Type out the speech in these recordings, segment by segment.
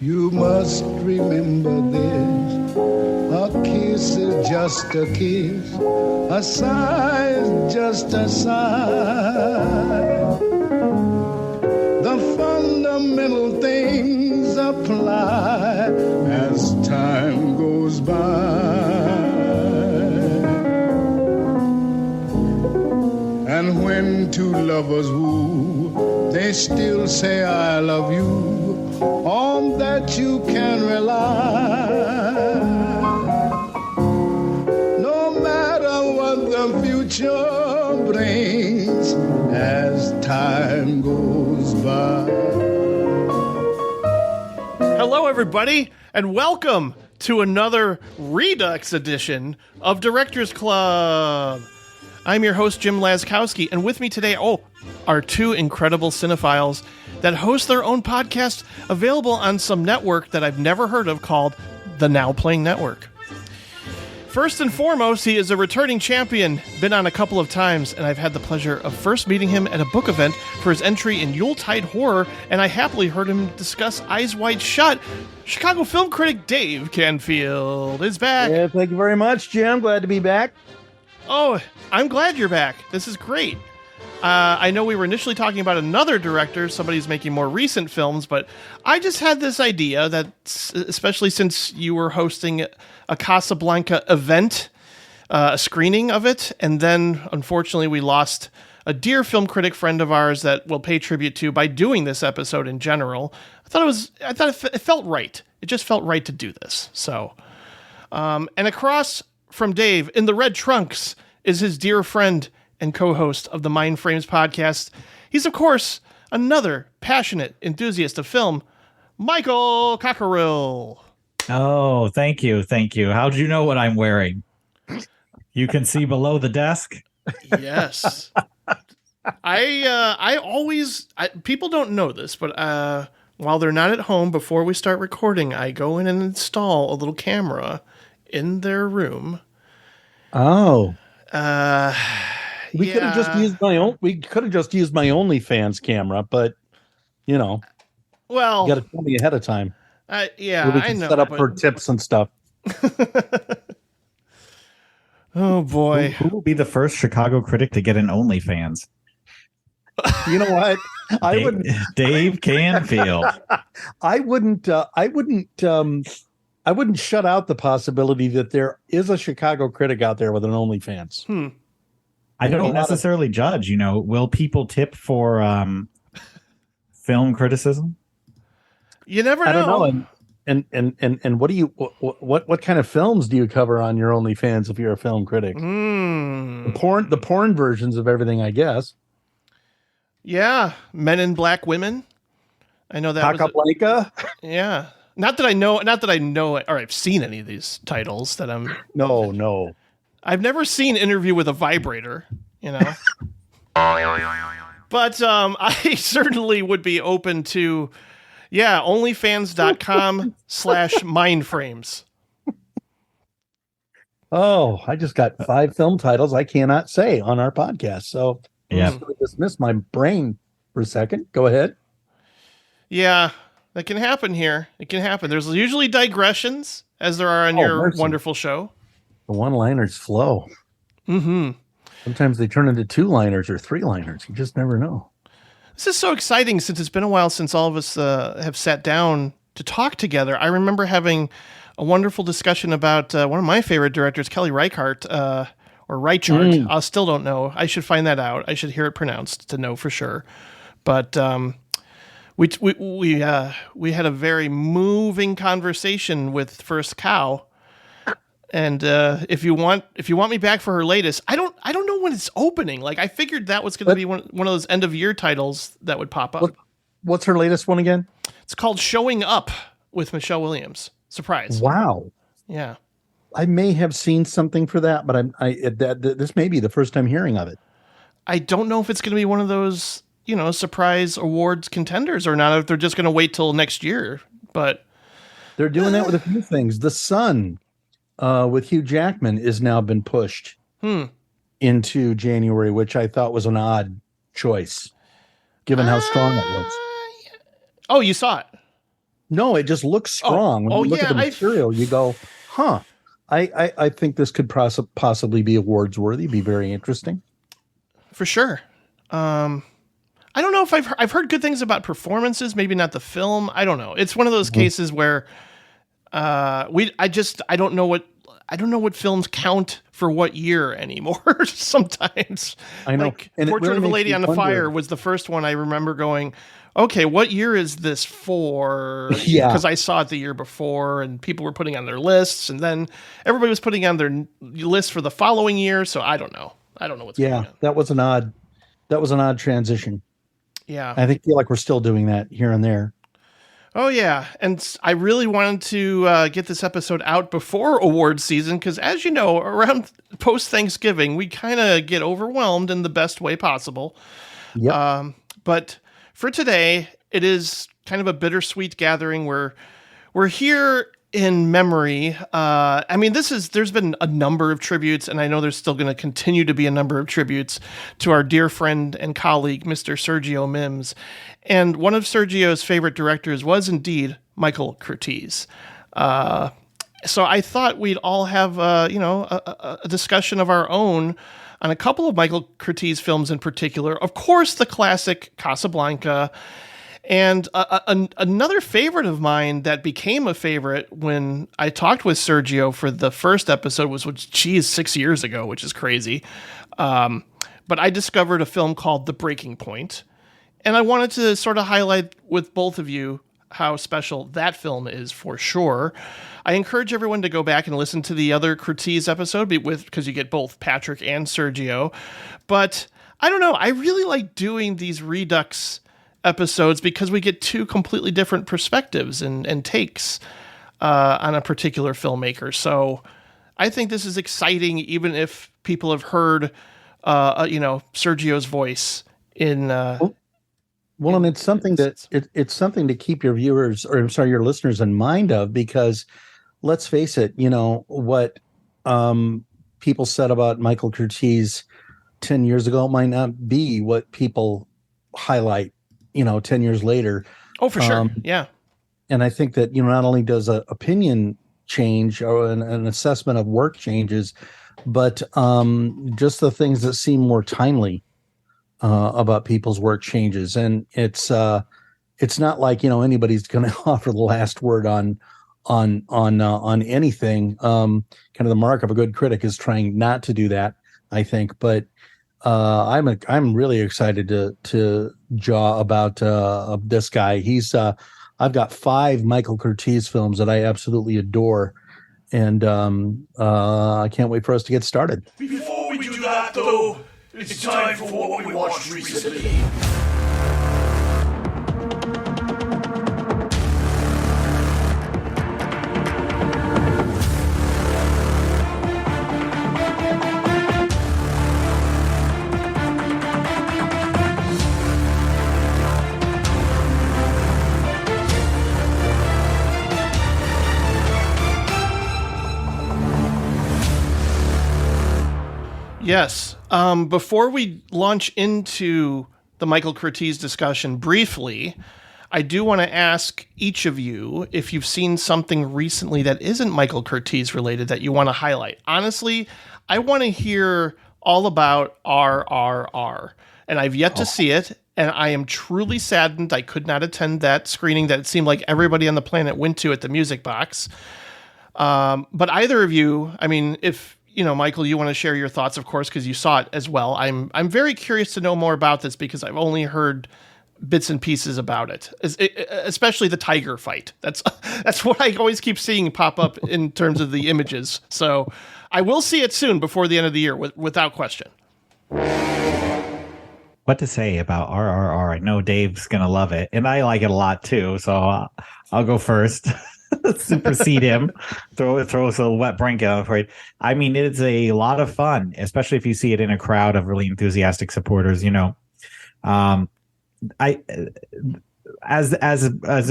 You must remember this. A kiss is just a kiss. A sigh is just a sigh. The fundamental things apply as time goes by. And when two lovers woo, they still say I love you. On that you can rely. No matter what the future brings as time goes by. Hello, everybody, and welcome to another Redux edition of Directors Club. I'm your host, Jim Laskowski, and with me today, are two incredible cinephiles that host their own podcast available on some network that I've never heard of called the Now Playing Network. First and foremost, he is a returning champion, been on a couple of times, and I've had the pleasure of first meeting him at a book event for his entry in Yuletide Horror, and I happily heard him discuss Eyes Wide Shut. Chicago film critic Dave Canfield is back. Yeah, thank you very much, Jim. Glad to be back. Oh, I'm glad you're back. This is great. I know we were initially talking about another director, somebody who's making more recent films, but I just had this idea that, especially since you were hosting a Casablanca event, a screening of it, and then, unfortunately, we lost a dear film critic friend of ours that we'll pay tribute to by doing this episode in general. I thought it felt right. It just felt right to do this. So, and across from Dave, in the red trunks, is his dear friend and co-host of the Mindframes podcast. He's, of course, another passionate enthusiast of film, Michael Cockerill. Oh, thank you. Thank you. How did you know what I'm wearing? You can see below the desk? Yes. People don't know this, but while they're not at home, before we start recording, I go in and install a little camera in their room. Oh. We could have just used my own. We could have just used my OnlyFans camera, but you know, well, you got to tell me ahead of time. Yeah, we can I know. Set up for tips and stuff. Oh boy, who will be the first Chicago critic to get an OnlyFans? You know what? Dave Canfield. I wouldn't shut out the possibility that there is a Chicago critic out there with an OnlyFans. I don't necessarily judge, you know. Will people tip for film criticism? You never know. I don't know. And what do you what kind of films do you cover on your OnlyFans if you're a film critic? The porn versions of everything, I guess. Yeah, Men in Black Women. I know that. Casablanca. Yeah. Not that I know it, or I've seen any of these titles that I'm. No. I've never seen Interview with a Vibrator, you know. But I certainly would be open to, onlyfans.com/mindframes. Oh, I just got 5 film titles I cannot say on our podcast. So yeah, dismiss my brain for a second. Go ahead. Yeah. That can happen here. It can happen. There's usually digressions, as there are on your wonderful show. The one-liners flow. Mm-hmm. Sometimes they turn into 2-liners or 3-liners. You just never know. This is so exciting since it's been a while since all of us have sat down to talk together. I remember having a wonderful discussion about one of my favorite directors, Kelly Reichardt, or Reichardt. I still don't know. I should find that out. I should hear it pronounced to know for sure. But we had a very moving conversation with First Cow, and if you want me back for her latest, I don't know when it's opening. Like, I figured that was going to be one of those end of year titles that would pop up. What's her latest one again? It's called Showing Up with Michelle Williams. Surprise! Wow. Yeah, I may have seen something for that, but this may be the first time hearing of it. I don't know if it's going to be one of those, surprise awards contenders or not, if they're just going to wait till next year. But they're doing that with a few things. The Sun with Hugh Jackman has now been pushed into January, which I thought was an odd choice, given how strong it was. Oh, you saw it? No, it just looks strong. When you look at the material, you go, huh. I think this could possibly be awards worthy, be very interesting. For sure. I don't know if I've heard good things about performances, maybe not the film. I don't know. It's one of those cases where I don't know what films count for what year anymore sometimes. I know. Like Portrait of a Lady on the Fire was the first one I remember going, okay, what year is this for? Yeah. Because I saw it the year before and people were putting on their lists and then everybody was putting on their list for the following year. So I don't know. I don't know what's going on. That was an odd transition. Yeah. I feel like we're still doing that here and there. Oh, yeah. And I really wanted to get this episode out before awards season because, as you know, around post-Thanksgiving, we kind of get overwhelmed in the best way possible. Yep. But for today, it is kind of a bittersweet gathering where we're here in memory. There's been a number of tributes, and I know there's still going to continue to be a number of tributes to our dear friend and colleague, Mr. Sergio Mims. And one of Sergio's favorite directors was indeed Michael Curtiz. So I thought we'd all have, a discussion of our own on a couple of Michael Curtiz films in particular. Of course, the classic Casablanca. And another favorite of mine that became a favorite when I talked with Sergio for the first episode was 6 years ago, which is crazy. But I discovered a film called The Breaking Point. And I wanted to sort of highlight with both of you how special that film is for sure. I encourage everyone to go back and listen to the other Curtiz episode because you get both Patrick and Sergio. But I don't know. I really like doing these Redux episodes because we get two completely different perspectives and takes on a particular filmmaker. So I think this is exciting, even if people have heard, Sergio's voice in. And it's something it's something to keep your your listeners in mind of, because let's face it, what people said about Michael Curtiz 10 years ago might not be what people highlight 10 years later. Oh, for sure. Yeah. And I think that, not only does an opinion change or an assessment of work changes, but just the things that seem more timely about people's work changes. And it's not like, anybody's going to offer the last word on anything. Kind of the mark of a good critic is trying not to do that, I think. But I'm really excited to jaw about this guy. I've got 5 Michael Curtiz films that I absolutely adore, and I can't wait for us to get started. Before we do that, though, it's time for what we watched recently. Yes. Before we launch into the Michael Curtiz discussion briefly, I do want to ask each of you if you've seen something recently that isn't Michael Curtiz related that you want to highlight. Honestly, I want to hear all about RRR, and I've yet to see it, and I am truly saddened I could not attend that screening that it seemed like everybody on the planet went to at the Music Box. But either of you, if Michael, you want to share your thoughts, of course, because you saw it as well. I'm very curious to know more about this because I've only heard bits and pieces about it, especially the tiger fight. That's what I always keep seeing pop up in terms of the images. So I will see it soon before the end of the year, without question. What to say about RRR? I know Dave's gonna love it, and I like it a lot too. So I'll go first. Supersede him, throw us a wet blanket on for it. It's a lot of fun, especially if you see it in a crowd of really enthusiastic supporters. As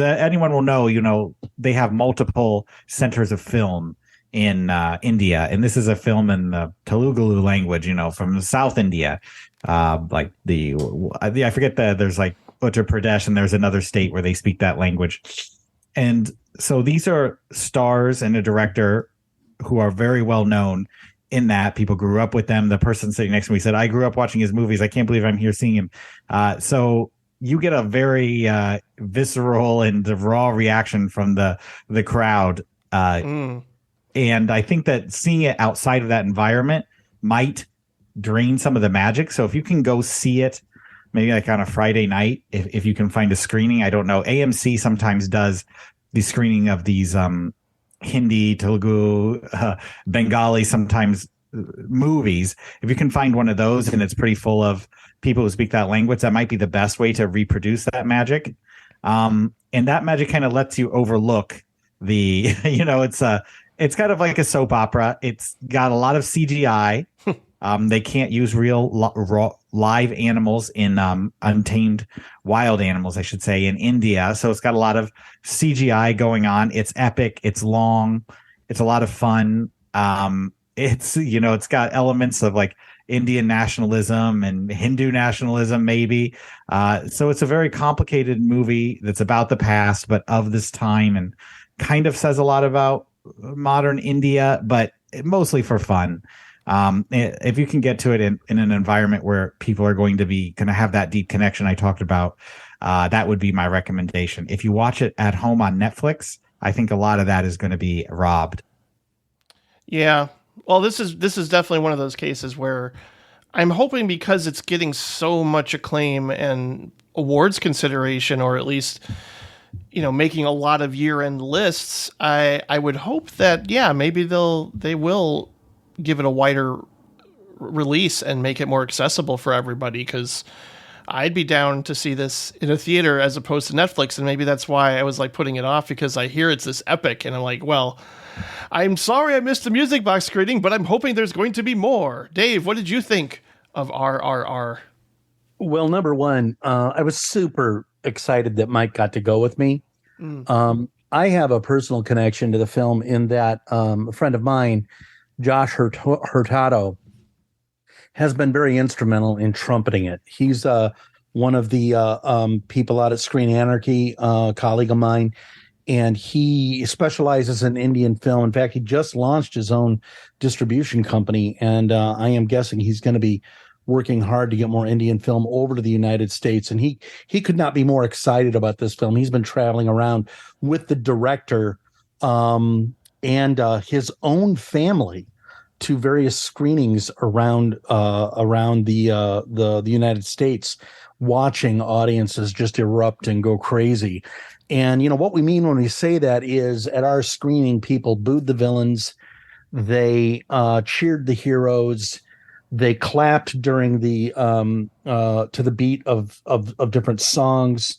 anyone will know, they have multiple centers of film in India, and this is a film in the Telugu language, from South India. I forget there's like Uttar Pradesh, and there's another state where they speak that language. And so these are stars and a director who are very well known in that people grew up with them. The person sitting next to me said, I grew up watching his movies. I can't believe I'm here seeing him. So you get a very visceral and raw reaction from the crowd. And I think that seeing it outside of that environment might drain some of the magic. So if you can go see it, maybe like on a Friday night, if you can find a screening, I don't know. AMC sometimes does the screening of these Hindi, Telugu, Bengali, sometimes movies. If you can find one of those and it's pretty full of people who speak that language, that might be the best way to reproduce that magic. And that magic kind of lets you overlook the, it's kind of like a soap opera. It's got a lot of CGI. They can't use real live animals in untamed wild animals, I should say, in India. So it's got a lot of CGI going on. It's epic. It's long. It's a lot of fun. It's got elements of like Indian nationalism and Hindu nationalism, maybe. So it's a very complicated movie that's about the past, but of this time, and kind of says a lot about modern India, but mostly for fun. If you can get to it in an environment where people are going to have that deep connection I talked about, that would be my recommendation. If you watch it at home on Netflix, I think a lot of that is going to be robbed. Yeah. Well, this is definitely one of those cases where I'm hoping, because it's getting so much acclaim and awards consideration, or at least, making a lot of year-end lists, I would hope that, maybe they will give it a wider release and make it more accessible for everybody, because I'd be down to see this in a theater as opposed to Netflix. And maybe that's why I was like putting it off, because I hear it's this epic and I'm like, well, I'm sorry I missed the Music Box screening, but I'm hoping there's going to be more. Dave, what did you think of RRR? Well, number one, I was super excited that Mike got to go with me. I have a personal connection to the film in that a friend of mine, Josh Hurtado, has been very instrumental in trumpeting it. He's one of the people out at Screen Anarchy, colleague of mine, and he specializes in Indian film. In fact, he just launched his own distribution company, and I am guessing he's going to be working hard to get more Indian film over to the United States. And he could not be more excited about this film. He's been traveling around with the director and his own family to various screenings around the United States, watching audiences just erupt and go crazy. And what we mean when we say that is, at our screening, people booed the villains, they cheered the heroes, they clapped during the to the beat of different songs,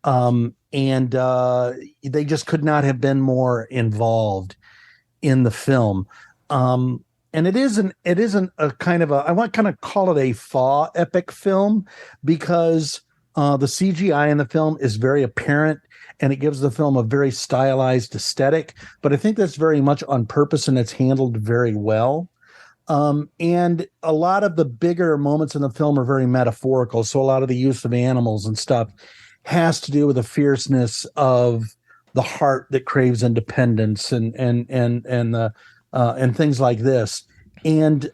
and they just could not have been more involved in the film. And it isn't a kind of I want kind of call it a faux epic film, because the CGI in the film is very apparent and it gives the film a very stylized aesthetic, but I think that's very much on purpose and it's handled very well. And a lot of the bigger moments in the film are very metaphorical. So a lot of the use of animals and stuff has to do with the fierceness of the heart that craves independence and things like this. And,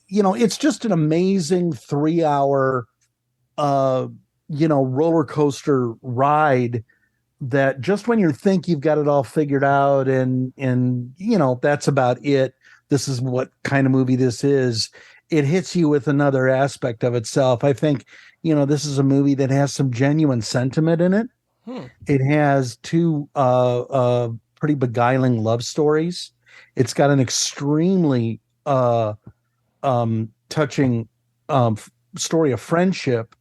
it's just an amazing 3-hour, roller coaster ride that just when you think you've got it all figured out and that's about it, this is what kind of movie this is, it hits you with another aspect of itself. I think, this is a movie that has some genuine sentiment in it. It has two pretty beguiling love stories. It's got an extremely touching story of friendship,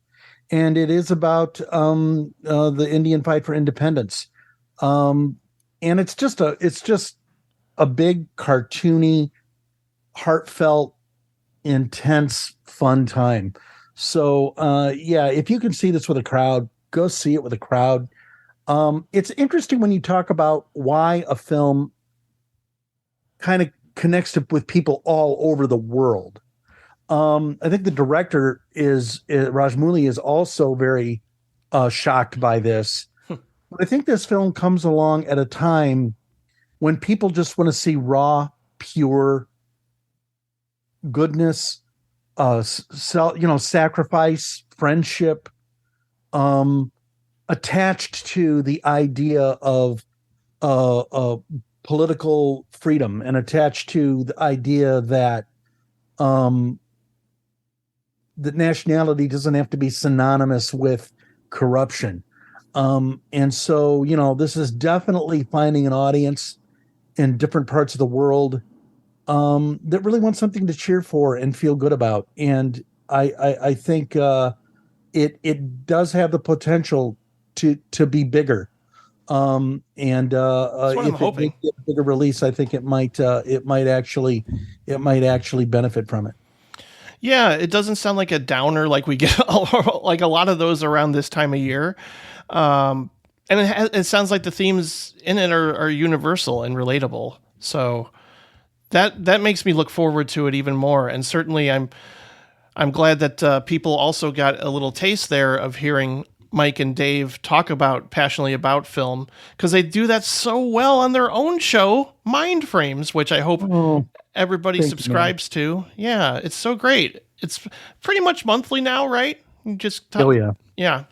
and it is about the Indian fight for independence. And it's just a big, cartoony, heartfelt, intense, fun time. So if you can see this with a crowd, go see it with a crowd. It's interesting when you talk about why a film kind of connects with people all over the world. I think the director Rajmouli is also very shocked by this. But I think this film comes along at a time when people just want to see raw, pure goodness, sacrifice, friendship, attached to the idea of political freedom, and attached to the idea that that nationality doesn't have to be synonymous with corruption. And so, this is definitely finding an audience in different parts of the world that really want something to cheer for and feel good about. And I think it does have the potential to be bigger. And That's what I'm if hoping. it get a bigger release, I think it might actually benefit from it. Yeah, it doesn't sound like a downer like we get like a lot of those around this time of year. And it sounds like the themes in it are universal and relatable. So that makes me look forward to it even more. And certainly I'm glad that people also got a little taste there of hearing Mike and Dave talk passionately about film, because they do that so well on their own show, Mindframes, which I hope everybody subscribes to. Yeah, it's so great. It's pretty much monthly now, right? You just Oh yeah. Yeah.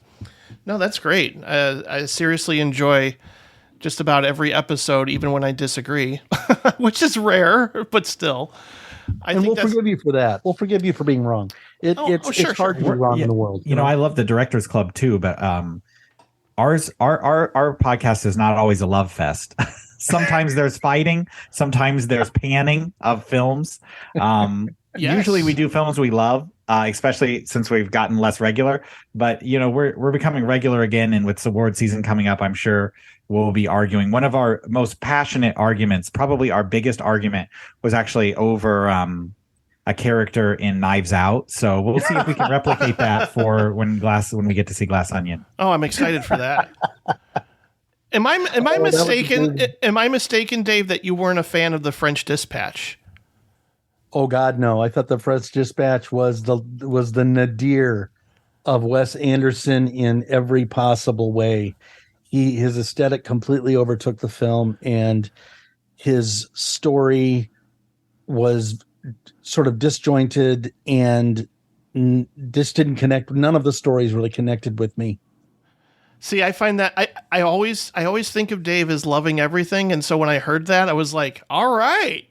No, that's great. I seriously enjoy just about every episode, even when I disagree, which is rare, but still. We'll forgive you for that. We'll forgive you for being wrong. It's hard to be wrong in the world. I love the Directors Club too, but our podcast is not always a love fest. Sometimes there's fighting, sometimes there's panning of films. Yes. Usually we do films we love, especially since we've gotten less regular. But we're becoming regular again, and with award season coming up, I'm sure we'll be arguing. One of our most passionate arguments, probably our biggest argument, was actually over a character in Knives Out. So we'll see if we can replicate that for when we get to see Glass Onion. Oh, I'm excited for that. Am I mistaken? Am I mistaken, Dave, that you weren't a fan of the French Dispatch? Oh God, no! I thought the French Dispatch was the nadir of Wes Anderson in every possible way. His aesthetic completely overtook the film, and his story was sort of disjointed and just didn't connect. None of the stories really connected with me. See, I find that I always think of Dave as loving everything, and so when I heard that, I was like, all right.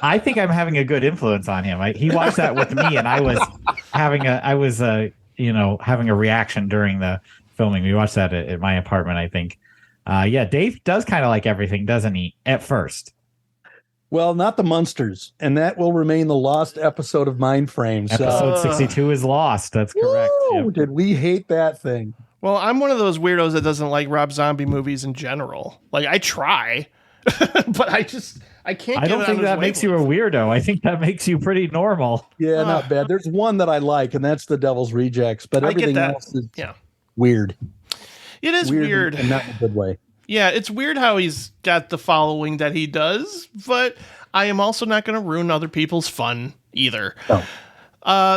I think I'm having a good influence on him. He watched that with me, and I was having a reaction during the filming. We watched that at my apartment, I think. Dave does kind of like everything, doesn't he? At first. Well, not the Munsters, and that will remain the lost episode of Mindframes. Episode 62 is lost. That's correct. Yep. Did we hate that thing? Well, I'm one of those weirdos that doesn't like Rob Zombie movies in general. Like, I try, but I can't. I don't think that makes you a weirdo. I think that makes you pretty normal. Yeah, not bad. There's one that I like, and that's The Devil's Rejects, but everything else is weird. It is weird. And not in a good way. Yeah, it's weird how he's got the following that he does, but I am also not going to ruin other people's fun either. No.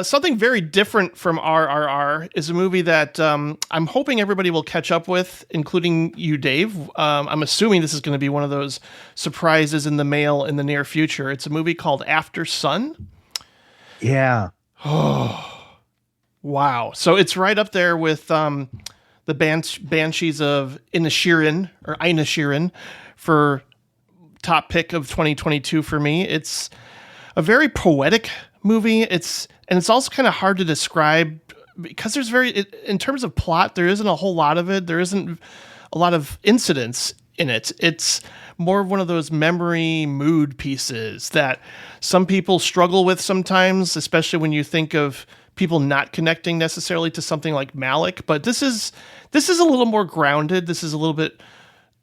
Something very different from RRR is a movie that I'm hoping everybody will catch up with, including you, Dave. I'm assuming this is going to be one of those surprises in the mail in the near future. It's a movie called After Sun. Yeah. Oh, wow. So it's right up there with the Banshees of Inisherin for top pick of 2022 for me. It's a very poetic movie. It's also kind of hard to describe because in terms of plot, there isn't a whole lot of it. There isn't a lot of incidents in it. It's more of one of those memory mood pieces that some people struggle with sometimes, especially when you think of people not connecting necessarily to something like Malick. But this is a little more grounded. This is a little bit,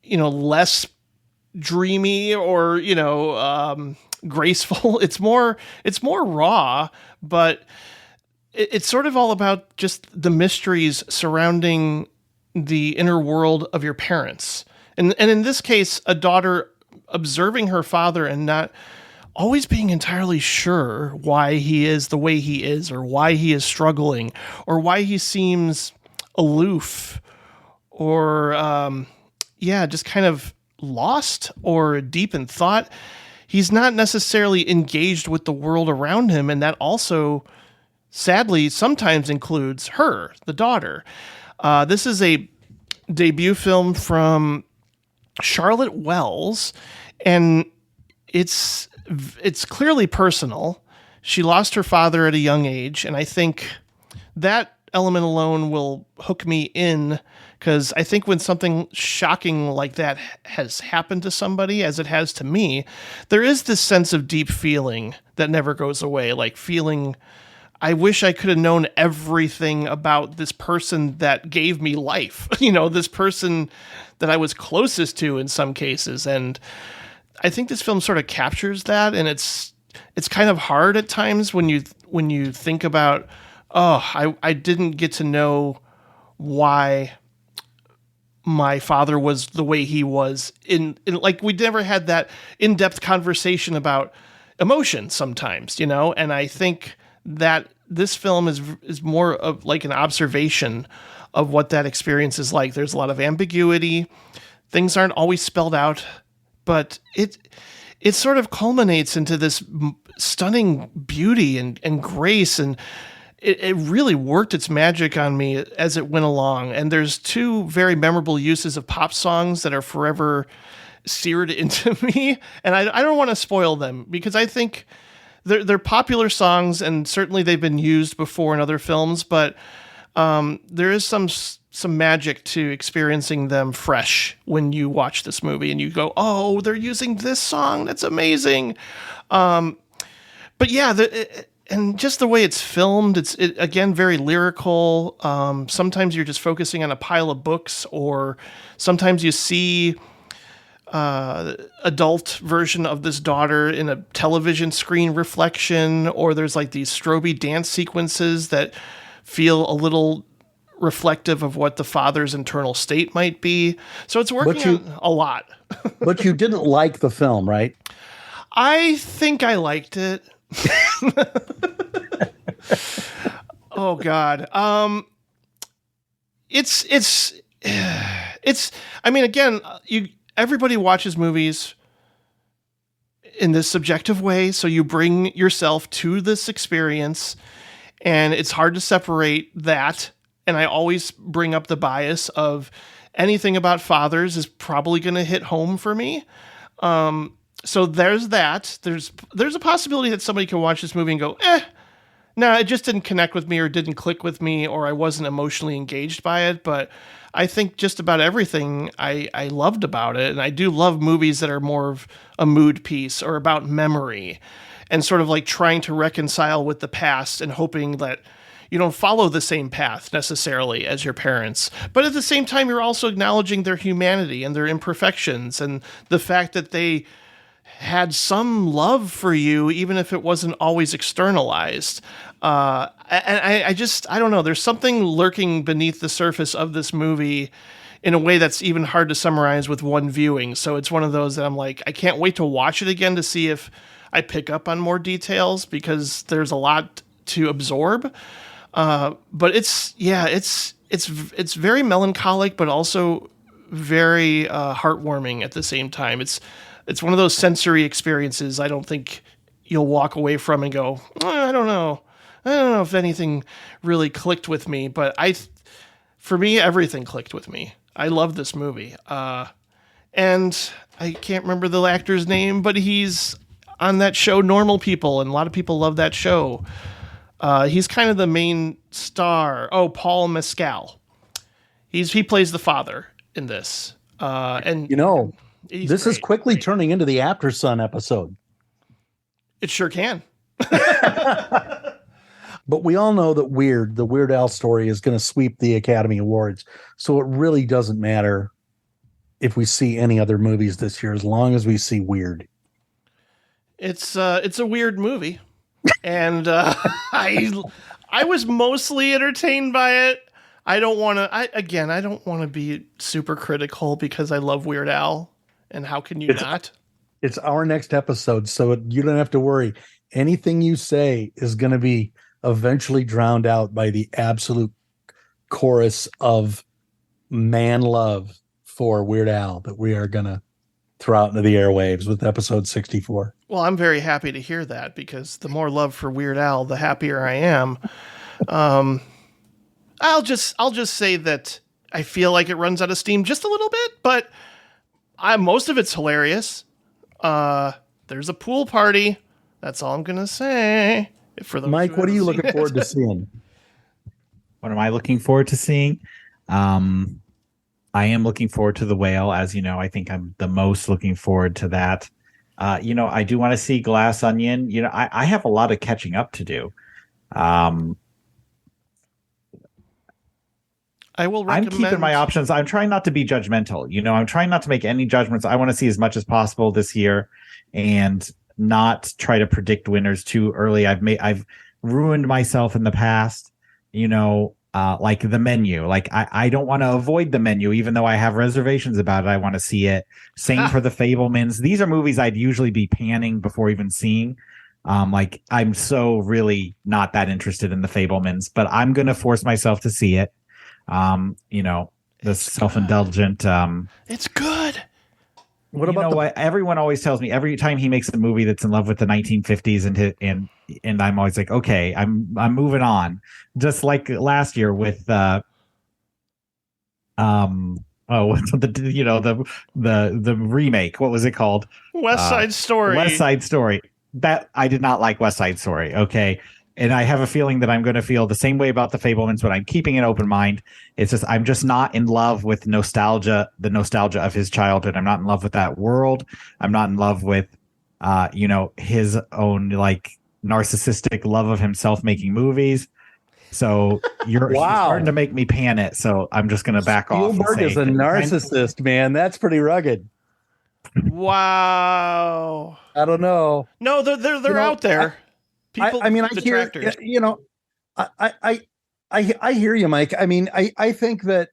less dreamy or, graceful. It's more raw, but it's sort of all about just the mysteries surrounding the inner world of your parents. And in this case, a daughter observing her father and not always being entirely sure why he is the way he is, or why he is struggling, or why he seems aloof, or just kind of lost or deep in thought. He's not necessarily engaged with the world around him, and that also, sadly, sometimes includes her, the daughter. This is a debut film from Charlotte Wells, and it's clearly personal. She lost her father at a young age, and I think that element alone will hook me in, because I think when something shocking like that has happened to somebody, as it has to me, there is this sense of deep feeling that never goes away, like feeling, I wish I could have known everything about this person that gave me life, this person that I was closest to in some cases. And I think this film sort of captures that, and it's kind of hard at times when you think about, I didn't get to know why my father was the way he was, in like we never had that in-depth conversation about emotion sometimes, and I think that this film is more of like an observation of what that experience is like. There's a lot of ambiguity. Things aren't always spelled out, but it sort of culminates into this stunning beauty and grace, and it really worked its magic on me as it went along. And there's two very memorable uses of pop songs that are forever seared into me. And I don't want to spoil them, because I think they're popular songs, and certainly they've been used before in other films, but there is some magic to experiencing them fresh when you watch this movie and you go, oh, they're using this song. That's amazing. But yeah, and just the way it's filmed, it's again, very lyrical. Sometimes you're just focusing on a pile of books, or sometimes you see adult version of this daughter in a television screen reflection, or there's like these strobe dance sequences that feel a little reflective of what the father's internal state might be. So it's working on a lot. But you didn't like the film, right? I think I liked it. Oh God. It's I mean, again, everybody watches movies in this subjective way, so you bring yourself to this experience, and it's hard to separate that. And I always bring up the bias of anything about fathers is probably going to hit home for me. So there's that. There's a possibility that somebody can watch this movie and go, no, it just didn't connect with me, or didn't click with me, or I wasn't emotionally engaged by it. But I think just about everything I loved about it. And I do love movies that are more of a mood piece or about memory, and sort of like trying to reconcile with the past and hoping that you don't follow the same path necessarily as your parents. But at the same time, you're also acknowledging their humanity and their imperfections, and the fact that they had some love for you, even if it wasn't always externalized. And I don't know. There's something lurking beneath the surface of this movie in a way that's even hard to summarize with one viewing. So it's one of those that I'm like, I can't wait to watch it again to see if I pick up on more details, because there's a lot to absorb. But it's very melancholic, but also very heartwarming at the same time. It's one of those sensory experiences I don't think you'll walk away from and go, I don't know if anything really clicked with me. But for me, everything clicked with me. I love this movie. And I can't remember the actor's name, but he's on that show Normal People, and a lot of people love that show. He's kind of the main star. Oh, Paul Mescal. He plays the father in this. And this is quickly turning into the After Sun episode. It sure can. But we all know that the Weird Al story is going to sweep the Academy Awards. So it really doesn't matter if we see any other movies this year, as long as we see Weird. It's a weird movie. And I was mostly entertained by it. I don't want to be super critical, because I love Weird Al, and how can you not? It's our next episode, so you don't have to worry. Anything you say is going to be eventually drowned out by the absolute chorus of man love for Weird Al that we are going to throw out into the airwaves with episode 64. Well, I'm very happy to hear that, because the more love for Weird Al, the happier I am. I'll just say that I feel like it runs out of steam just a little bit, but most of it's hilarious. There's a pool party. That's all I'm gonna say. For those Mike, what are you looking forward to seeing? What am I looking forward to seeing? I am looking forward to The Whale. As you know, I think I'm the most looking forward to that. I do want to see Glass Onion. I have a lot of catching up to do. I will recommend... I'm keeping my options. I'm trying not to be judgmental. I'm trying not to make any judgments. I want to see as much as possible this year and not try to predict winners too early. I've ruined myself in the past, like The Menu. Like I don't want to avoid The Menu, even though I have reservations about it. I want to see it. Same for The Fabelmans. These are movies I'd usually be panning before even seeing. Like I'm so really not that interested in The Fabelmans, but I'm going to force myself to see it. The self-indulgent. It's good. What about what everyone always tells me every time he makes a movie that's in love with the 1950s and I'm always like, okay, I'm moving on. Just like last year with the remake. What was it called? West Side Story. West Side Story. That I did not like West Side Story. Okay. And I have a feeling that I'm going to feel the same way about The Fabelmans, but I'm keeping an open mind. It's just I'm just not in love with the nostalgia of his childhood. I'm not in love with that world. I'm not in love with, his own like narcissistic love of himself making movies. So you're starting to make me pan it. So I'm just going to back off. Spielberg is a narcissist, man. That's pretty rugged. Wow. I don't know. No, they're out there. People, I detractors. I hear you, Mike. I mean, I think that,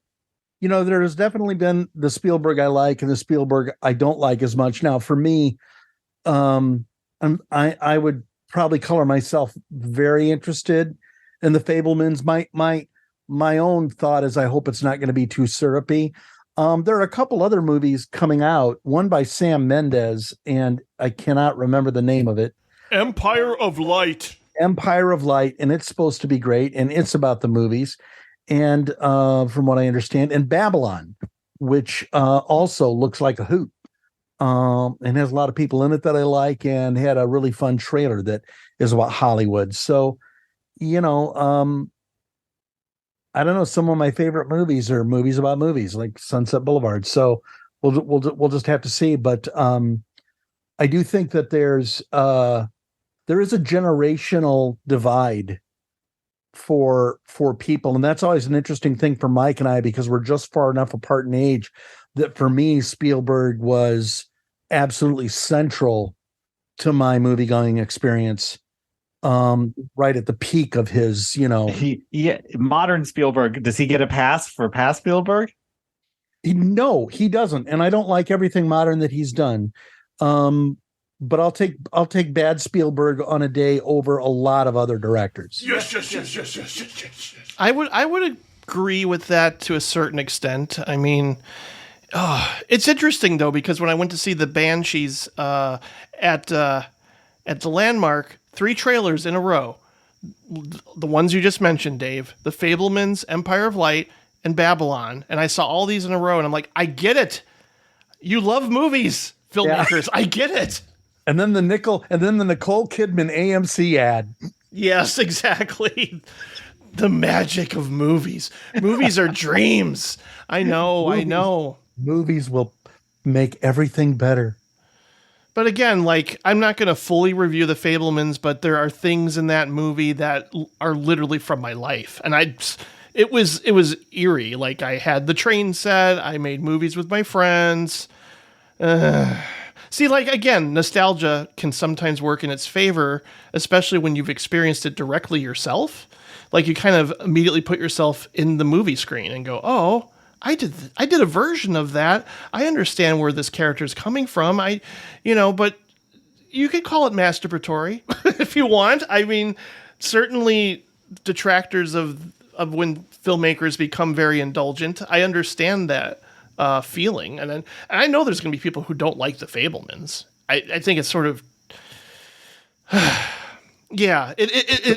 there's definitely been the Spielberg I like and the Spielberg I don't like as much. Now, for me, I would probably color myself very interested in the Fabelmans. My own thought is I hope it's not going to be too syrupy. There are a couple other movies coming out, one by Sam Mendes, and I cannot remember the name of it. Empire of Light, and it's supposed to be great, and it's about the movies, and from what I understand, and Babylon, which also looks like a hoot, and has a lot of people in it that I like, and had a really fun trailer that is about Hollywood. So, I don't know. Some of my favorite movies are movies about movies, like Sunset Boulevard. So we'll just have to see. But I do think that there is a generational divide for people, and that's always an interesting thing for Mike and I, because we're just far enough apart in age that for me Spielberg was absolutely central to my movie going experience. Right at the peak of his, modern Spielberg. Does he get a pass for past Spielberg? No, he doesn't, and I don't like everything modern that he's done. But I'll take bad Spielberg on a day over a lot of other directors. Yes. I would agree with that to a certain extent. I mean, it's interesting though, because when I went to see the Banshees at the Landmark, 3 trailers in a row, the ones you just mentioned, Dave, The Fabelmans, Empire of Light, and Babylon, and I saw all these in a row, and I'm like, I get it. You love movies, filmmakers. Yeah. I get it. And then the Nicole Kidman AMC ad. Yes, exactly. The magic of movies. Movies are dreams. I know. Movies will make everything better. But again, like, I'm not going to fully review The Fabelmans, but there are things in that movie that are literally from my life. And it was eerie. Like, I had the train set. I made movies with my friends. See, like, again, nostalgia can sometimes work in its favor, especially when you've experienced it directly yourself. Like, you kind of immediately put yourself in the movie screen and go, oh, I did a version of that. I understand where this character is coming from. But you could call it masturbatory if you want. I mean, certainly detractors of of when filmmakers become very indulgent. I understand that feeling, and I know there's going to be people who don't like the Fabelmans. I think it's sort of, yeah.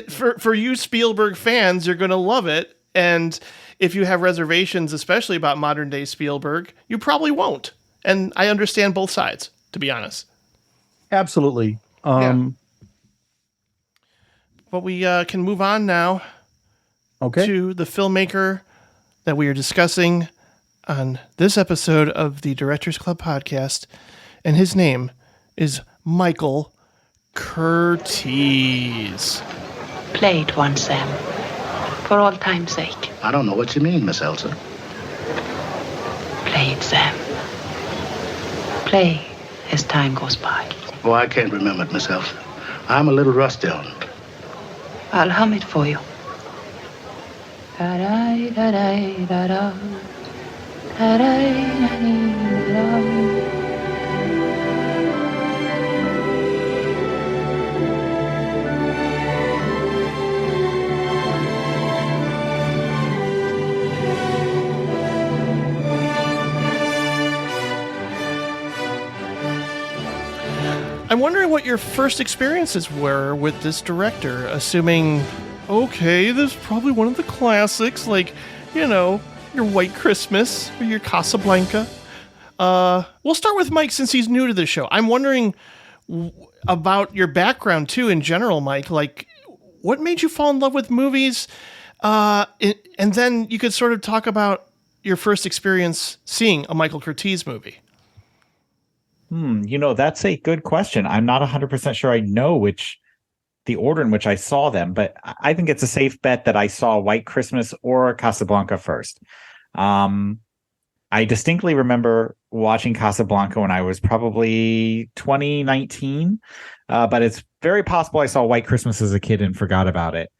For you Spielberg fans, you're going to love it, and if you have reservations, especially about modern day Spielberg, you probably won't. And I understand both sides, to be honest. Absolutely. But we can move on now. Okay. To the filmmaker that we are discussing on this episode of the Directors Club podcast, and his name is Michael Curtiz. Play it once, Sam. For all time's sake. I don't know what you mean, Miss Elsa. Play it, Sam. Play as time goes by. Oh, I can't remember it, Miss Elsa. I'm a little rusty on it. I'll hum it for you. Da-da-da-da-da-da. Da-da-da-da-da-da. I'm wondering what your first experiences were with this director, assuming, okay, this is probably one of the classics, like, you know, your White Christmas or your Casablanca. We'll start with Mike since he's new to the show. I'm wondering about your background, too, in general, Mike. Like, what made you fall in love with movies? And then you could sort of talk about your first experience seeing a Michael Curtiz movie. You know, that's a good question. I'm not 100% sure I know the order in which I saw them, but I think it's a safe bet that I saw White Christmas or Casablanca first. I distinctly remember watching Casablanca when I was probably 2019, but it's very possible I saw White Christmas as a kid and forgot about it.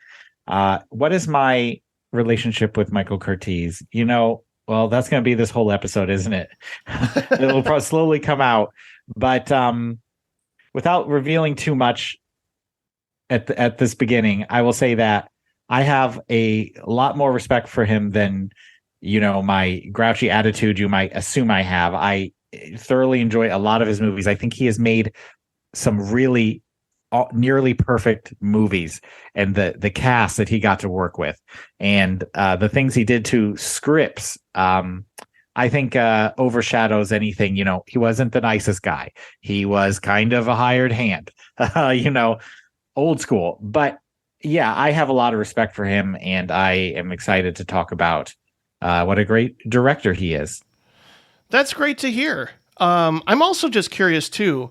What is my relationship with Michael Curtiz? You know, well, that's going to be this whole episode, isn't it? It'll probably slowly come out. But without revealing too much at this beginning, I will say that I have a lot more respect for him than, you know, my grouchy attitude you might assume I have. I thoroughly enjoy a lot of his movies. I think he has made some really nearly perfect movies, and the cast that he got to work with, and the things he did to scripts, I think overshadows anything. You know, he wasn't the nicest guy. He was kind of a hired hand, you know, old school. But yeah, I have a lot of respect for him, and I am excited to talk about what a great director he is. That's great to hear. I'm also just curious too.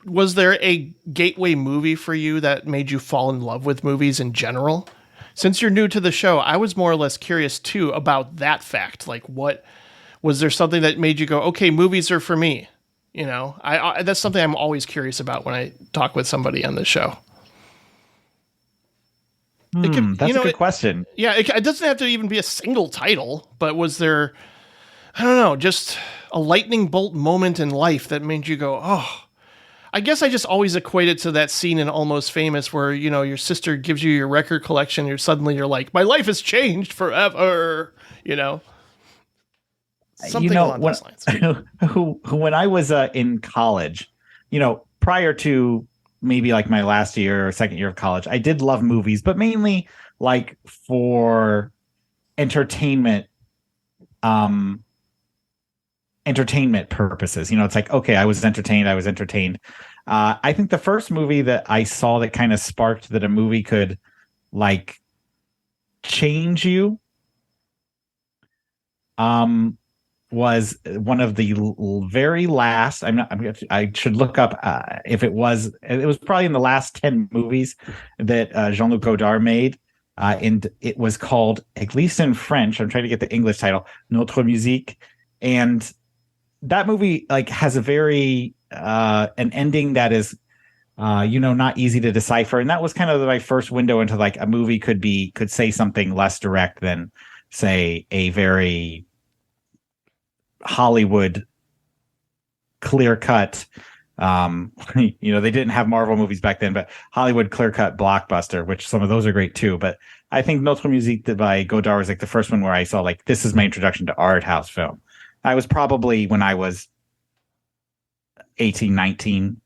Was there a gateway movie for you that made you fall in love with movies in general? Since you're new to the show, I was more or less curious too about that fact. Like, what was there something that made you go, okay, movies are for me? You know, I that's something I'm always curious about when I talk with somebody on this show. That's a good question. Yeah, it doesn't have to even be a single title, but was there, I don't know, just a lightning bolt moment in life that made you go, oh. I guess I just always equate it to that scene in Almost Famous where, you know, your sister gives you your record collection. You're like, my life has changed forever, you know? Something along those lines. When I was in college, you know, prior to maybe like my last year or second year of college, I did love movies, but mainly like for entertainment purposes. You know, it's like, okay, I was entertained. I think the first movie that I saw that kind of sparked that a movie could like change you was one of the very last, I should look up if it was probably in the last 10 movies that Jean-Luc Godard made. And it was called, at least in French, I'm trying to get the English title, Notre Musique. And that movie like has a very an ending that is you know, not easy to decipher, and that was kind of my first window into like a movie could say something less direct than say a very Hollywood clear cut They didn't have Marvel movies back then, but Hollywood clear-cut blockbuster, which some of those are great too. But I think Notre Musique by Godard was like the first one where I saw like, this is my introduction to art house film. I was probably when I was 18, 19.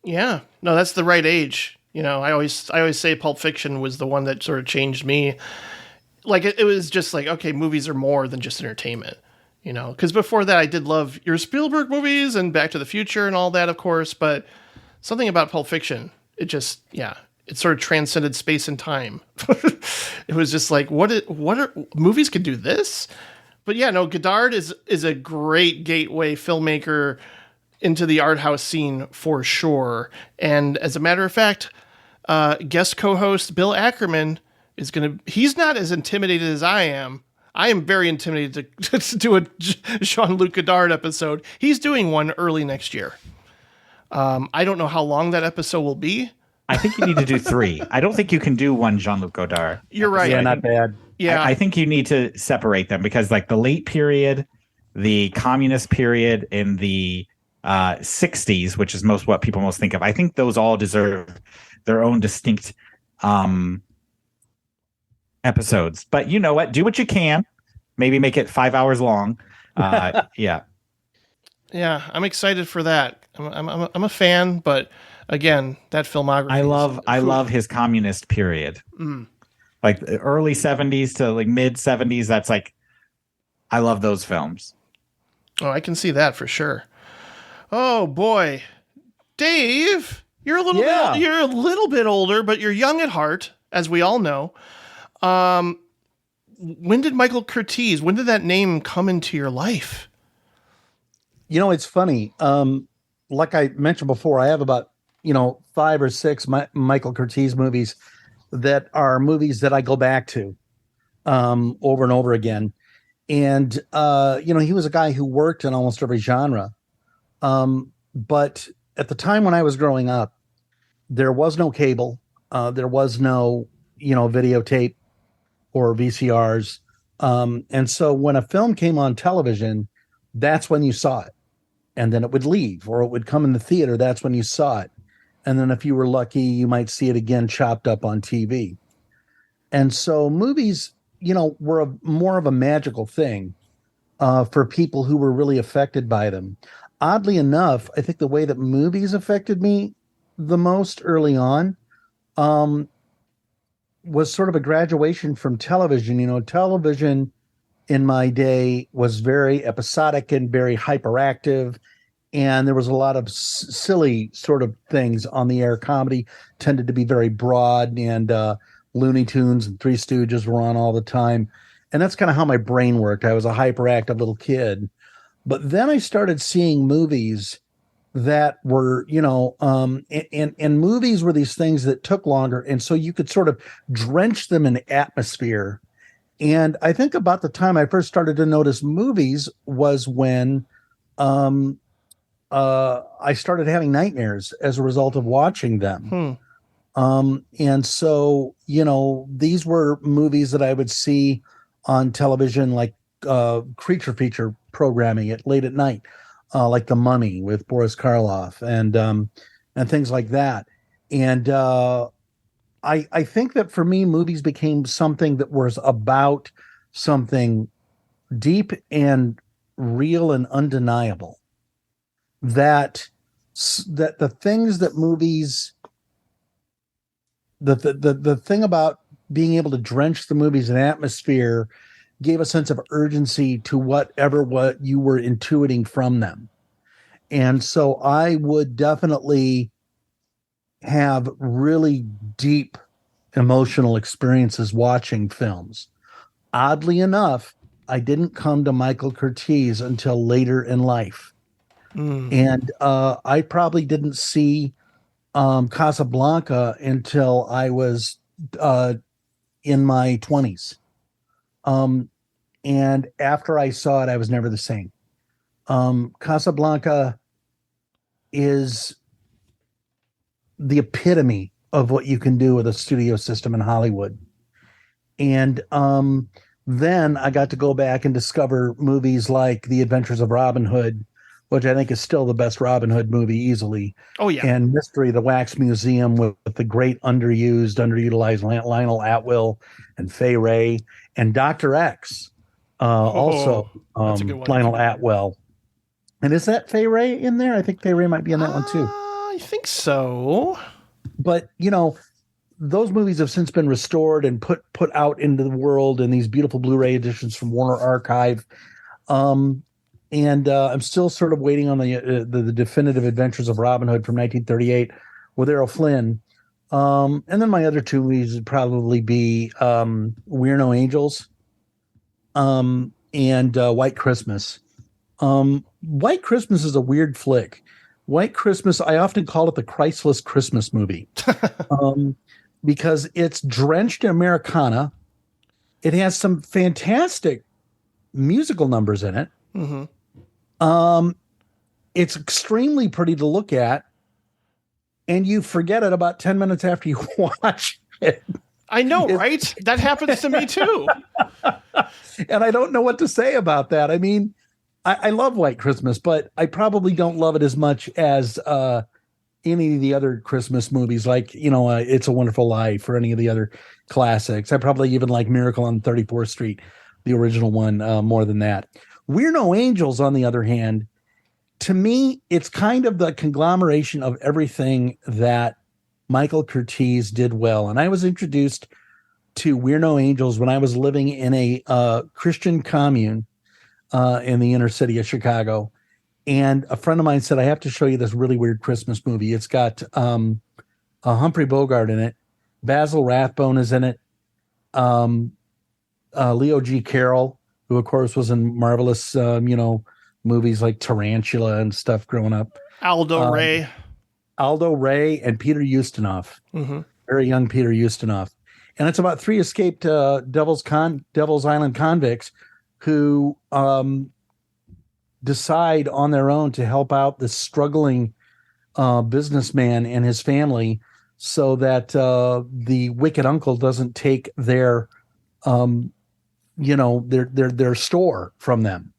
Yeah, no, that's the right age. I always say Pulp Fiction was the one that sort of changed me. Like it was just like, okay, movies are more than just entertainment, because before that I did love your Spielberg movies and Back to the Future and all that, of course, but something about Pulp Fiction, it sort of transcended space and time. It was just like, what are movies could do this? But yeah, no, Godard is a great gateway filmmaker into the art house scene for sure. And as a matter of fact, guest co-host Bill Ackerman he's not as intimidated as I am. I am very intimidated to do a Jean-Luc Godard episode. He's doing one early next year. I don't know how long that episode will be. I think you need to do 3. I don't think you can do one Jean-Luc Godard. You're right. Yeah, not bad. Yeah. I think you need to separate them because like the late period, the communist period, and the 60s, which is what people most think of. I think those all deserve their own distinct episodes. But you know what? Do what you can. Maybe make it 5 hours long. Yeah. Yeah, I'm excited for that. I'm a fan, but again, that filmography. I love his communist period. Like the early 70s to like mid 70s. That's like, I love those films. Oh, I can see that for sure. Oh boy, Dave, you're a little bit older, but you're young at heart, as we all know. When did Michael Curtiz? When did that name come into your life? It's funny. Like I mentioned before, I have about 5 or 6 Michael Curtiz movies that are movies that I go back to over and over again. And he was a guy who worked in almost every genre. But at the time when I was growing up, there was no cable. There was no, videotape or VCRs. And so when a film came on television, that's when you saw it. And then it would leave, or it would come in the theater. That's when you saw it. And then if you were lucky, you might see it again chopped up on TV. And so movies, were more of a magical thing for people who were really affected by them. Oddly enough, I think the way that movies affected me the most early on was sort of a graduation from television. Television in my day was very episodic and very hyperactive, and there was a lot of silly sort of things on the air. Comedy tended to be very broad, and Looney Tunes and Three Stooges were on all the time. And that's kind of how my brain worked. I was a hyperactive little kid. But then I started seeing movies that were, and movies were these things that took longer. And so you could sort of drench them in atmosphere. And I think about the time I first started to notice movies was when I started having nightmares as a result of watching them. And so, these were movies that I would see on television, like creature feature programming late at night, like The Mummy with Boris Karloff and things like that. And I think that for me, movies became something that was about something deep and real and undeniable. That the things that movies, the thing about being able to drench the movies in atmosphere gave a sense of urgency to what you were intuiting from them. And so I would definitely have really deep emotional experiences watching films. Oddly enough, I didn't come to Michael Curtiz until later in life. And I probably didn't see Casablanca until I was in my 20s. And after I saw it, I was never the same. Casablanca is the epitome of what you can do with a studio system in Hollywood. And then I got to go back and discover movies like The Adventures of Robin Hood, which I think is still the best Robin Hood movie easily. Oh yeah. And Mystery of the Wax Museum with the great underutilized Lionel Atwill and Fay Wray, and Dr. X, also that's a good one. Lionel Atwill. And is that Fay Wray in there? I think Fay Wray might be in that one too. I think so. But those movies have since been restored and put out into the world in these beautiful Blu-ray editions from Warner Archive. And I'm still sort of waiting on the definitive adventures of Robin Hood from 1938 with Errol Flynn. And then my other two movies would probably be We're No Angels and White Christmas. White Christmas is a weird flick. White Christmas, I often call it the Christless Christmas movie. Because it's drenched in Americana. It has some fantastic musical numbers in it. Mm-hmm. It's extremely pretty to look at, and you forget it about 10 minutes after you watch it. I know, right? That happens to me too. And I don't know what to say about that. I mean, I love White Christmas, but I probably don't love it as much as any of the other Christmas movies, like, It's a Wonderful Life or any of the other classics. I probably even like Miracle on 34th Street, the original one, more than that. We're No Angels, on the other hand, to me, it's kind of the conglomeration of everything that Michael Curtiz did well. And I was introduced to We're No Angels when I was living in a Christian commune in the inner city of Chicago. And a friend of mine said, I have to show you this really weird Christmas movie. It's got Humphrey Bogart in it. Basil Rathbone is in it. Leo G. Carroll, who, of course, was in marvelous, movies like Tarantula and stuff growing up. Aldo Ray, and Peter Ustinov. Mm-hmm. Very young Peter Ustinov. And it's about three escaped Devil's Island convicts who decide on their own to help out this struggling businessman and his family, so that the wicked uncle doesn't take their store from them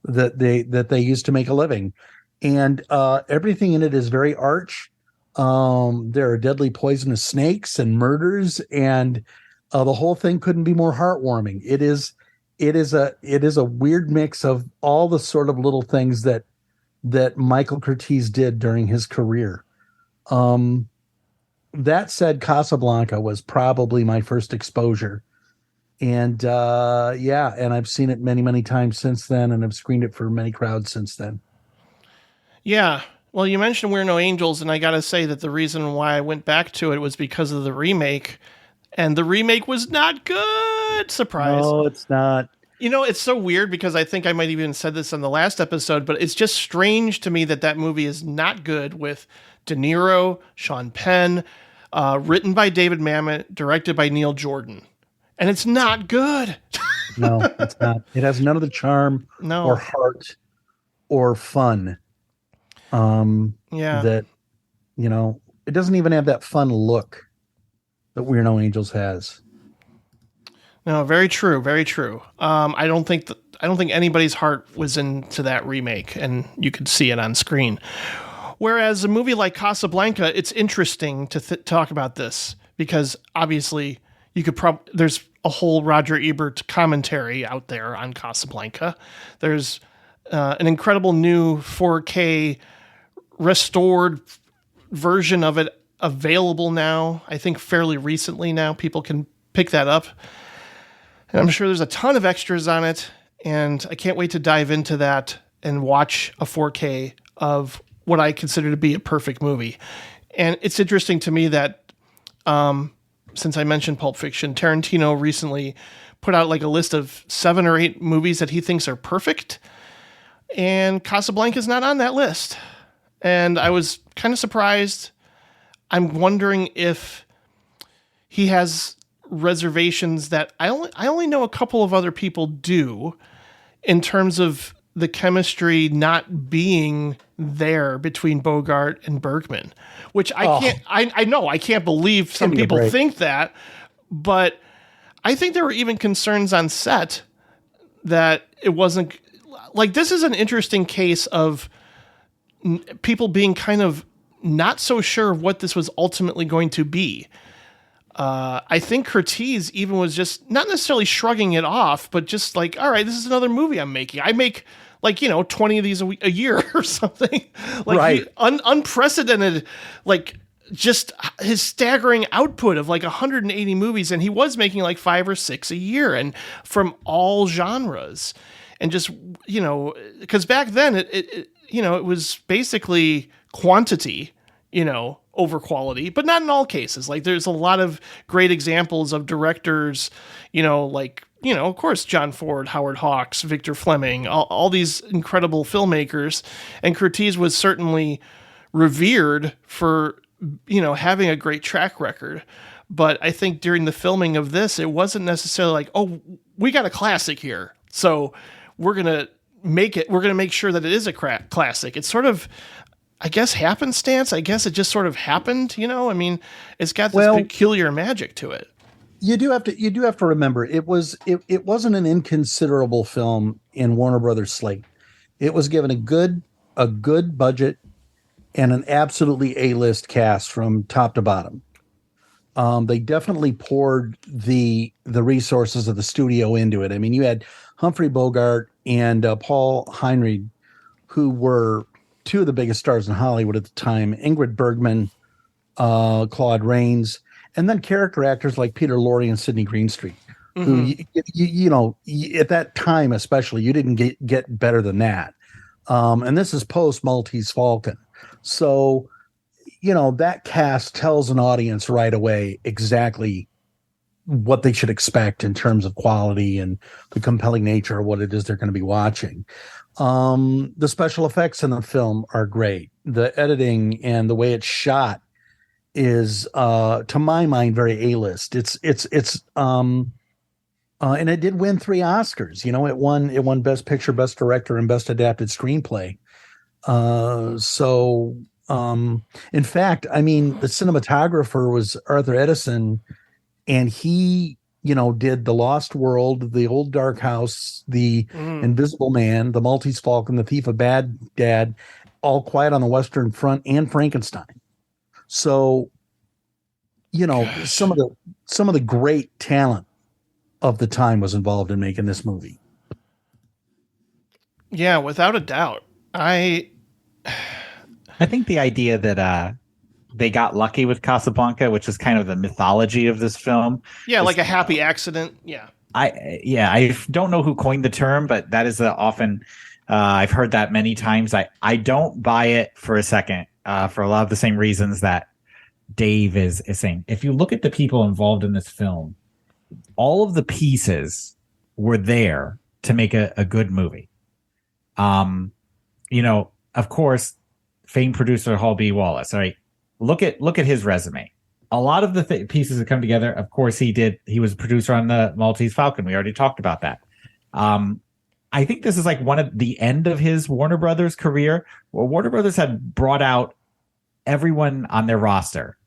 that they used to make a living. And everything in it is very arch. There are deadly poisonous snakes and murders, and the whole thing couldn't be more heartwarming. It is a weird mix of all the sort of little things that Michael Curtiz did during his career. That said, Casablanca was probably my first exposure. And and I've seen it many, many times since then, and I've screened it for many crowds since then. Yeah. Well, you mentioned We're No Angels, and I got to say that the reason why I went back to it was because of the remake, and the remake was not good. Surprise. No, it's not. It's so weird because I think I might even said this on the last episode, but it's just strange to me that movie is not good, with De Niro, Sean Penn, written by David Mamet, directed by Neil Jordan. And it's not good. No, it's not. It has none of the charm or heart or fun. That, it doesn't even have that fun look that We're No Angels has. No, very true, very true. I don't think anybody's heart was into that remake, and you could see it on screen. Whereas a movie like Casablanca, it's interesting to talk about this, because obviously you could there's a whole Roger Ebert commentary out there on Casablanca. There's an incredible new 4K restored version of it available now. I think fairly recently now people can pick that up. And I'm sure there's a ton of extras on it, and I can't wait to dive into that and watch a 4K of what I consider to be a perfect movie. And it's interesting to me that since I mentioned Pulp Fiction, Tarantino recently put out like a list of 7 or 8 movies that he thinks are perfect, and Casablanca's not on that list. And I was kind of surprised. I'm wondering if he has reservations that I only know a couple of other people do, in terms of the chemistry not being there between Bogart and Bergman, which I know I can't believe some people think that, but I think there were even concerns on set that it wasn't like, this is an interesting case of people being kind of not so sure of what this was ultimately going to be. I think Curtiz even was just not necessarily shrugging it off, but just like, all right, this is another movie I'm making. I make 20 of these a year or something. Right. Unprecedented, just his staggering output of 180 movies. And he was making 5 or 6 a year and from all genres. And just, because back then it was basically quantity, over quality, but not in all cases. There's a lot of great examples of directors, of course, John Ford, Howard Hawks, Victor Fleming, all these incredible filmmakers. And Curtiz was certainly revered for, having a great track record. But I think during the filming of this, it wasn't necessarily oh, we got a classic here, so we're going to make sure that it is a classic. It's sort of, I guess, happenstance. I guess it just sort of happened, it's got this peculiar magic to it. You do have to remember it wasn't an inconsiderable film in Warner Brothers slate. It was given a good budget and an absolutely A-list cast from top to bottom. They definitely poured the resources of the studio into it. I mean, you had Humphrey Bogart and Paul Heinrich, who were two of the biggest stars in Hollywood at the time, Ingrid Bergman, Claude Rains, and then character actors like Peter Lorre and Sidney Greenstreet, who, at that time especially, you didn't get better than that. And this is post Maltese Falcon. So, that cast tells an audience right away exactly what they should expect in terms of quality and the compelling nature of what it is they're going to be watching. The special effects in the film are great. The editing and the way it's shot is, to my mind, very A-list. And it did win 3 Oscars. It won Best Picture, Best Director, and Best Adapted Screenplay. In fact, the cinematographer was Arthur Edison, and he, did The Lost World, The Old Dark House, The Invisible Man, The Maltese Falcon, The Thief of Baghdad, All Quiet on the Western Front, and Frankenstein. So, some of the great talent of the time was involved in making this movie. Yeah, without a doubt. I think the idea that they got lucky with Casablanca, which is kind of the mythology of this film. Yeah, like a happy accident. Yeah. I don't know who coined the term, but that is often I've heard that many times. I don't buy it for a second for a lot of the same reasons that Dave is saying. If you look at the people involved in this film, all of the pieces were there to make a good movie. Of course, famed producer Hall B. Wallace. All right, look at his resume. A lot of the pieces that come together. Of course, he was a producer on the Maltese Falcon. We already talked about that. I think this is one of the end of his Warner Brothers career. Well, Warner Brothers had brought out everyone on their roster,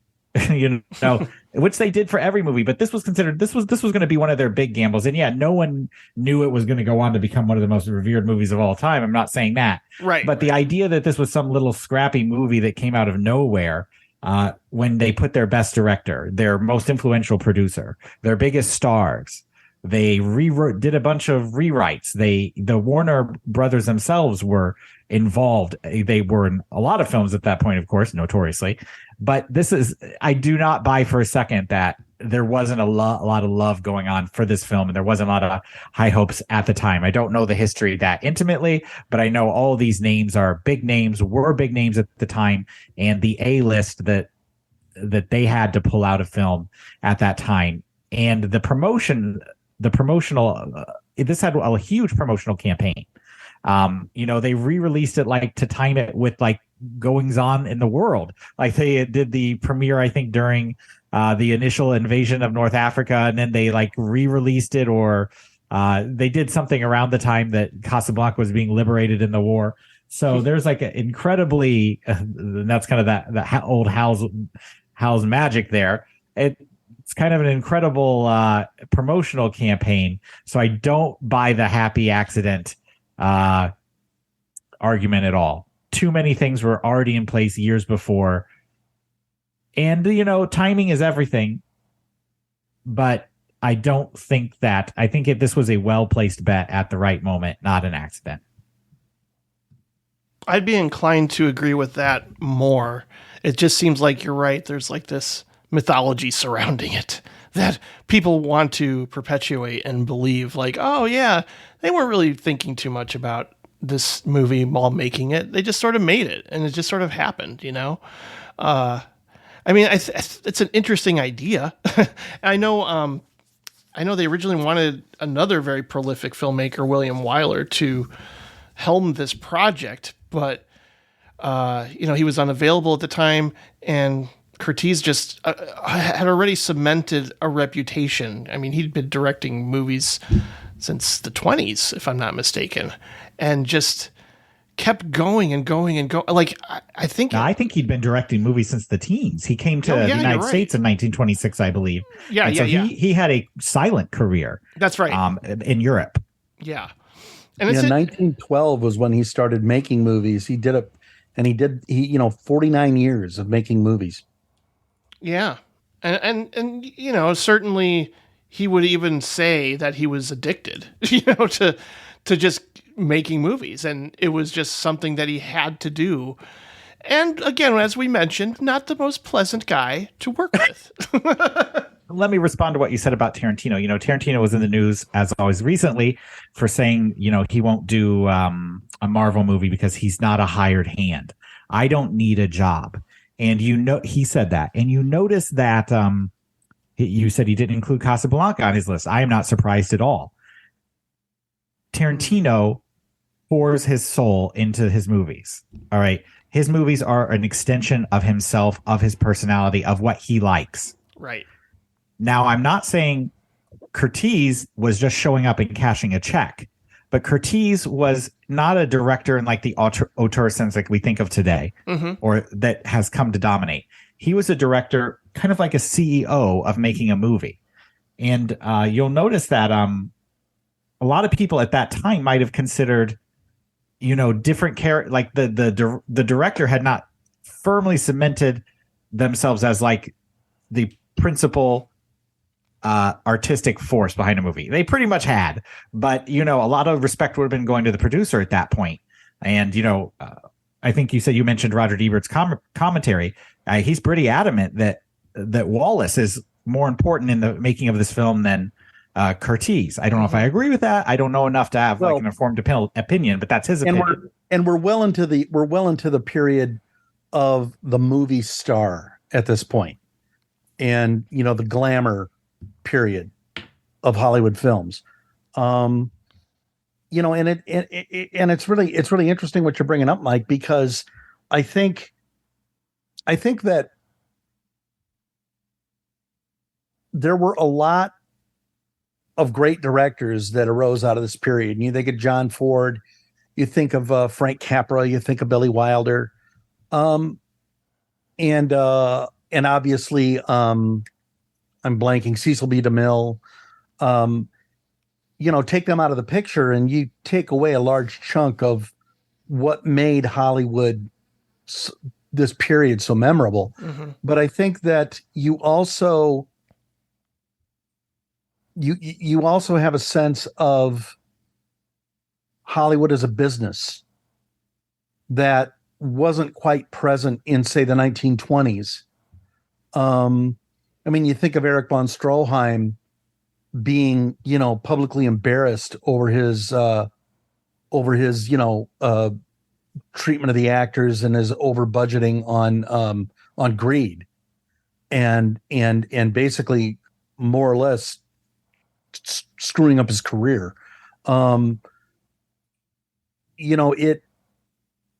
which they did for every movie. But this was considered this was going to be one of their big gambles. And yeah, no one knew it was going to go on to become one of the most revered movies of all time. I'm not saying that, right? But the idea that this was some little scrappy movie that came out of nowhere, when they put their best director, their most influential producer, their biggest stars. They did a bunch of rewrites. The Warner Brothers themselves were involved. They were in a lot of films at that point, of course, notoriously. But I do not buy for a second that there wasn't a lot of love going on for this film, and there wasn't a lot of high hopes at the time. I don't know the history that intimately, but I know all these names were big names at the time, and the A-list that they had to pull out of film at that time. And the promotional this had a huge promotional campaign. They re-released it to time it with goings on in the world. They did the premiere, I think, during the initial invasion of North Africa, and then they re-released it, or they did something around the time that Casablanca was being liberated in the war. So there's an incredibly, that's kind of that old Hal's magic there. It's kind of an incredible promotional campaign. So I don't buy the happy accident argument at all. too many things were already in place years before. And, timing is everything. But I don't think that. I think this was a well-placed bet at the right moment, not an accident. I'd be inclined to agree with that more. It just seems like you're right. There's like this mythology surrounding it that people want to perpetuate and believe like, oh yeah, they weren't really thinking too much about this movie while making it. They just sort of made it and it just sort of happened, I mean, it's an interesting idea. I know they originally wanted another very prolific filmmaker, William Wyler, to helm this project, but he was unavailable at the time, and Curtiz just had already cemented a reputation. I mean, he'd been directing movies since the 20s, if I'm not mistaken, and just kept going and going and going. Like, I think he'd been directing movies since the teens. He came to the United States in 1926, I believe. He had a silent career. That's right. In Europe. Yeah. And 1912 was when he started making movies. He did 49 years of making movies. Yeah. And certainly he would even say that he was addicted, to just making movies, and it was just something that he had to do. And again, as we mentioned, not the most pleasant guy to work with. Let me respond to what you said about Tarantino. Tarantino was in the news, as always, recently for saying, he won't do a Marvel movie because he's not a hired hand. I don't need a job. And he said that. And you notice that you said he didn't include Casablanca on his list. I am not surprised at all. Tarantino pours his soul into his movies. All right. His movies are an extension of himself, of his personality, of what he likes. Right. Now, I'm not saying Curtiz was just showing up and cashing a check, but Curtiz was not a director in like the auteur sense like we think of today, or that has come to dominate. He was a director, kind of like a CEO of making a movie. And you'll notice that a lot of people at that time might have considered, different character. Like the director had not firmly cemented themselves as like the principal artistic force behind a movie. They pretty much had, but a lot of respect would have been going to the producer at that point. And I think you mentioned Roger Ebert's commentary. He's pretty adamant that Wallace is more important in the making of this film than Curtiz. I don't know if I agree with that. I don't know enough to have an informed opinion, but that's his opinion. And we're well into the period of the movie star at this point, and the glamour period of Hollywood films. And it's really interesting what you're bringing up, Mike, because I think that there were a lot of great directors that arose out of this period. And you think of John Ford, you think of Frank Capra, you think of Billy Wilder, and obviously I'm blanking, Cecil B. DeMille. Take them out of the picture, and you take away a large chunk of what made Hollywood this period so memorable. But I think that you also have a sense of Hollywood as a business that wasn't quite present in, say, the 1920s. You think of Erich von Stroheim being, publicly embarrassed over his treatment of the actors and his over budgeting on greed, and basically more or less screwing up his career.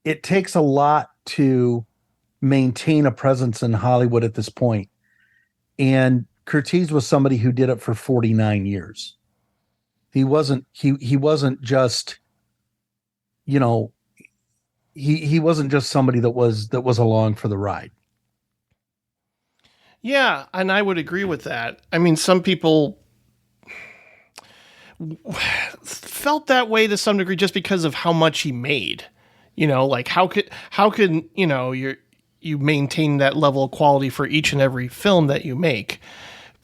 It takes a lot to maintain a presence in Hollywood at this point. And Curtiz was somebody who did it for 49 years. He wasn't just, he wasn't just somebody that was along for the ride. Yeah, and I would agree with that. I mean, some people felt that way to some degree just because of how much he made. You know, like how could you maintain that level of quality for each and every film that you make?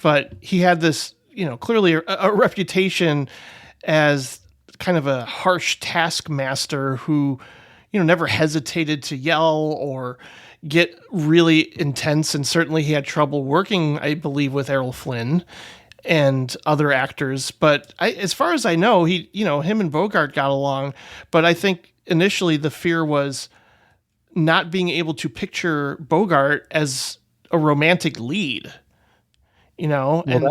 But he had this, clearly a reputation as kind of a harsh taskmaster who, never hesitated to yell or get really intense. And certainly he had trouble working, I believe, with Errol Flynn and other actors. But as far as I know, him and Bogart got along. But I think initially the fear was not being able to picture Bogart as a romantic lead, Well, and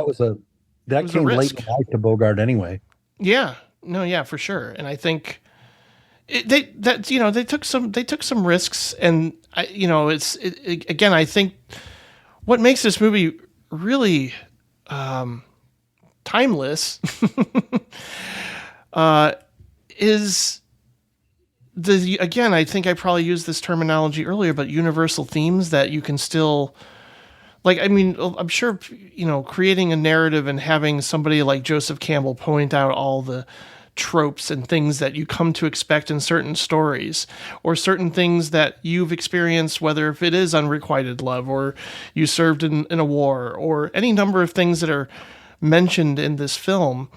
that came late in life to Bogart anyway. Yeah, no, yeah, for sure. And I think they took some risks, and again, I think what makes this movie really timeless is I think I probably used this terminology earlier, but universal themes that you can still, I'm sure, creating a narrative and having somebody like Joseph Campbell point out all the tropes and things that you come to expect in certain stories, or certain things that you've experienced, whether if it is unrequited love or you served in a war or any number of things that are mentioned in this film.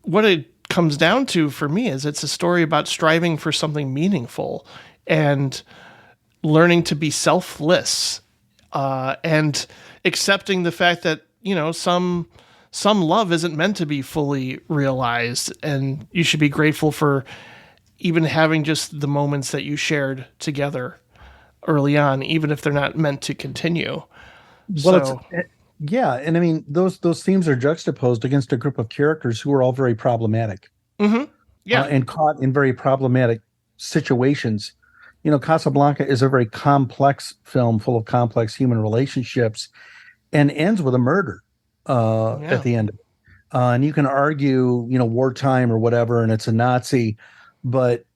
What it comes down to for me is it's a story about striving for something meaningful and learning to be selfless, and accepting the fact that, some love isn't meant to be fully realized, and you should be grateful for even having just the moments that you shared together early on, even if they're not meant to continue. Well, yeah, and I mean those themes are juxtaposed against a group of characters who are all very problematic, and caught in very problematic situations. Casablanca is a very complex film full of complex human relationships, and ends with a murder at the end of it. And you can argue, wartime or whatever, and it's a Nazi, but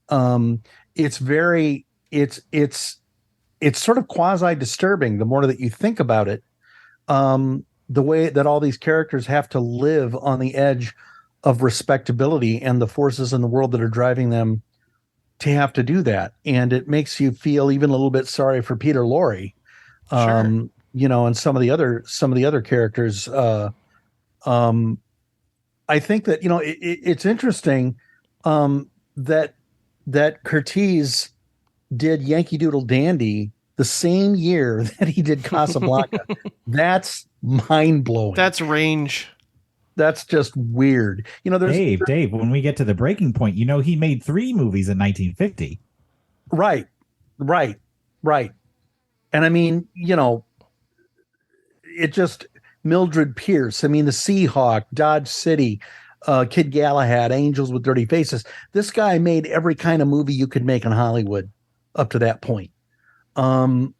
it's sort of quasi disturbing the more that you think about it. The way that all these characters have to live on the edge of respectability and the forces in the world that are driving them to have to do that. And it makes you feel even a little bit sorry for Peter Lorre, Sure. And some of the other characters. I think that, it's interesting, that Curtiz did Yankee Doodle Dandy the same year that he did Casablanca. That's mind-blowing. That's range. That's just weird. There's Dave, when we get to the breaking point, he made 3 movies in 1950. Right. And I mean, it just, Mildred Pierce, the Seahawk, Dodge City, Kid Galahad, Angels with Dirty Faces. This guy made every kind of movie you could make in Hollywood up to that point. And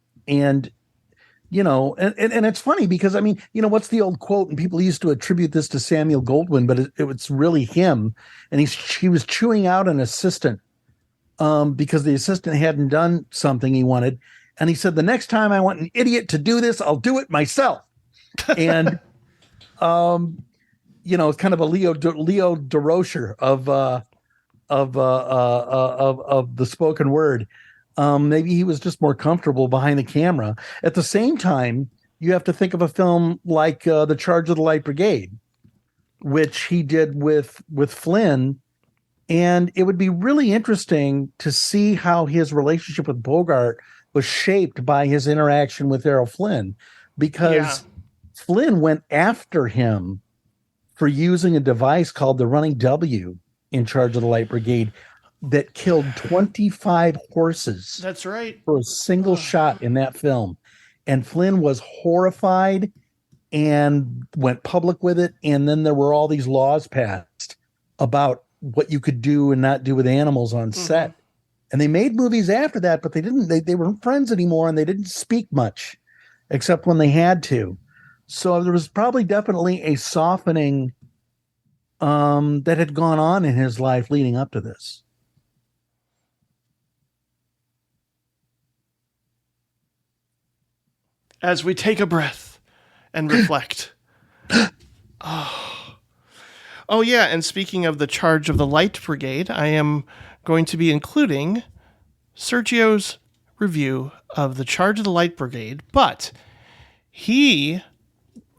it's funny because, what's the old quote? And people used to attribute this to Samuel Goldwyn, but it's really him. And he was chewing out an assistant because the assistant hadn't done something he wanted. And he said, the next time I want an idiot to do this, I'll do it myself. And, it's kind of a Leo DeRocher of the spoken word. Maybe he was just more comfortable behind the camera. At the same time, you have to think of a film like The Charge of the Light Brigade, which he did with Flynn. And it would be really interesting to see how his relationship with Bogart was shaped by his interaction with Errol Flynn, because Flynn went after him for using a device called the Running W in Charge of the Light Brigade that killed 25 horses. That's right. For a single shot in that film. And Flynn was horrified and went public with it. And then there were all these laws passed about what you could do and not do with animals on set. And they made movies after that, but they weren't friends anymore, and they didn't speak much except when they had to. So there was probably definitely a softening that had gone on in his life leading up to this. As we take a breath and reflect. Oh, yeah. And speaking of the Charge of the Light Brigade, I am going to be including Sergio's review of The Charge of the Light Brigade, but he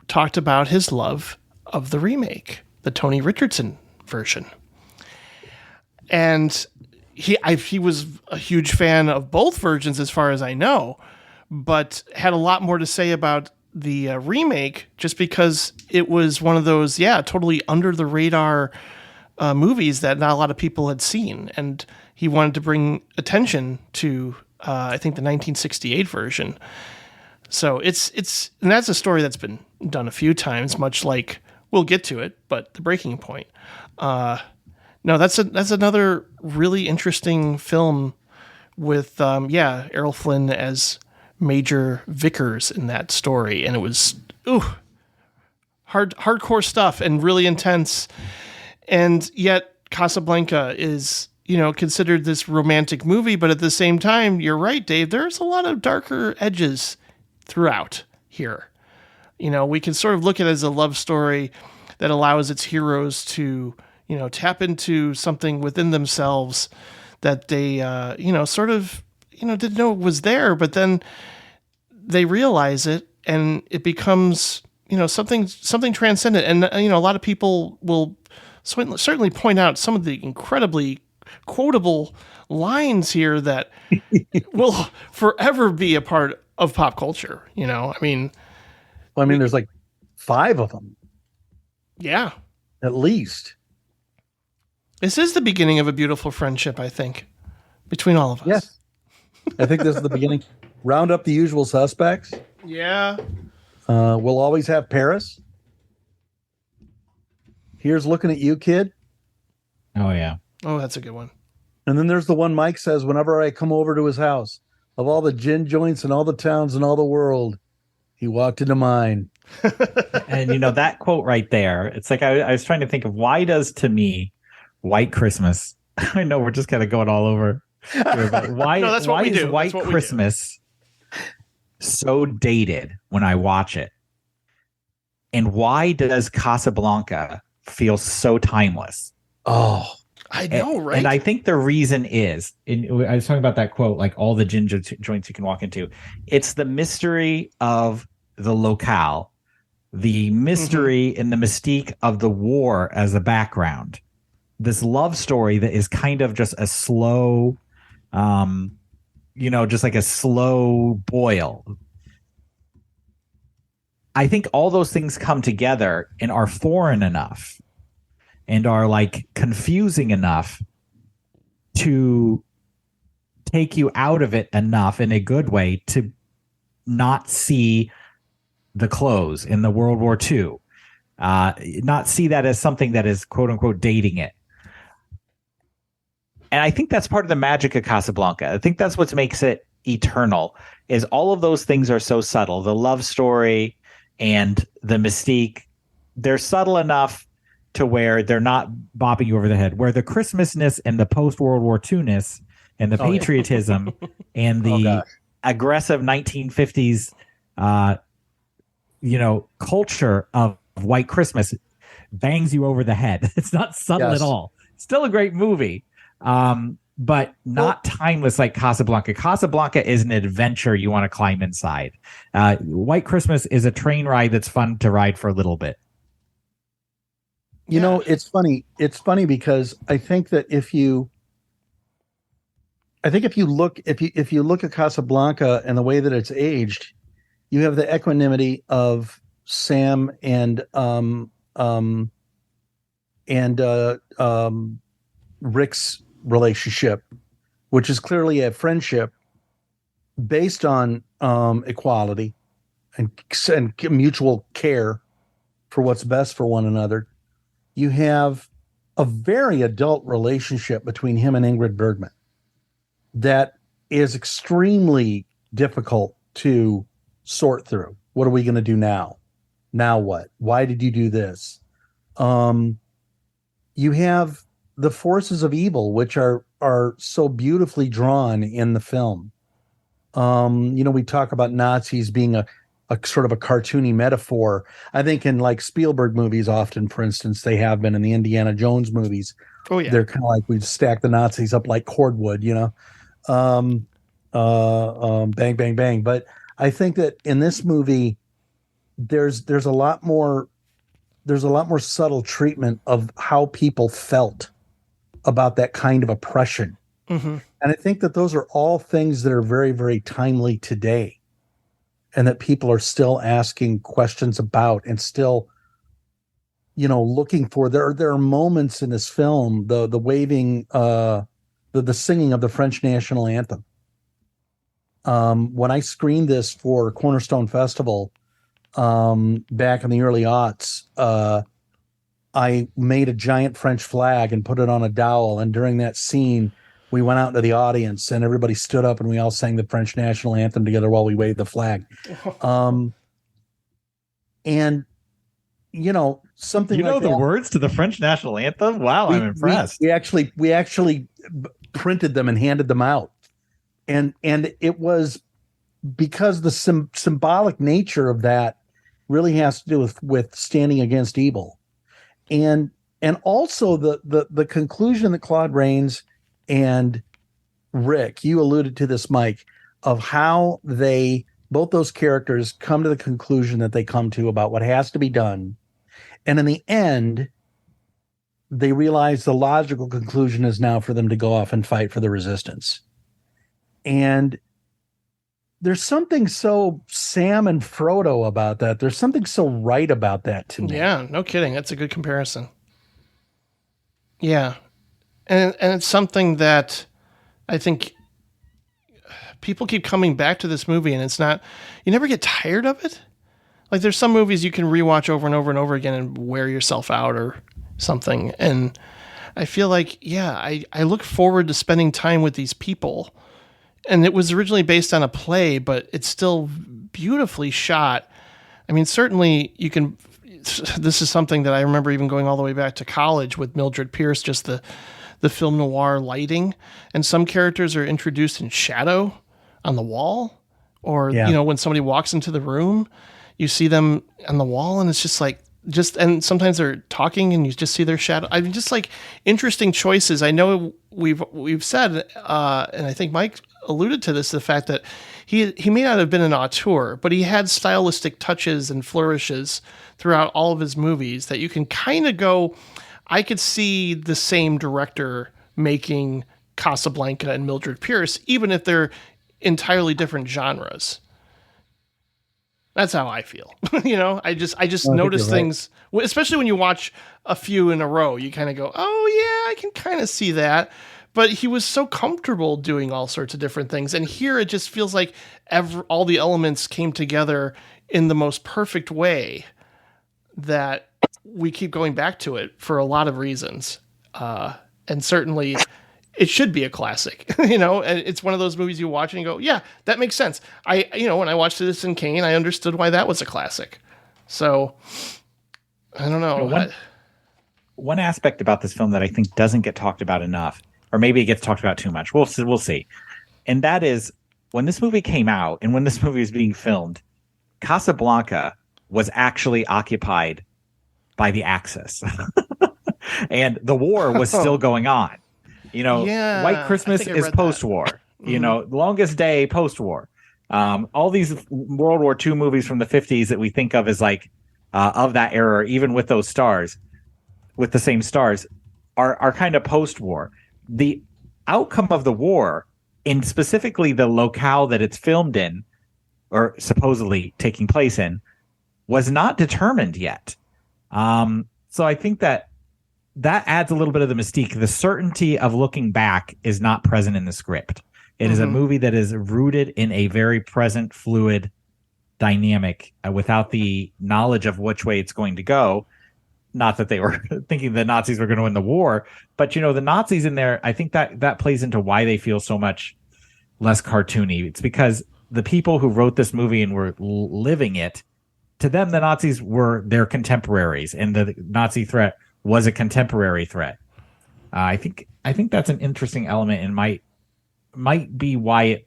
talked about his love of the remake, the Tony Richardson version. And he was a huge fan of both versions as far as I know, but had a lot more to say about the remake just because it was one of those, totally under the radar movies that not a lot of people had seen. And he wanted to bring attention to, I think, the 1968 version. So and that's a story that's been done a few times, much like, we'll get to it, but The Breaking Point. No, that's another really interesting film with, Errol Flynn as Major Vickers in that story. And it was, hardcore stuff and really intense. And yet Casablanca is, considered this romantic movie, but at the same time, you're right, Dave, there's a lot of darker edges throughout here. We can sort of look at it as a love story that allows its heroes to, tap into something within themselves that they, didn't know was there, but then they realize it and it becomes, something transcendent. And, a lot of people will certainly point out some of the incredibly quotable lines here that will forever be a part of pop culture. There's like 5 of them. Yeah. At least. This is the beginning of a beautiful friendship, I think, between all of us. Yes. I think this is the beginning. Round up the usual suspects. Yeah. We'll always have Paris. Here's looking at you, kid. Oh, yeah. Oh, that's a good one. And then there's the one Mike says whenever I come over to his house, of all the gin joints and all the towns in all the world, he walked into mine. And, that quote right there, it's like I was trying to think of, why does, to me, White Christmas, I know we're just kind of going all over here, but why, no, why is White Christmas so dated when I watch it? And why does Casablanca feel so timeless? Oh, I know, right? And I think the reason is, I was talking about that quote, like all the ginger joints you can walk into. It's the mystery of the locale, the mystery and the mystique of the war as a background. This love story that is kind of just a slow, just like a slow boil. I think all those things come together and are foreign enough and are like confusing enough to take you out of it enough in a good way to not see the close in the World War II, not see that as something that is quote unquote dating it. And I think that's part of the magic of Casablanca. I think that's what makes it eternal, is all of those things are so subtle. The love story and the mystique, they're subtle enough to where they're not bopping you over the head, where the Christmasness and the post-World War II-ness and the patriotism and the aggressive 1950s, culture of White Christmas bangs you over the head. It's not subtle at all. Still a great movie, but not timeless like Casablanca. Casablanca is an adventure you want to climb inside. White Christmas is a train ride that's fun to ride for a little bit. It's funny. It's funny because I think that if you look at Casablanca and the way that it's aged, you have the equanimity of Sam and Rick's relationship, which is clearly a friendship based on equality and mutual care for what's best for one another. You have a very adult relationship between him and Ingrid Bergman that is extremely difficult to sort through. What are we going to do now? Now what? Why did you do this? You have the forces of evil, which are so beautifully drawn in the film. We talk about Nazis being a sort of a cartoony metaphor. I think in like Spielberg movies, often, for instance, they have been in the Indiana Jones movies. Oh yeah, they're kind of like we stack the Nazis up like cordwood, Bang Bang Bang. But I think that in this movie, there's a lot more subtle treatment of how people felt about that kind of oppression. Mm-hmm. And I think that those are all things that are very, very timely today, and that people are still asking questions about and still, looking for. There are moments in this film, the waving, the singing of the French national anthem. When I screened this for Cornerstone Festival back in the early aughts, I made a giant French flag and put it on a dowel. And during that scene, we went out into the audience and everybody stood up and we all sang the French national anthem together while we waved the flag. And something you know like the that, words to the French national anthem. Wow, I'm impressed. We actually printed them and handed them out, and it was because the symbolic nature of that really has to do with standing against evil, and also the conclusion that Claude Rains and Rick, you alluded to this, Mike, of how both those characters come to the conclusion that they come to about what has to be done. And in the end, they realize the logical conclusion is now for them to go off and fight for the resistance. And there's something so Sam and Frodo about that. There's something so right about that to me. Yeah, no kidding. That's a good comparison. Yeah. And it's something that I think people keep coming back to this movie, and it's not, you never get tired of it. Like there's some movies you can rewatch over and over and over again and wear yourself out or something. And I feel like, yeah, I look forward to spending time with these people. And it was originally based on a play, but it's still beautifully shot. I mean, certainly this is something that I remember even going all the way back to college with Mildred Pierce, just the film noir lighting. And some characters are introduced in shadow on the wall, or, when somebody walks into the room, you see them on the wall, and it's just like, and sometimes they're talking and you just see their shadow. I mean, just like interesting choices. I know we've said, and I think Mike alluded to this, the fact that he may not have been an auteur, but he had stylistic touches and flourishes throughout all of his movies that you can kind of go, I could see the same director making Casablanca and Mildred Pierce, even if they're entirely different genres. That's how I feel. I just notice things, especially when you watch a few in a row, you kind of go, oh yeah, I can kind of see that. But he was so comfortable doing all sorts of different things. And here it just feels like all the elements came together in the most perfect way that we keep going back to it for a lot of reasons. And certainly it should be a classic, and it's one of those movies you watch and you go, yeah, that makes sense. When I watched Citizen Kane, I understood why that was a classic. So I don't know. One aspect about this film that I think doesn't get talked about enough, or maybe it gets talked about too much. We'll see. And that is, when this movie came out and when this movie was being filmed, Casablanca was actually occupied by the Axis. And the war was still going on. White Christmas is post-war. Mm-hmm. Longest Day, post-war. All these World War II movies from the 50s that we think of as like of that era, even with those stars, with the same stars, are kind of post-war. The outcome of the war, and specifically the locale that it's filmed in, or supposedly taking place in, was not determined yet. So I think that adds a little bit of the mystique. The certainty of looking back is not present in the script. It is a movie that is rooted in a very present, fluid dynamic without the knowledge of which way it's going to go. Not that they were thinking the Nazis were going to win the war, but the Nazis in there, I think that plays into why they feel so much less cartoony. It's because the people who wrote this movie and were living it, to them, the Nazis were their contemporaries, and the Nazi threat was a contemporary threat. I think that's an interesting element, and might be why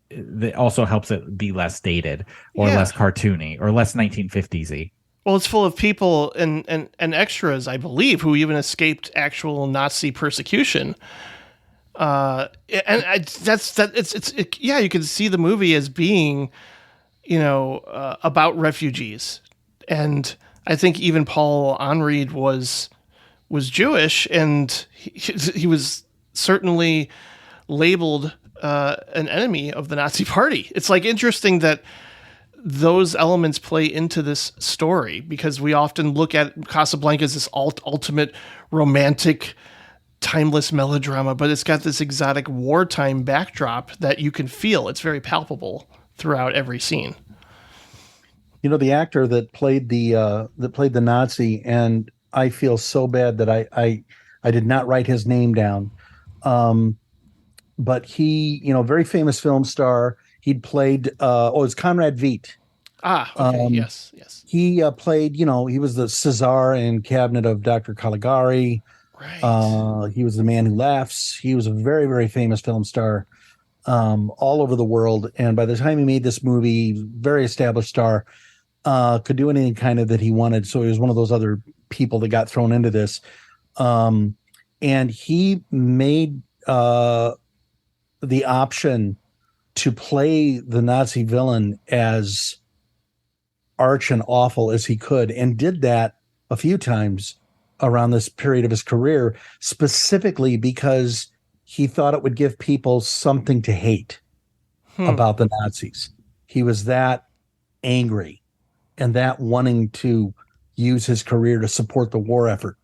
it also helps it be less dated or less cartoony or less 1950s-y. Well, it's full of people and extras, I believe, who even escaped actual Nazi persecution. And yeah, you can see the movie as being, about refugees. And I think even Paul Henreid was Jewish, and he was certainly labeled an enemy of the Nazi Party. It's like interesting that those elements play into this story, because we often look at Casablanca as this ultimate romantic, timeless melodrama, but it's got this exotic wartime backdrop that you can feel. It's very palpable throughout every scene. The actor that played the Nazi, and I feel so bad that I did not write his name down. But he, very famous film star. He'd played, it's Conrad Veidt. Okay. Yes. He played, he was the Cesar in Cabinet of Dr. Caligari. Right. He was The Man Who Laughs. He was a very, very famous film star all over the world. And by the time he made this movie, very established star, could do anything kind of that he wanted. So he was one of those other people that got thrown into this. And he made the option to play the Nazi villain as arch and awful as he could, and did that a few times around this period of his career, specifically because he thought it would give people something to hate about the Nazis. He was that angry and that wanting to use his career to support the war effort,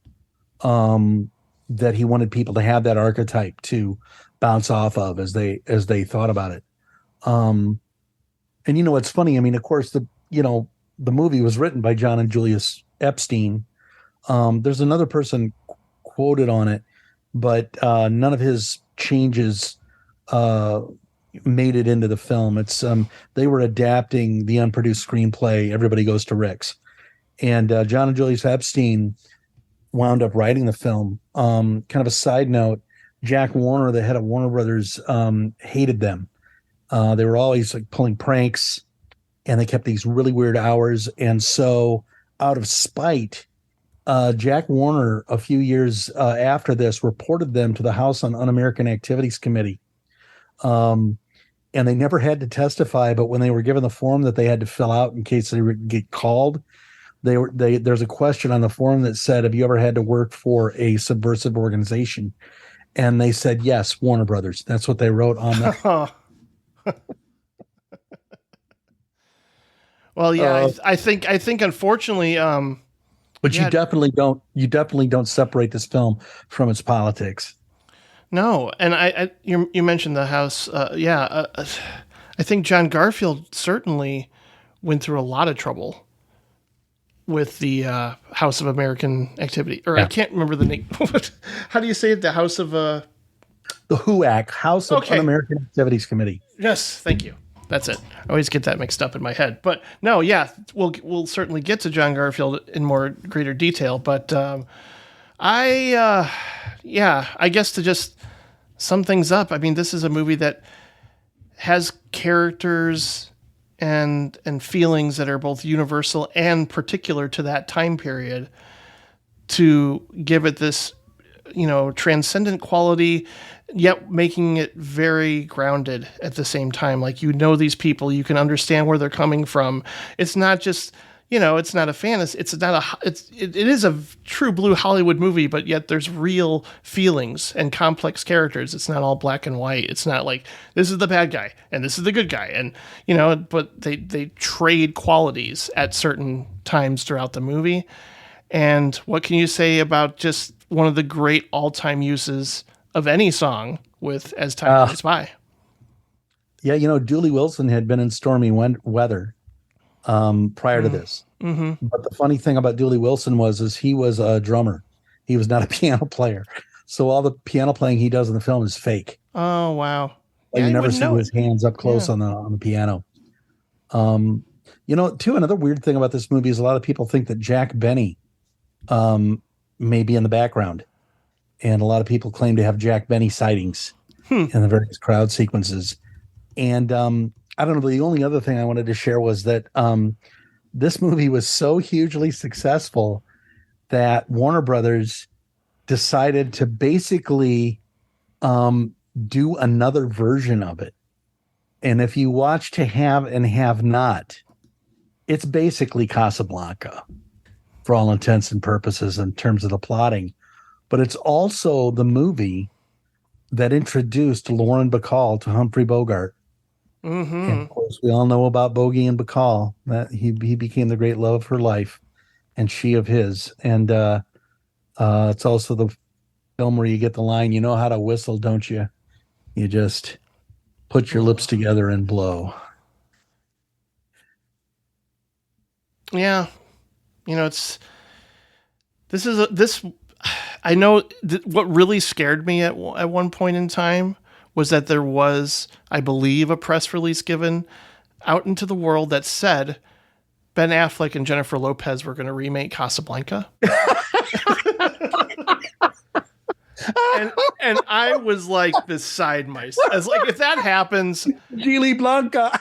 that he wanted people to have that archetype to bounce off of as they thought about it. And it's funny. I mean, of course, the movie was written by John and Julius Epstein. There's another person quoted on it, but none of his changes made it into the film. It's they were adapting the unproduced screenplay Everybody Goes to Rick's, and John and Julius Epstein wound up writing the film. Kind of a side note: Jack Warner, the head of Warner Brothers, hated them. They were always like pulling pranks, and they kept these really weird hours. And so, out of spite, Jack Warner, a few years after this, reported them to the House on Un-American Activities Committee. And they never had to testify, but when they were given the form that they had to fill out in case they would get called, there's a question on the form that said, "Have you ever had to work for a subversive organization?" And they said, "Yes, Warner Brothers." That's what they wrote on that. Well, yeah, I think unfortunately, but you definitely don't separate this film from its politics. No, and you mentioned the House. I think John Garfield certainly went through a lot of trouble with the House of American Activity, or I can't remember the name. How do you say it? The House of the HUAC, House of Un-American Activities Committee. Yes, thank you. That's it. I always get that mixed up in my head. But no, yeah, we'll certainly get to John Garfield in greater detail. But I guess to just sum things up, I mean, this is a movie that has characters and feelings that are both universal and particular to that time period, to give it this, transcendent quality, yet making it very grounded at the same time. Like, these people, you can understand where they're coming from. It's not just, it's not a fantasy. It is a true blue Hollywood movie, but yet there's real feelings and complex characters. It's not all black and white. It's not like this is the bad guy and this is the good guy. And, but they trade qualities at certain times throughout the movie. And what can you say about just one of the great all-time uses of any song with As Time Goes By? Yeah, Dooley Wilson had been in Stormy Weather prior to this. Mm-hmm. But the funny thing about Dooley Wilson is he was a drummer. He was not a piano player. So all the piano playing he does in the film is fake. Oh, wow. Like, you never see his hands up close on the piano. Another weird thing about this movie is a lot of people think that Jack Benny may be in the background. And a lot of people claim to have Jack Benny sightings in the various crowd sequences. And I don't know, the only other thing I wanted to share was that this movie was so hugely successful that Warner Brothers decided to basically do another version of it. And if you watch To Have and Have Not, it's basically Casablanca for all intents and purposes in terms of the plotting. But it's also the movie that introduced Lauren Bacall to Humphrey Bogart. Mm-hmm. And of course, we all know about Bogey and Bacall, that he became the great love of her life and she of his. And it's also the film where you get the line, you know how to whistle, don't you? You just put your lips together and blow. Yeah. You know, I know what really scared me at one point in time was that there was, I believe, a press release given out into the world that said Ben Affleck and Jennifer Lopez were going to remake Casablanca. and I was like beside myself. I was like, if that happens, Gili Blanca.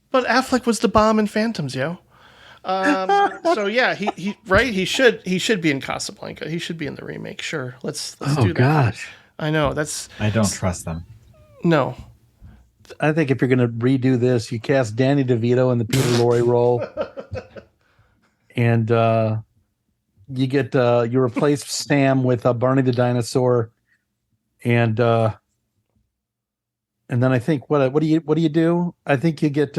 But Affleck was the bomb in Phantoms, yo. So yeah, he should be in Casablanca. He should be in the remake. Sure, let's do that. Oh gosh, I know I don't trust them. No, I think if you're going to redo this, you cast Danny DeVito in the Peter Lorre role, and you get you replace Sam with Barney the dinosaur, and then I think what do you do? I think you get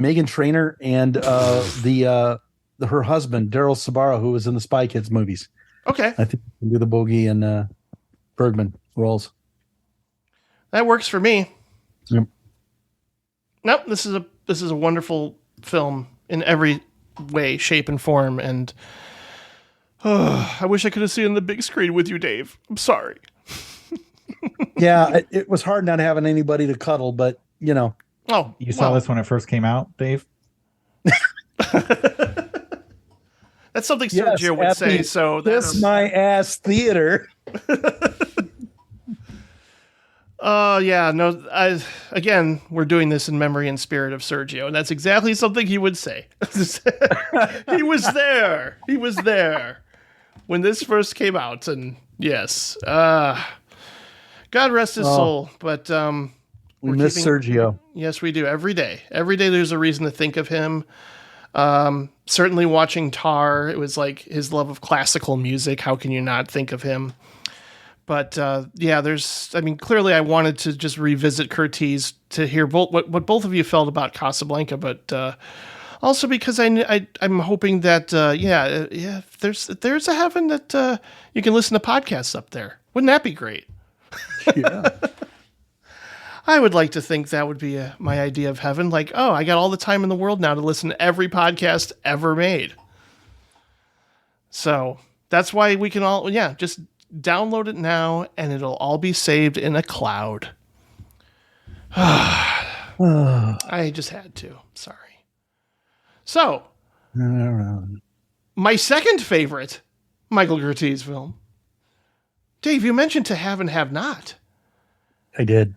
Megan Trainor and her husband Daryl Sabara, who was in the Spy Kids movies. Okay, I think you can do the Bogey and Bergman roles. That works for me. Yep. Nope, this is a wonderful film in every way, shape, and form, and I wish I could have seen it on the big screen with you, Dave. I'm sorry. Yeah, it was hard not having anybody to cuddle, but you know. Oh, you saw this when it first came out, Dave? That's something Sergio would say. So that's my ass theater. Yeah, no. Again, we're doing this in memory and spirit of Sergio, and that's exactly something he would say. He was there. He was there when this first came out, and yes, God rest his soul. But we miss Sergio. Yes, we do. Every day, there's a reason to think of him. Certainly, watching Tar, it was like his love of classical music. How can you not think of him? But yeah, clearly I wanted to just revisit Curtiz to hear what both of you felt about Casablanca, but also because I'm hoping that if there's a heaven that you can listen to podcasts up there. Wouldn't that be great? Yeah. I would like to think that would be my idea of heaven. Like, oh, I got all the time in the world now to listen to every podcast ever made. So that's why we can all, just download it now and it'll all be saved in a cloud. I just had to. Sorry. So, my second favorite Michael Curtiz film. Dave, you mentioned To Have and Have Not. I did.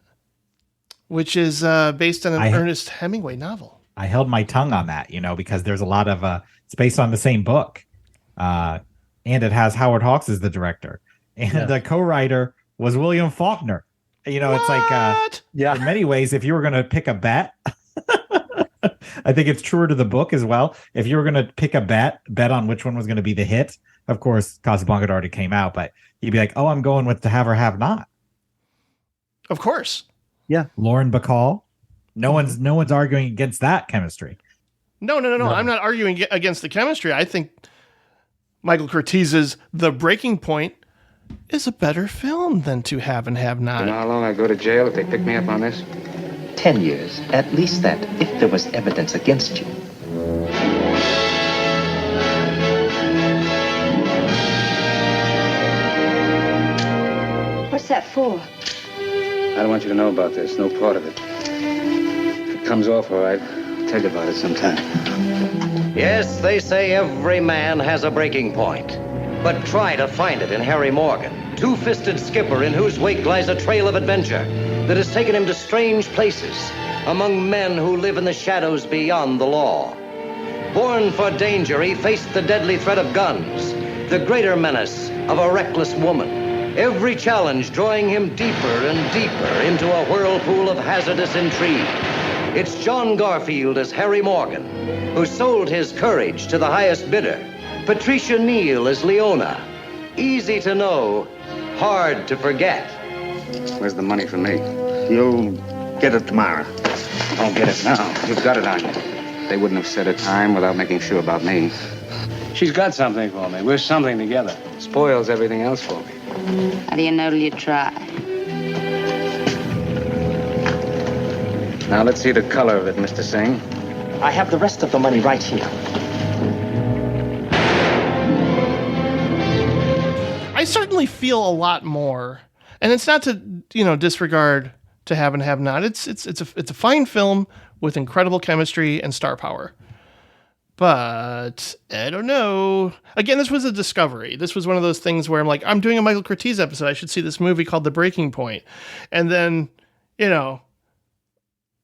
Which is based on an Ernest Hemingway novel. I held my tongue on that, because there's a lot of it's based on the same book. And it has Howard Hawks as the director. And the co-writer was William Faulkner. It's like, in many ways, if you were going to pick a bet, I think it's truer to the book as well. If you were going to pick a bet on which one was going to be the hit, of course, Casablanca had already came out, but you'd be like, oh, I'm going with To Have or Have Not. Of course. Yeah. Lauren Bacall. No one's arguing against that chemistry. No. I'm not arguing against the chemistry. I think Michael Curtiz's The Breaking Point is a better film than To Have and Have Not. You know how long I go to jail if they pick me up on this? 10 years. At least that, if there was evidence against you. What's that for? I don't want you to know about this. No part of it. If it comes off all right, I'll tell you about it sometime. Yes, they say every man has a breaking point. But try to find it in Harry Morgan, two-fisted skipper in whose wake lies a trail of adventure that has taken him to strange places among men who live in the shadows beyond the law. Born for danger, he faced the deadly threat of guns, the greater menace of a reckless woman. Every challenge drawing him deeper and deeper into a whirlpool of hazardous intrigue. It's John Garfield as Harry Morgan, who sold his courage to the highest bidder. Patricia Neal as Leona. Easy to know, hard to forget. Where's the money for me? You'll get it tomorrow. Don't get it now. You've got it on you. They wouldn't have set a time without making sure about me. She's got something for me. We're something together. Spoils everything else for me. How do you know till you try? Now let's see the color of it, Mr. Singh. I have the rest of the money right here. I certainly feel a lot more, and it's not to disregard To Have and Have Not. It's a fine film with incredible chemistry and star power. But I don't know. Again, this was a discovery. This was one of those things where I'm like, I'm doing a Michael Curtiz episode. I should see this movie called The Breaking Point. And then,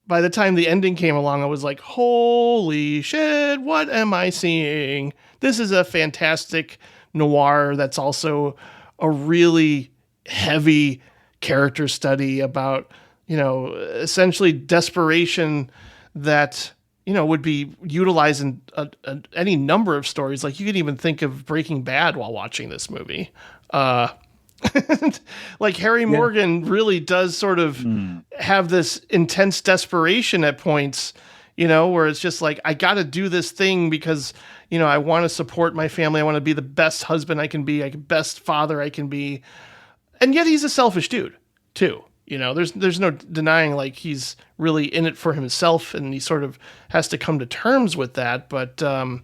by the time the ending came along, I was like, holy shit, what am I seeing? This is a fantastic noir that's also a really heavy character study about, essentially desperation that, would be utilized in any number of stories. Like, you could even think of Breaking Bad while watching this movie. Like, Harry Morgan really does sort of have this intense desperation at points, where it's just like, I got to do this thing because, I want to support my family. I want to be the best husband I can be, best father I can be. And yet he's a selfish dude too. There's no denying, like, he's really in it for himself, and he sort of has to come to terms with that. But, and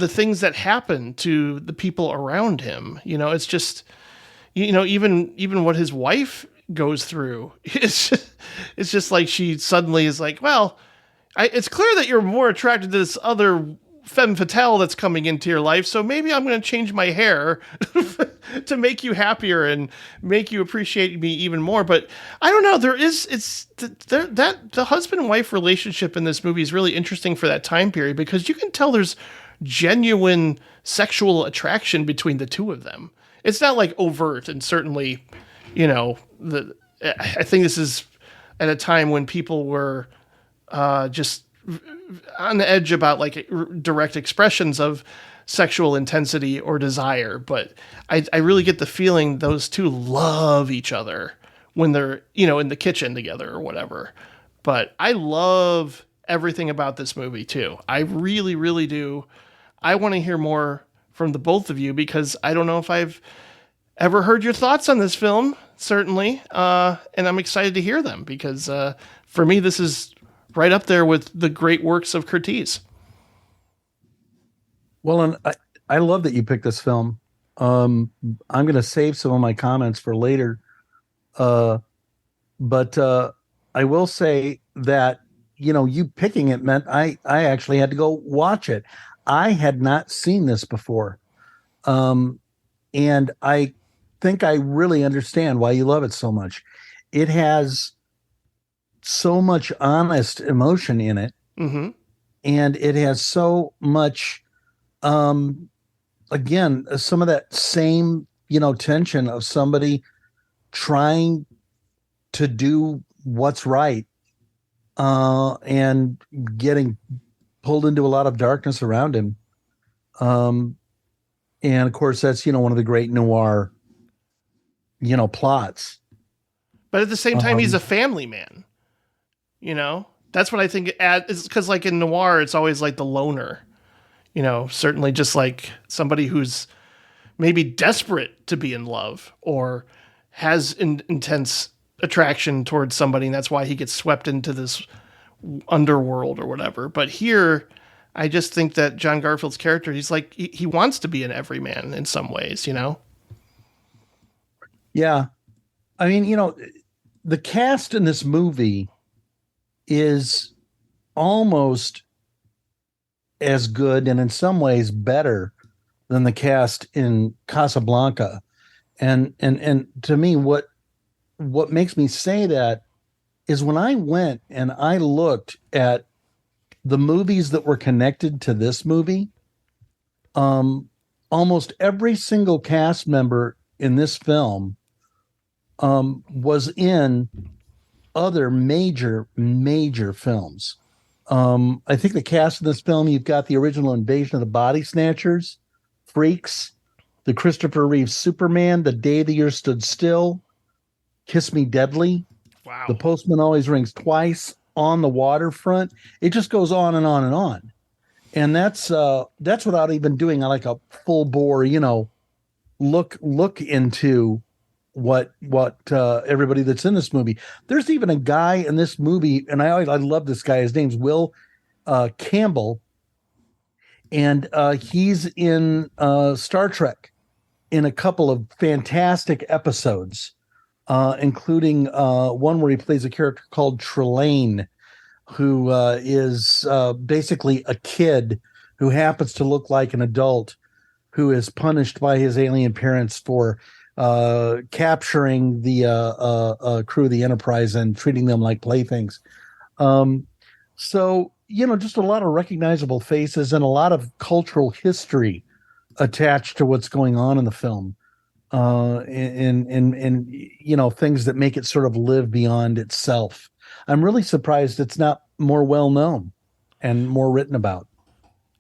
the things that happen to the people around him, it's just, even what his wife goes through, it's just like, she suddenly is like, well, it's clear that you're more attracted to this other femme fatale that's coming into your life, so maybe I'm going to change my hair to make you happier and make you appreciate me even more. But I don't know, the husband and wife relationship in this movie is really interesting for that time period, because you can tell there's genuine sexual attraction between the two of them. It's not like overt, and certainly, I think this is at a time when people were just on the edge about, like, direct expressions of sexual intensity or desire. But I really get the feeling those two love each other when they're, in the kitchen together or whatever. But I love everything about this movie too. I really, really do. I want to hear more from the both of you, because I don't know if I've ever heard your thoughts on this film, certainly. And I'm excited to hear them, because for me, this is right up there with the great works of Curtiz. Well, and I love that you picked this film. I'm going to save some of my comments for later. But I will say that, you picking it meant I actually had to go watch it. I had not seen this before. And I think I really understand why you love it so much. It has so much honest emotion in it. Mm-hmm. And it has so much, again, some of that same, tension of somebody trying to do what's right, and getting pulled into a lot of darkness around him. And of course, that's, one of the great noir, plots. But at the same time, he's a family man. That's what I think. It's because, like, in noir, it's always like the loner, certainly just like somebody who's maybe desperate to be in love or has intense attraction towards somebody. And that's why he gets swept into this underworld or whatever. But here, I just think that John Garfield's character, he's like, he wants to be an everyman in some ways, Yeah. I mean, the cast in this movie is almost as good, and in some ways better, than the cast in Casablanca. And to me, what makes me say that is when I went and I looked at the movies that were connected to this movie, almost every single cast member in this film was in other major films. I think the cast in this film, you've got the original Invasion of the Body Snatchers, Freaks, the Christopher Reeve Superman, The Day the Earth Stood Still, Kiss Me Deadly, Wow. The Postman Always Rings Twice, On the Waterfront. It just goes on and on and on. And that's without even doing like a full bore, look into what everybody that's in this movie. There's even a guy in this movie, and I love this guy. His name's Will Campbell, and he's in Star Trek in a couple of fantastic episodes, including one where he plays a character called Trelane, who is basically a kid who happens to look like an adult who is punished by his alien parents for capturing the crew of the Enterprise and treating them like playthings. So, just a lot of recognizable faces and a lot of cultural history attached to what's going on in the film. And things that make it sort of live beyond itself. I'm really surprised it's not more well known and more written about.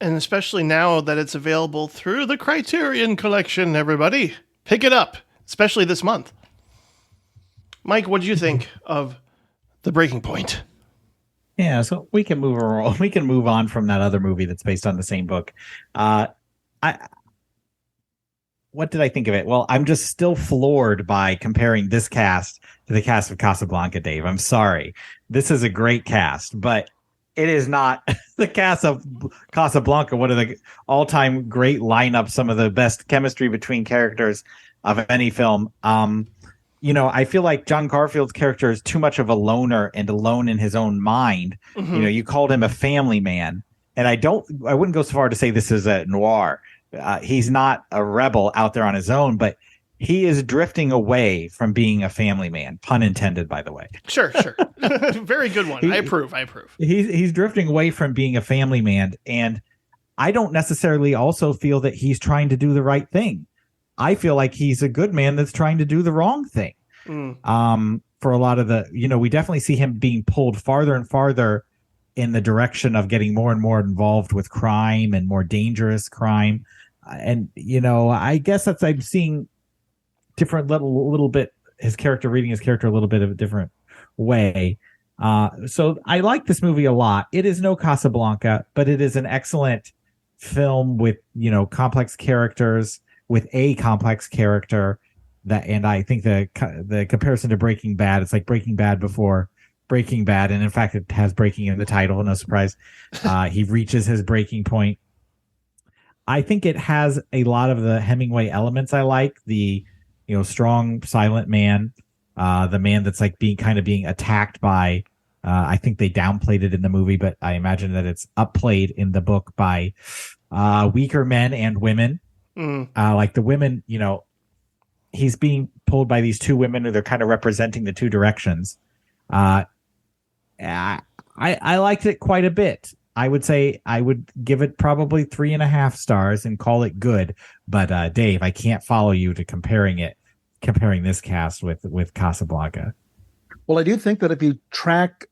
And especially now that it's available through the Criterion Collection, everybody. Pick it up, especially this month. Mike, what do you think of The Breaking Point? Yeah, so we can move on from that other movie that's based on the same book. What did I think of it? Well, I'm just still floored by comparing this cast to the cast of Casablanca, Dave. I'm sorry. This is a great cast, but it is not the cast of Casablanca, one of the all-time great lineups, some of the best chemistry between characters of any film. I feel like John Garfield's character is too much of a loner and alone in his own mind. Mm-hmm. You called him a family man, and I wouldn't go so far to say this is a noir. He's not a rebel out there on his own, but he is drifting away from being a family man. Pun intended, by the way. Sure. Very good one. I approve. He's drifting away from being a family man, and I don't necessarily also feel that he's trying to do the right thing. I feel like he's a good man that's trying to do the wrong thing. For a lot of we definitely see him being pulled farther and farther in the direction of getting more and more involved with crime and more dangerous crime. And, I guess I'm seeing different little bit, reading his character a little bit of a different way. So I like this movie a lot. It is no Casablanca, but it is an excellent film with, complex characters, with a complex character and I think the comparison to Breaking Bad, it's like Breaking Bad before Breaking Bad. And in fact, it has breaking in the title. No surprise. He reaches his breaking point. I think it has a lot of the Hemingway elements I like. The, strong, silent man, the man that's like being attacked by, I think they downplayed it in the movie, but I imagine that it's upplayed in the book by weaker men and women. Like the women, he's being pulled by these two women who they're kind of representing the two directions. I liked it quite a bit. I would say I would give it probably 3.5 stars and call it good. But Dave, I can't follow you to comparing this cast with Casablanca. Well, I do think that if you track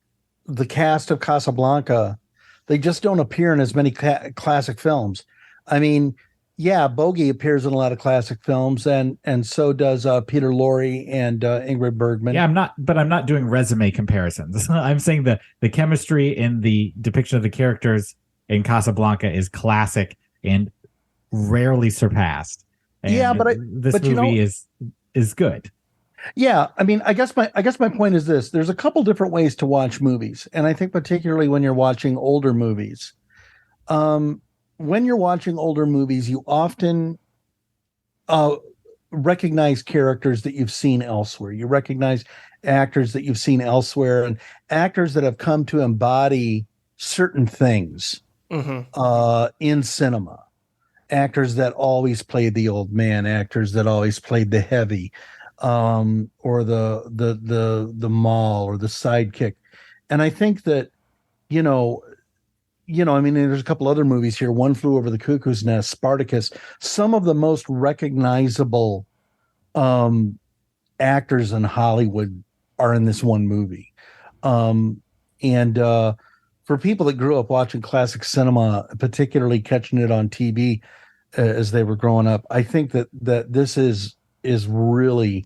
the cast of Casablanca, they just don't appear in as many classic films. I mean, yeah, Bogey appears in a lot of classic films, and so does Peter Lorre and Ingrid Bergman. Yeah, I'm not doing resume comparisons. I'm saying the chemistry in the depiction of the characters in Casablanca is classic and rarely surpassed. And yeah, but this movie is good. Yeah, I mean, I guess my point is this: there's a couple different ways to watch movies, and I think particularly when you're watching older movies. When you're watching older movies, you often recognize characters that you've seen elsewhere. You recognize actors that you've seen elsewhere, and actors that have come to embody certain things in cinema. Actors that always played the old man, actors that always played the heavy, or the mall or the sidekick. And I think that, I mean, there's a couple other movies here. One Flew Over the Cuckoo's Nest, Spartacus. Some of the most recognizable actors in Hollywood are in this one movie. And for people that grew up watching classic cinema, particularly catching it on TV as they were growing up, I think that this is really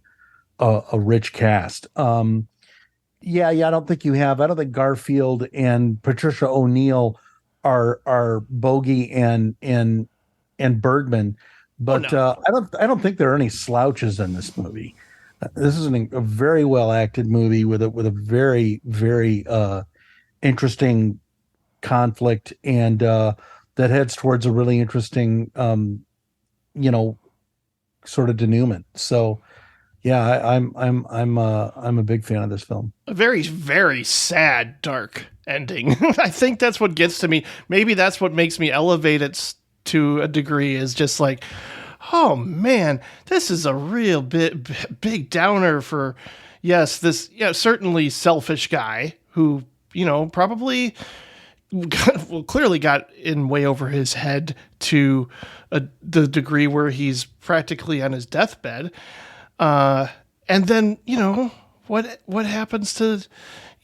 a rich cast. Yeah, I don't think Garfield and Patricia O'Neill are Bogey and Bergman, but I don't think there are any slouches in this movie. This is a very well acted movie with a very very interesting conflict, and that heads towards a really interesting sort of denouement. So yeah, I'm a big fan of this film. A very, very sad, dark ending. I think that's what gets to me. Maybe that's what makes me elevate it to a degree, is just like, oh man, this is a real big downer for, yes, this certainly selfish guy who, probably clearly got in way over his head to the degree where he's practically on his deathbed. And then, what happens to,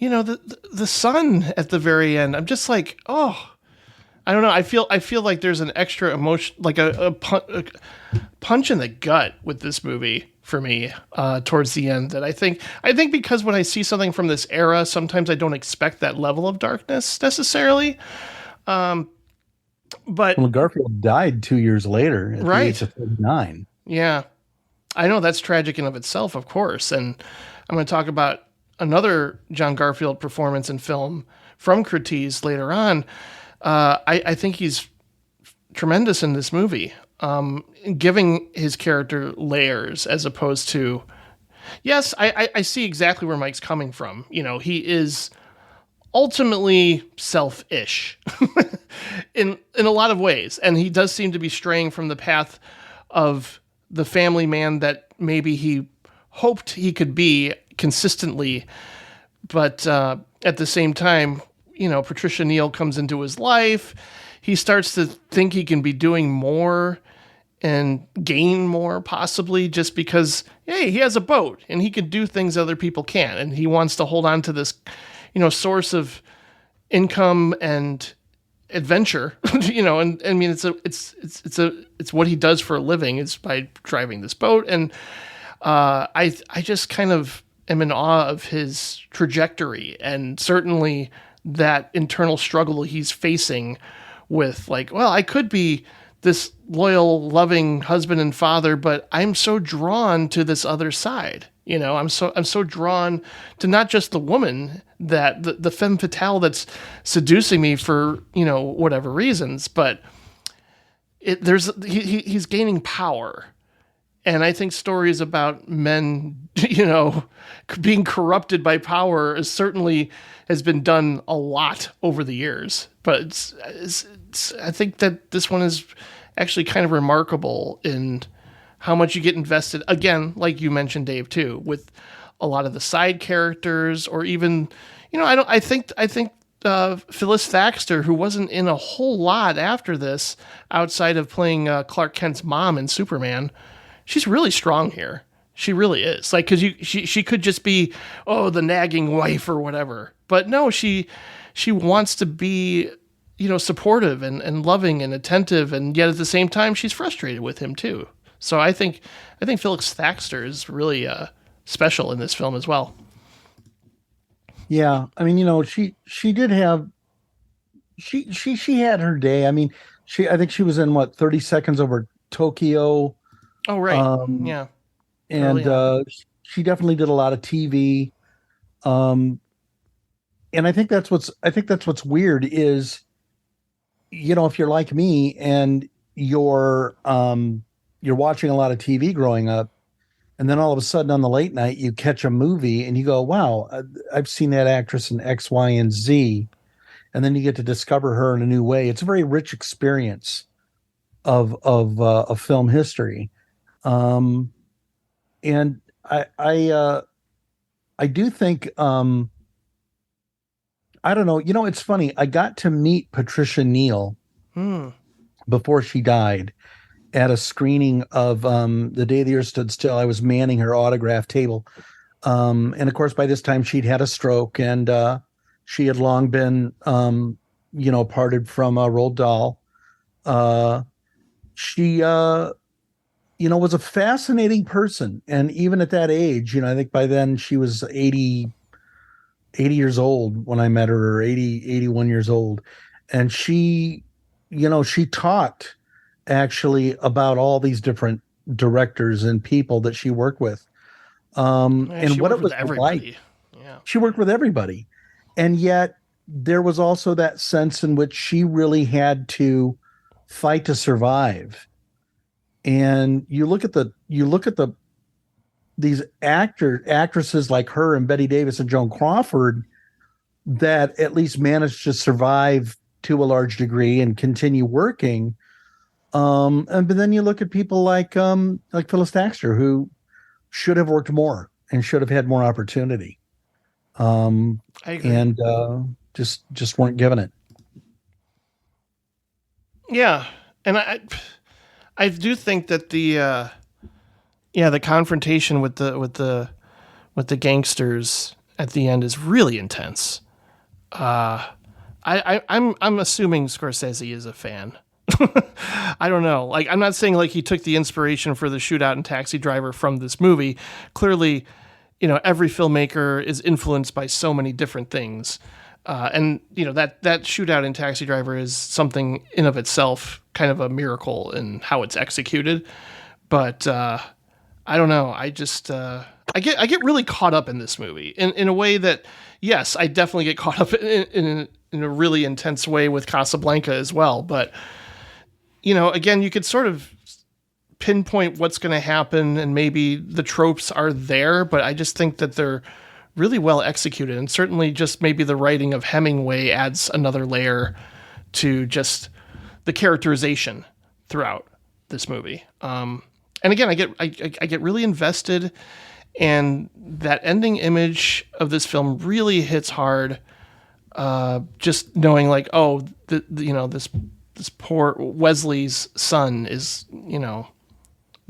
the son at the very end? I'm just like, oh, I don't know. I feel like there's an extra emotion, like a punch in the gut with this movie for me, towards the end, that I think because when I see something from this era, sometimes I don't expect that level of darkness necessarily. But Garfield died 2 years later at the age of 39. Yeah. I know that's tragic in of itself, of course. And I'm going to talk about another John Garfield performance in film from Curtiz later on. I think he's tremendous in this movie, giving his character layers as opposed to, yes, I see exactly where Mike's coming from. He is ultimately selfish in a lot of ways. And he does seem to be straying from the path of the family man that maybe he hoped he could be consistently. But at the same time, Patricia Neal comes into his life. He starts to think he can be doing more and gain more, possibly just because, hey, he has a boat and he can do things other people can't. And he wants to hold on to this, source of income and adventure, and I mean, it's what he does for a living, is by driving this boat. And I just kind of am in awe of his trajectory, and certainly that internal struggle he's facing with, like, well, I could be this loyal, loving husband and father, but I'm so drawn to this other side. I'm so drawn to not just the woman, that the femme fatale that's seducing me for, whatever reasons, but he's gaining power. And I think stories about men, being corrupted by power has been done a lot over the years. But I think that this one is actually kind of remarkable in how much you get invested, again, like you mentioned, Dave, too, with a lot of the side characters, or even, I think Phyllis Thaxter, who wasn't in a whole lot after this, outside of playing Clark Kent's mom in Superman, she's really strong here. She really is. Like, because she could just be, the nagging wife or whatever, but no, she wants to be, supportive and loving and attentive, and yet at the same time, she's frustrated with him too. So I think Phyllis Thaxter is really special in this film as well. Yeah, I mean, she did have she had her day. I mean, I think she was in 30 Seconds Over Tokyo. Oh right, yeah, and she definitely did a lot of TV. And I think that's what's weird is, if you're like me and you're watching a lot of TV growing up, and then all of a sudden on the late night you catch a movie and you go, wow, I've seen that actress in X, Y, and Z. And then you get to discover her in a new way. It's a very rich experience of film history. And I do think I don't know. It's funny. I got to meet Patricia Neal before she died at a screening of The Day the Earth Stood Still. I was manning her autograph table. And of course, by this time she'd had a stroke, and she had long been, parted from Roald Dahl. She, was a fascinating person. And even at that age, I think by then she was 80 years old when I met her, or 81 years old. And she talked actually about all these different directors and people that she worked with. And what it was like. Yeah. She worked with everybody. And yet there was also that sense in which she really had to fight to survive. And you look at these actresses like her and Betty Davis and Joan Crawford that at least managed to survive to a large degree and continue working. But then you look at people like Phyllis Thaxter, who should have worked more and should have had more opportunity. I agree. And just weren't given it. Yeah. And I do think that the confrontation with the gangsters at the end is really intense. I'm assuming Scorsese is a fan. I don't know. Like, I'm not saying like he took the inspiration for the shootout in Taxi Driver from this movie. Clearly, every filmmaker is influenced by so many different things. And that shootout in Taxi Driver is something in of itself, kind of a miracle in how it's executed. But I don't know. I just I get really caught up in this movie in a way that, yes, I definitely get caught up in a really intense way with Casablanca as well. But again, you could sort of pinpoint what's going to happen, and maybe the tropes are there, but I just think that they're really well executed, and certainly just maybe the writing of Hemingway adds another layer to just the characterization throughout this movie. And again, I get really invested, and that ending image of this film really hits hard. Just knowing like, this poor Wesley's son is,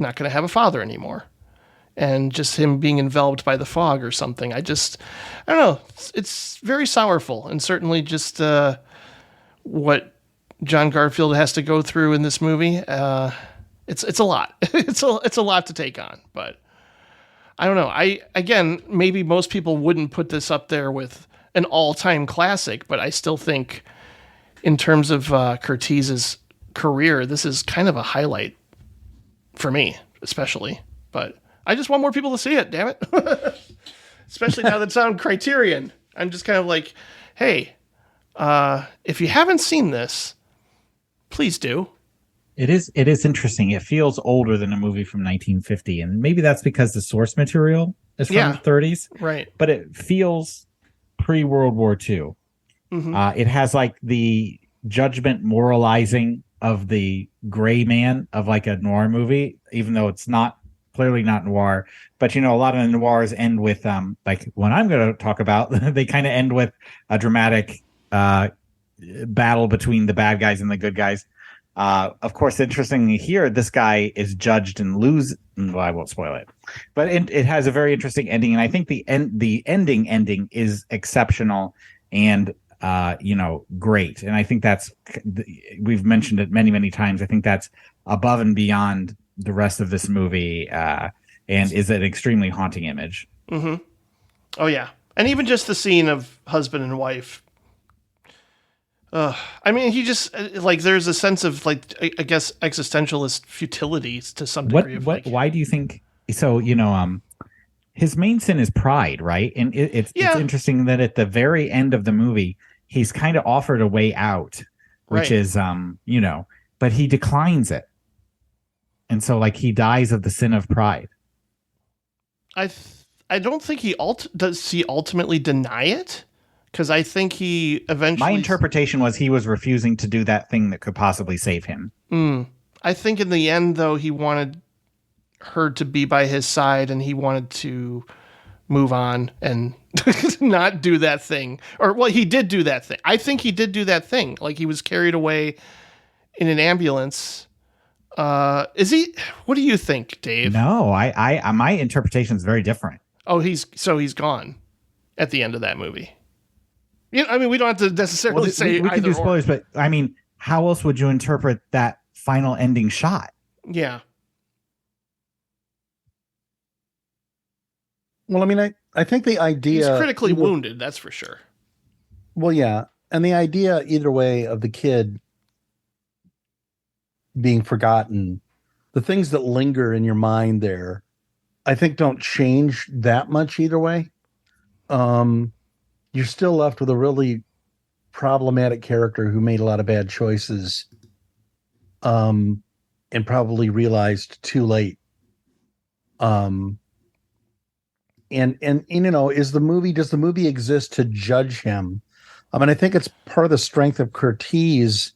not going to have a father anymore. And just him being enveloped by the fog or something. I don't know. It's very sorrowful, and certainly just what John Garfield has to go through in this movie. It's a lot. It's a lot to take on, but I don't know. Maybe most people wouldn't put this up there with an all-time classic, but I still think in terms of Curtiz's career, this is kind of a highlight for me, especially. But I just want more people to see it, damn it. Especially now that it's on Criterion. I'm just kind of like, hey, if you haven't seen this, please do. It is interesting. It feels older than a movie from 1950, and maybe that's because the source material is from the 30s. Right. But it feels pre-World War II. Mm-hmm. It has like the judgment moralizing of the gray man of like a noir movie, even though it's clearly not noir. But a lot of the noirs end with like what I'm going to talk about. They kind of end with a dramatic battle between the bad guys and the good guys. Of course, interestingly here, this guy is judged and lose. Well, I won't spoil it, but it has a very interesting ending, and I think the ending is exceptional and great. And I think we've mentioned it many, many times. I think that's above and beyond the rest of this movie, and is an extremely haunting image. Mm-hmm. Oh yeah, and even just the scene of husband and wife. He just there's a sense of I guess existentialist futility to some degree. Why do you think so? His main sin is pride, right? And it's interesting that at the very end of the movie, he's kind of offered a way out, which is but he declines it, and so he dies of the sin of pride. I don't think does he ultimately deny it. Because I think he eventually... My interpretation was he was refusing to do that thing that could possibly save him. I think in the end, though, he wanted her to be by his side, and he wanted to move on and not do that thing. Or, well, he did do that thing. I think he did do that thing. Like, he was carried away in an ambulance. Is he? What do you think, Dave? No, I my interpretation is very different. Oh, he's gone at the end of that movie. You know, I mean, we don't have to necessarily say we can do either spoilers, but I mean, how else would you interpret that final ending shot? Yeah. Well, I mean, I think the idea... He's critically wounded, that's for sure. Well, yeah. And the idea, either way, of the kid being forgotten, the things that linger in your mind there, I think don't change that much either way. You're still left with a really problematic character who made a lot of bad choices, and probably realized too late. And you know, does the movie exist to judge him? I mean, I think it's part of the strength of Curtiz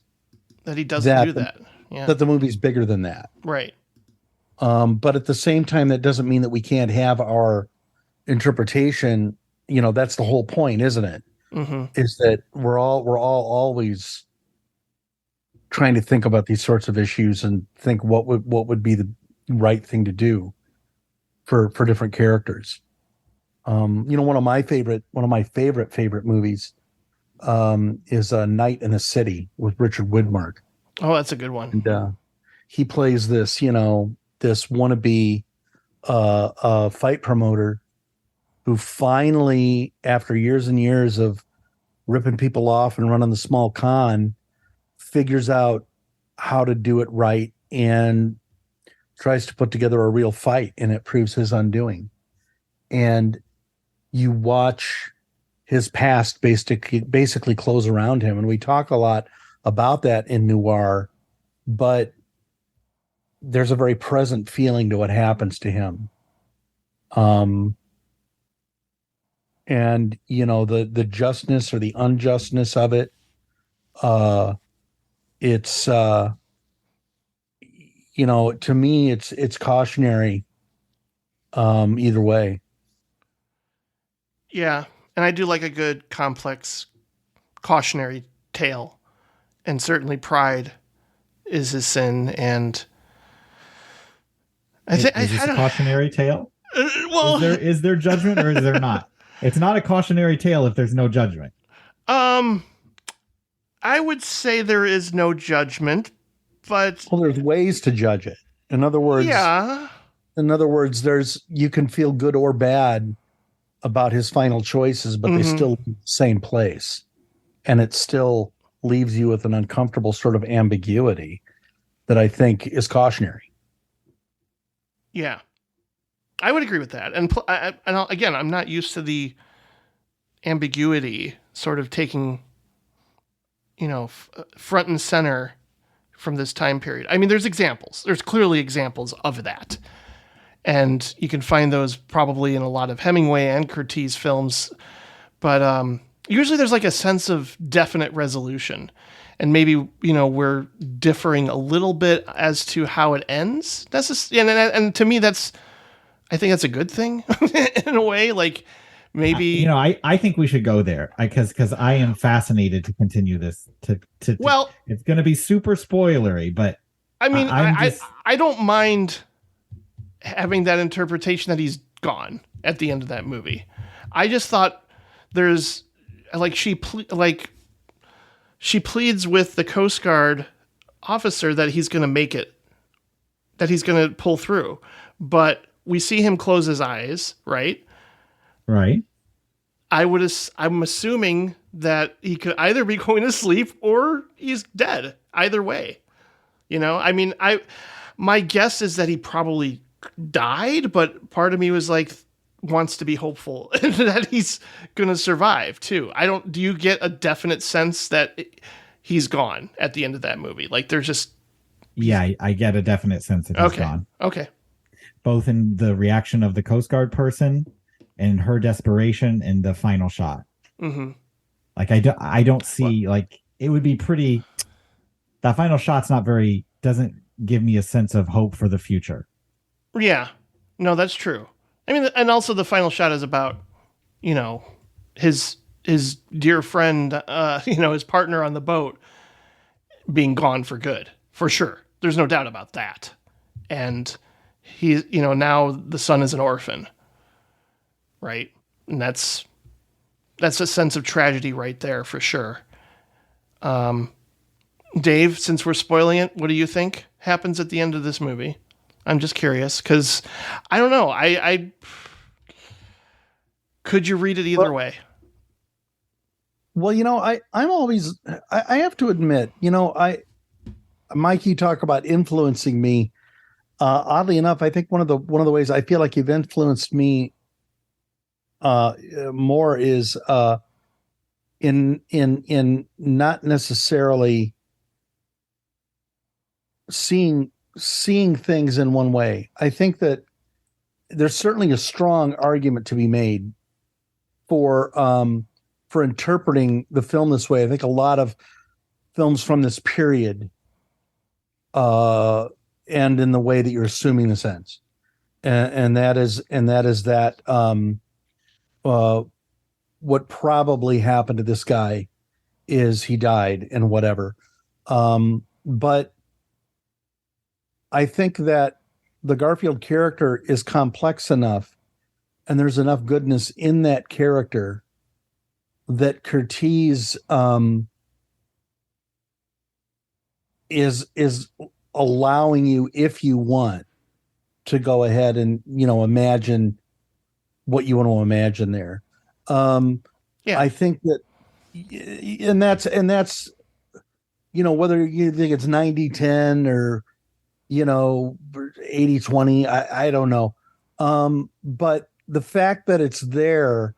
that he doesn't do that. Yeah. That the movie's bigger than that. Right. But at the same time, that doesn't mean that we can't have our interpretation. You know, that's the whole point, isn't it? Mm-hmm. Is that we're all always trying to think about these sorts of issues and think what would be the right thing to do for different characters. You know, one of my favorite movies is Night in the City with Richard Widmark. Oh, that's a good one. And he plays this wannabe fight promoter who finally, after years and years of ripping people off and running the small con, figures out how to do it right and tries to put together a real fight, and it proves his undoing. And you watch his past basically close around him. And we talk a lot about that in noir, but there's a very present feeling to what happens to him. And you know, the justness or the unjustness of it, it's you know, to me, it's cautionary, either way. Yeah, and I do like a good, complex, cautionary tale, and certainly pride is his sin. And is this a cautionary tale? Well, is there judgment or is there not? It's not a cautionary tale if there's no judgment. I would say there is no judgment, but there's ways to judge it. In other words, you can feel good or bad about his final choices, but they still leave the same place. And it still leaves you with an uncomfortable sort of ambiguity that I think is cautionary. Yeah, I would agree with that. And again, I'm not used to the ambiguity sort of taking, you know, front and center from this time period. I mean, there's clearly examples of that. And you can find those probably in a lot of Hemingway and Curtiz films. But usually there's like a sense of definite resolution. And maybe, you know, we're differing a little bit as to how it ends. And to me, I think that's a good thing in a way. Like, maybe, you know, I think we should go there because I am fascinated to continue this. Well, it's going to be super spoilery, but I mean, I don't mind having that interpretation that he's gone at the end of that movie. I just thought there's like she pleads with the Coast Guard officer that he's going to make it, that he's going to pull through, but we see him close his eyes, right? Right. I'm assuming that he could either be going to sleep or he's dead. Either way, you know. I mean, my guess is that he probably died, but part of me was like wants to be hopeful that he's going to survive too. Do you get a definite sense that he's gone at the end of that movie? Like there's just I get a definite sense that he's gone. Okay. Both in the reaction of the Coast Guard person and her desperation in the final shot. Mm-hmm. Like I don't see like it would be pretty. That final shot's doesn't give me a sense of hope for the future. Yeah, no, that's true. I mean, and also the final shot is about, you know, his dear friend, you know, his partner on the boat being gone for good, for sure. There's no doubt about that. And he, you know, now the son is an orphan, right? And that's a sense of tragedy right there for sure. Dave, since we're spoiling it, what do you think happens at the end of this movie? I'm just curious because I don't know. I could you read it either way? Well, you know, I'm always, I have to admit, you know, Mike, you talk about influencing me. Oddly enough, I think one of the ways I feel like you've influenced me more is in not necessarily seeing things in one way. I think that there's certainly a strong argument to be made for interpreting the film this way. I think a lot of films from this period end in the way that you're assuming this ends, and that is that what probably happened to this guy is he died and whatever. But I think that the Garfield character is complex enough, and there's enough goodness in that character that Curtiz is allowing you, if you want, to go ahead and, you know, imagine what you want to imagine there. I think that, and that's, you know, whether you think it's 90-10 or, you know, 80-20, I don't know. But the fact that it's there,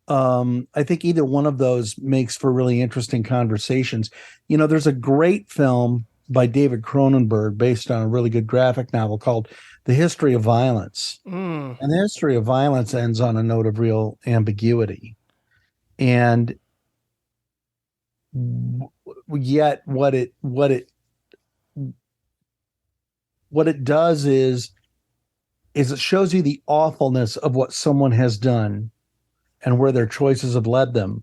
I think either one of those makes for really interesting conversations. You know, there's a great film by David Cronenberg based on a really good graphic novel called The History of Violence. And The History of Violence ends on a note of real ambiguity. And yet what it does is it shows you the awfulness of what someone has done and where their choices have led them.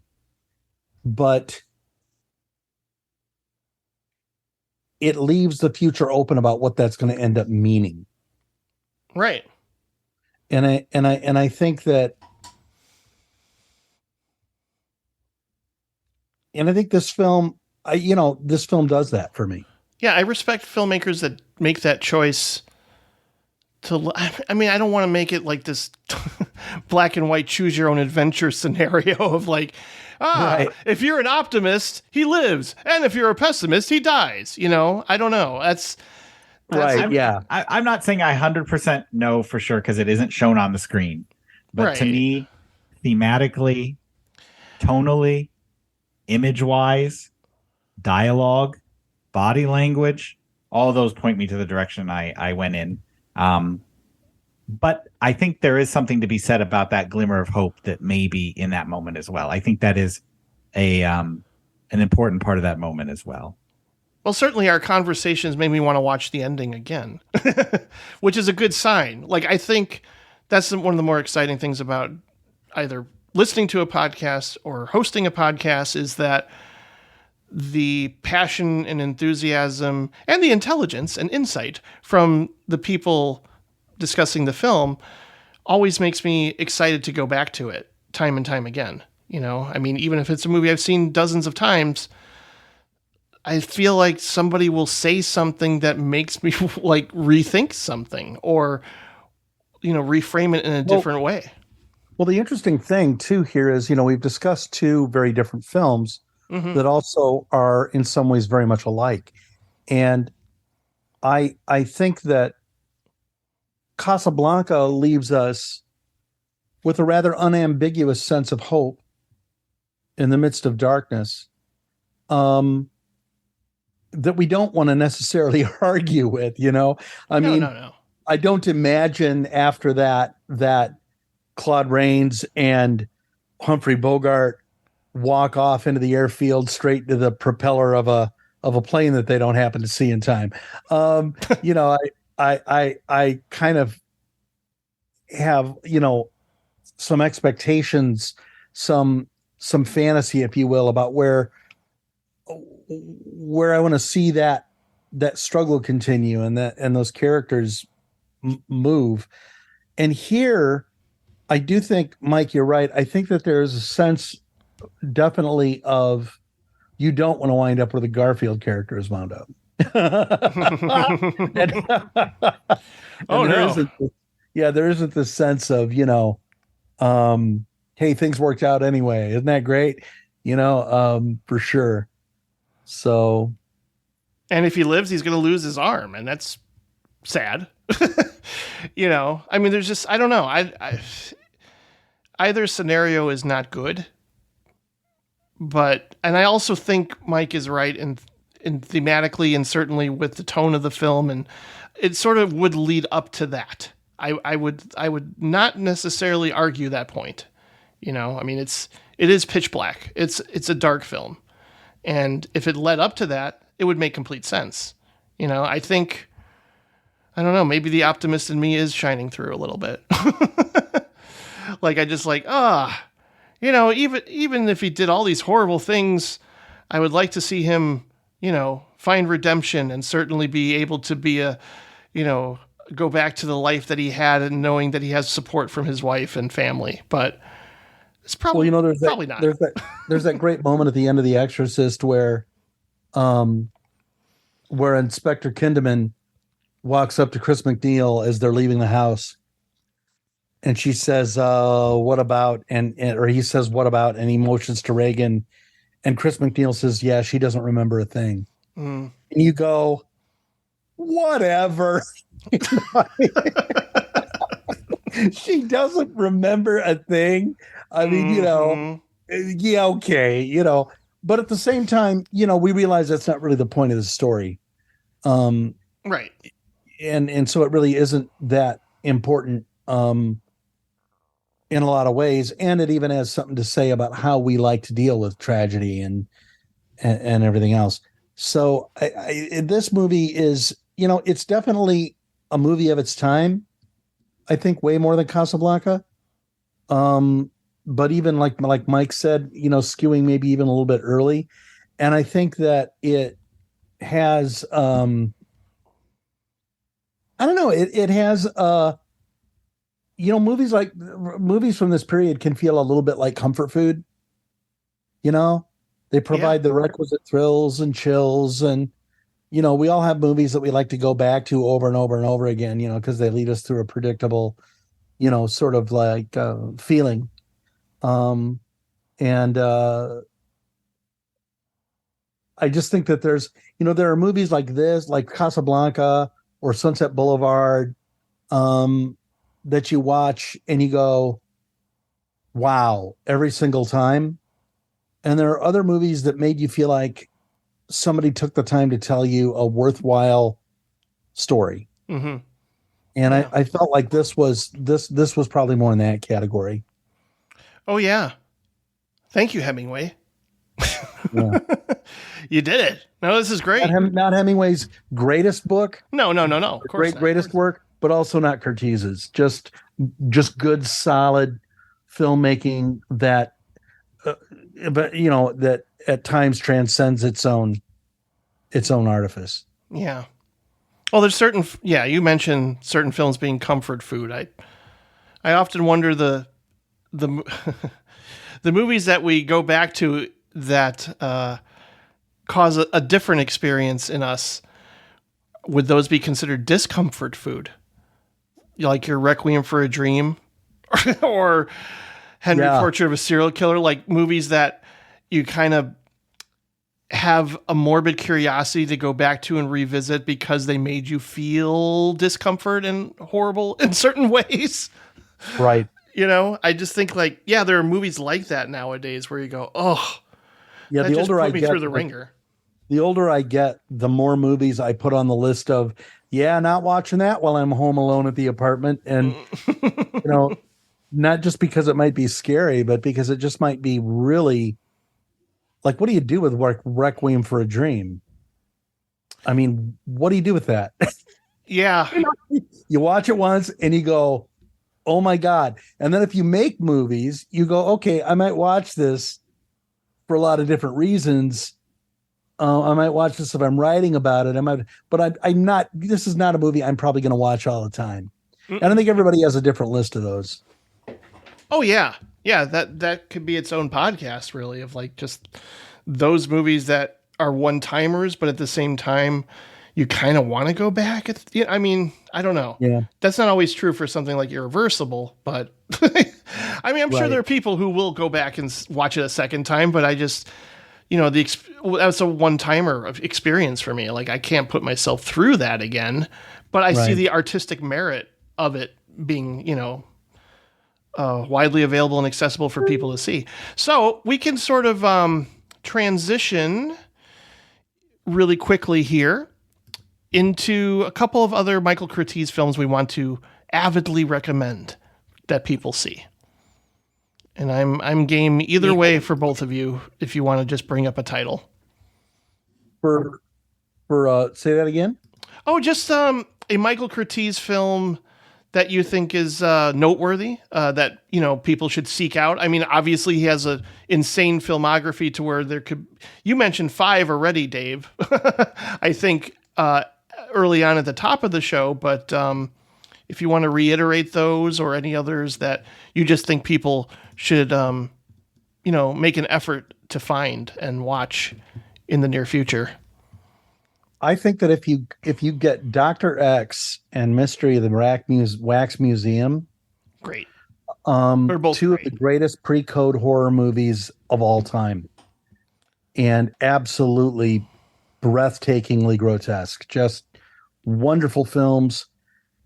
But it leaves the future open about what that's going to end up meaning. Right. And I think that, and I think this film, this film does that for me. Yeah, I respect filmmakers that make that choice to, I mean, I don't want to make it like this black and white choose your own adventure scenario of like, right. If you're an optimist, he lives. And if you're a pessimist, he dies. You know, I don't know. That's right. Yeah. I'm not saying I 100% know for sure because it isn't shown on the screen. But to me, thematically, tonally, image-wise, dialogue, body language, all of those point me to the direction I went in. But I think there is something to be said about that glimmer of hope that may be in that moment as well. I think that is an important part of that moment as well. Well, certainly our conversations made me want to watch the ending again, which is a good sign. Like, I think that's one of the more exciting things about either listening to a podcast or hosting a podcast is that the passion and enthusiasm and the intelligence and insight from the people discussing the film always makes me excited to go back to it time and time again. You know, I mean, even if it's a movie I've seen dozens of times, I feel like somebody will say something that makes me like rethink something or, you know, reframe it in a different way. Well, the interesting thing too here is, you know, we've discussed two very different films that also are in some ways very much alike. And I think that Casablanca leaves us with a rather unambiguous sense of hope in the midst of darkness that we don't want to necessarily argue with, you know? I mean, I don't imagine after that Claude Rains and Humphrey Bogart walk off into the airfield straight to the propeller of a plane that they don't happen to see in time. You know, I kind of, have, some expectations, some fantasy, if you will, about where I want to see that struggle continue and those characters move. And here, I do think, Mike, you're right. I think that there is a sense definitely of you don't want to wind up where the Garfield character is wound up. There isn't this sense of, hey, things worked out anyway. Isn't that great? For sure. So. And if he lives, he's going to lose his arm, and that's sad. I mean, there's just, I don't know. Either scenario is not good, and I also think Mike is right in thematically and certainly with the tone of the film, and it sort of would lead up to that. I would not necessarily argue that point. I mean, it is pitch black. It's a dark film. And if it led up to that, it would make complete sense. I think, I don't know, maybe the optimist in me is shining through a little bit. Like, I just even if he did all these horrible things, I would like to see him, find redemption and certainly be able to be go back to the life that he had and knowing that he has support from his wife and family. But it's probably, probably not. There's that great moment at the end of The Exorcist where Inspector Kinderman walks up to Chris McNeil as they're leaving the house. And she says, what about, or he says, what about, and he motions to Reagan. And Chris McNeil says, yeah, she doesn't remember a thing. And you go, whatever. She doesn't remember a thing. I mean, yeah, okay, but at the same time, we realize that's not really the point of the story. Right. And so it really isn't that important in a lot of ways. And it even has something to say about how we like to deal with tragedy and everything else. So this movie is, it's definitely a movie of its time. I think way more than Casablanca. But even like Mike said, skewing maybe even a little bit early. And I think that it has, I don't know, it has, movies from this period can feel a little bit like comfort food. They provide the requisite thrills and chills, and we all have movies that we like to go back to over and over and over again, because they lead us through a predictable, sort of like feeling. I just think that there's, there are movies like this, like Casablanca or Sunset Boulevard, that you watch and you go, wow, every single time. And there are other movies that made you feel like somebody took the time to tell you a worthwhile story. Mm-hmm. And yeah. I felt like this was probably more in that category. Oh yeah. Thank you, Hemingway. Yeah. You did it. No, this is great. Not Hemingway's greatest book. No. Of course not. Greatest work, but also not Curtiz's. Just good, solid filmmaking that, that at times transcends its own artifice. Yeah. Well, there's you mentioned certain films being comfort food. I often wonder the movies that we go back to that cause a different experience in us. Would those be considered discomfort food? Like your Requiem for a Dream or Henry Portrait of a Serial Killer, like movies that you kind of have a morbid curiosity to go back to and revisit because they made you feel discomfort and horrible in certain ways. Right. I just think there are movies like that nowadays where you go, oh, yeah. The older I get, through the ringer. The older I get, the more movies I put on the list of, not watching that while I'm home alone at the apartment. And, not just because it might be scary, but because it just might be really like, what do you do with Requiem for a Dream? I mean, what do you do with that? Yeah. You watch it once and you go, oh my God. And then if you make movies, you go, okay, I might watch this for a lot of different reasons. I might watch this if I'm writing about it. I'm not, this is not a movie I'm probably going to watch all the time. And I think everybody has a different list of those. Oh yeah. Yeah. That could be its own podcast, really, of like just those movies that are one timers, but at the same time, you kind of want to go back. I mean, I don't know. Yeah. That's not always true for something like Irreversible, but I mean, I'm sure there are people who will go back and watch it a second time, but I just, that's a one-timer experience for me. Like, I can't put myself through that again, but I see the artistic merit of it being, widely available and accessible for people to see. So we can sort of transition really quickly here into a couple of other Michael Curtiz films we want to avidly recommend that people see. And I'm game either way for both of you if you want to just bring up a title. For say that again? Oh, just a Michael Curtiz film that you think is noteworthy, that people should seek out. I mean, obviously he has an insane filmography to where you mentioned 5 already, Dave. I think early on at the top of the show, but if you want to reiterate those or any others that you just think people should, make an effort to find and watch in the near future. I think that if you get Dr. X and Mystery of the Wax Museum, great. They're both two great. Of the greatest pre-code horror movies of all time, and absolutely breathtakingly grotesque. Just wonderful films,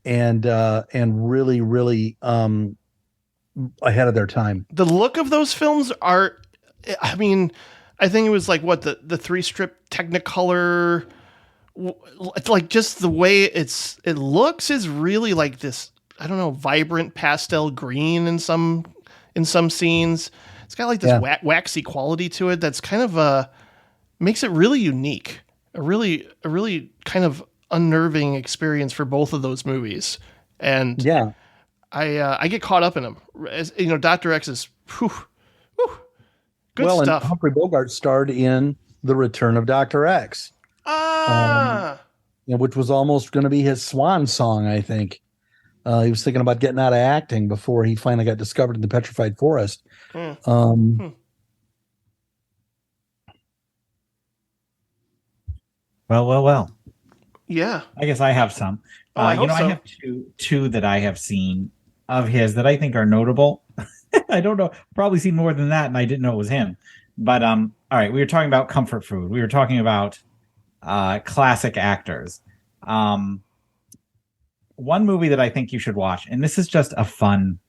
and really, really ahead of their time. The look of those films are, I mean, I think it was like the 3-strip Technicolor. It's like just the way it looks is really like this, I don't know, vibrant pastel green in some scenes. It's got like this waxy quality to it that's kind of makes it really unique. A really kind of unnerving experience for both of those movies. And I get caught up in them. As, Dr. X is good stuff. And Humphrey Bogart starred in The Return of Dr. X. Which was almost going to be his swan song, I think. He was thinking about getting out of acting before he finally got discovered in the Petrified Forest. Well. Yeah. I guess I have some. I have two that I have seen of his that I think are notable. I don't know. Probably seen more than that, and I didn't know it was him. But all right, we were talking about comfort food. We were talking about classic actors. One movie that I think you should watch, and this is just a fun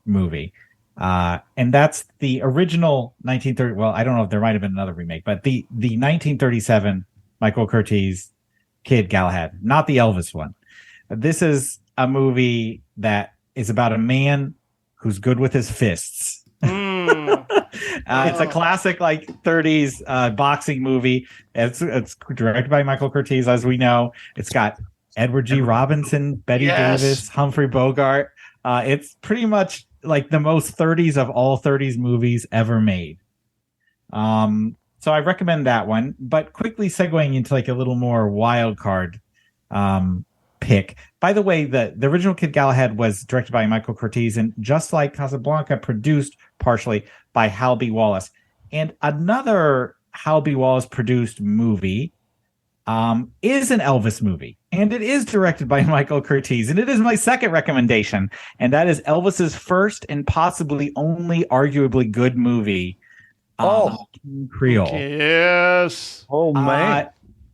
movie, and that's the original 1930. Well, I don't know if there might have been another remake, but the 1937 Michael Curtiz Kid Galahad, not the Elvis one. This is a movie that is about a man who's good with his fists. It's a classic 30s boxing movie. It's directed by Michael Curtiz, as we know. It's got Edward G. Robinson, Betty Davis, Humphrey Bogart. It's pretty much like the most 30s of all 30s movies ever made. So I recommend that one. But quickly segueing into a little more wild card pick. By the way, the original Kid Galahad was directed by Michael Curtiz, and just like Casablanca, produced partially by Hal B. Wallace. And another Hal B. Wallace produced movie is an Elvis movie, and it is directed by Michael Curtiz, and it is my second recommendation, and that is Elvis's first and possibly only arguably good movie, Creole. Yes. Oh man.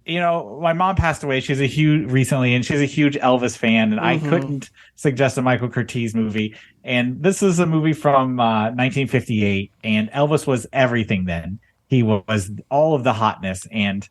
My mom passed away. She's a huge Elvis fan, and I couldn't suggest a Michael Curtiz movie. And this is a movie from 1958, and Elvis was everything then. He was all of the hotness, and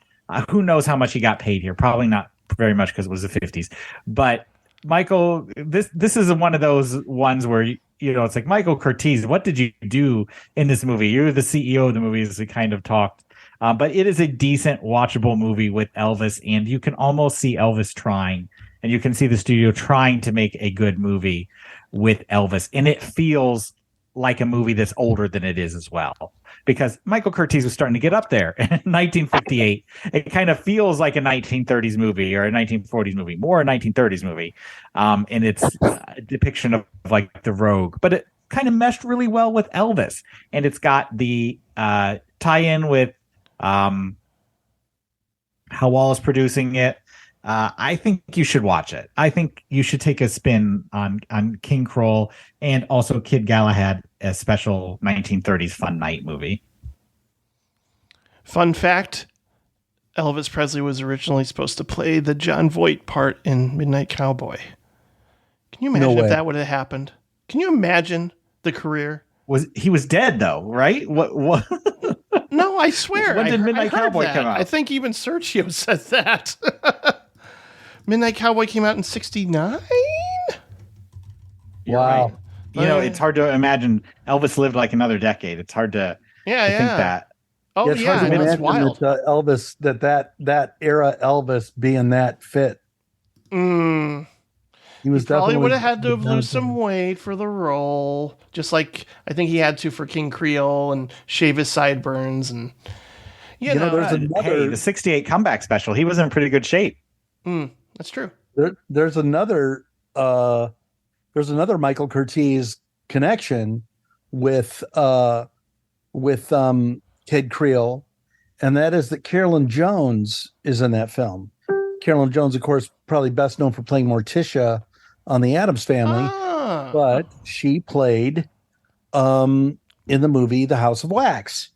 who knows how much he got paid here? Probably not very much because it was the 50s. But Michael, this is one of those ones where it's like, Michael Curtiz, what did you do in this movie? You're the CEO of the movie, as we kind of talked. But it is a decent, watchable movie with Elvis, and you can almost see Elvis trying, and you can see the studio trying to make a good movie with Elvis, and it feels like a movie that's older than it is as well. Because Michael Curtiz was starting to get up there in 1958. It kind of feels like a 1930s movie or a 1940s movie, more a 1930s movie, in its depiction of like the Rogue. But it kind of meshed really well with Elvis, and it's got the tie-in with how Wallace producing it. I think you should watch it. I think you should take a spin on King Kroll and also Kid Galahad, a special 1930s fun night movie. Fun fact, Elvis Presley was originally supposed to play the John Voight part in Midnight Cowboy. Can you imagine if that would have happened? Can you imagine the career? He was dead though, right? What? No, I swear. When did Midnight Cowboy come out? I think even Sergio said that. Midnight Cowboy came out in 1969? You're right. You know, it's hard to imagine Elvis lived like another decade. It's hard to think that. Oh, it's hard to that's wild. that, Elvis, that era Elvis being that fit. He was probably would have had to lose some weight for the role, just like I think he had to for King Creole, and shave his sideburns. And you know there's another the 68 comeback special. He was in pretty good shape. That's true. There's another Michael Curtiz connection with Kid Creole, and that is that Carolyn Jones is in that film. Carolyn Jones, of course, probably best known for playing Morticia on The Addams Family, but she played in the movie The House of Wax,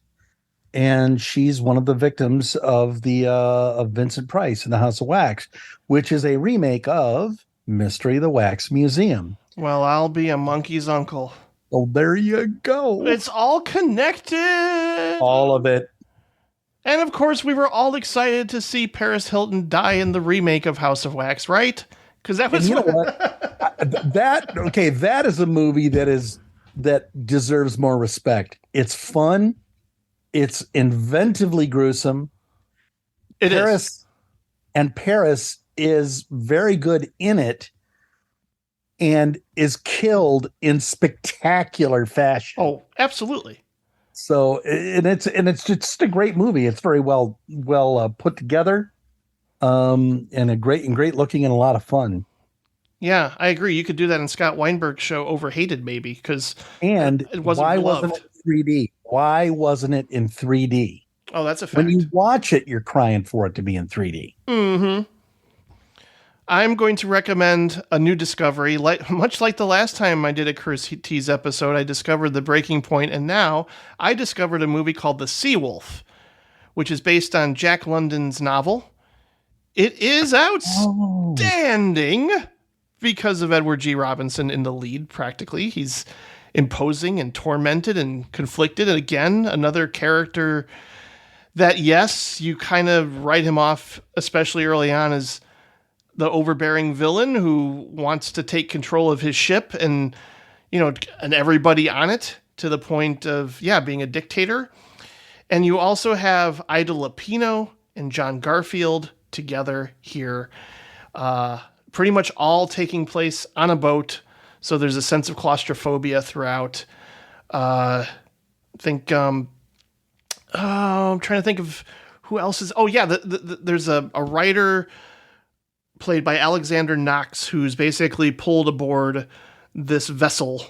and she's one of the victims of of Vincent Price in The House of Wax, which is a remake of Mystery of the Wax Museum. Well, I'll be a monkey's uncle. Oh, there you go. It's all connected. All of it. And of course, we were all excited to see Paris Hilton die in the remake of House of Wax, right? Because that was know what? That is a movie that deserves more respect. It's fun. It's inventively gruesome. Paris is very good in it, and is killed in spectacular fashion. Oh, absolutely. So, and it's just a great movie. It's very well put together, and great looking and a lot of fun. Yeah, I agree. You could do that in Scott Weinberg's show Overhated, maybe, because it wasn't why loved. wasn't it 3D? Why wasn't it in 3D? Oh, that's a fact. When you watch it, you're crying for it to be in 3D. Mm-hmm. I'm going to recommend a new discovery. Much like the last time I did a Curtiz episode, I discovered The Breaking Point, and now I discovered a movie called The Seawolf, which is based on Jack London's novel. It is outstanding because of Edward G. Robinson in the lead, practically. He's imposing and tormented and conflicted. And again, another character that, yes, you kind of write him off, especially early on, as the overbearing villain who wants to take control of his ship and everybody on it, to the point of, being a dictator. And you also have Ida Lupino and John Garfield together here, pretty much all taking place on a boat. So there's a sense of claustrophobia throughout. I'm trying to think of who else is. Oh yeah, there's a writer played by Alexander Knox, who's basically pulled aboard this vessel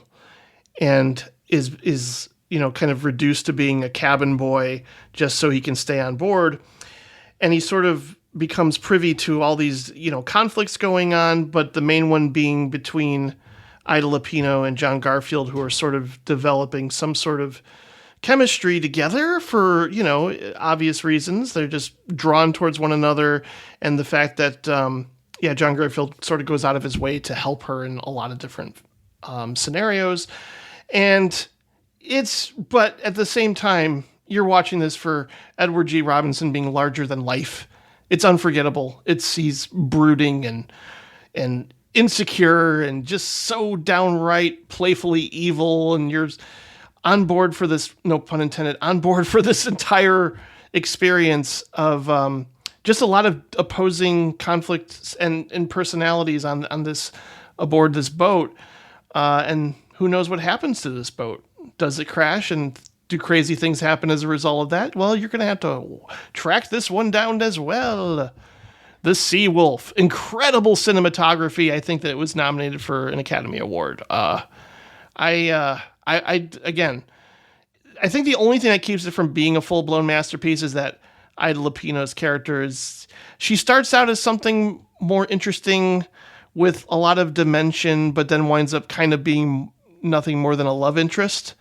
and is kind of reduced to being a cabin boy just so he can stay on board. And he sort of becomes privy to all these, conflicts going on, but the main one being between Ida Lupino and John Garfield, who are sort of developing some sort of chemistry together for, obvious reasons. They're just drawn towards one another. And the fact that, John Garfield sort of goes out of his way to help her in a lot of different scenarios. But at the same time, you're watching this for Edward G. Robinson being larger than life. It's unforgettable. He's brooding and insecure and just so downright playfully evil. And you're on board for this, no pun intended, on board for this entire experience of just a lot of opposing conflicts and personalities on this aboard this boat. And who knows what happens to this boat? Does it crash and do crazy things happen as a result of that? Well, you're going to have to track this one down as well. The Sea Wolf, incredible cinematography. I think that it was nominated for an Academy Award. Again, I think the only thing that keeps it from being a full-blown masterpiece is that Ida Lupino's character she starts out as something more interesting with a lot of dimension, but then winds up kind of being nothing more than a love interest,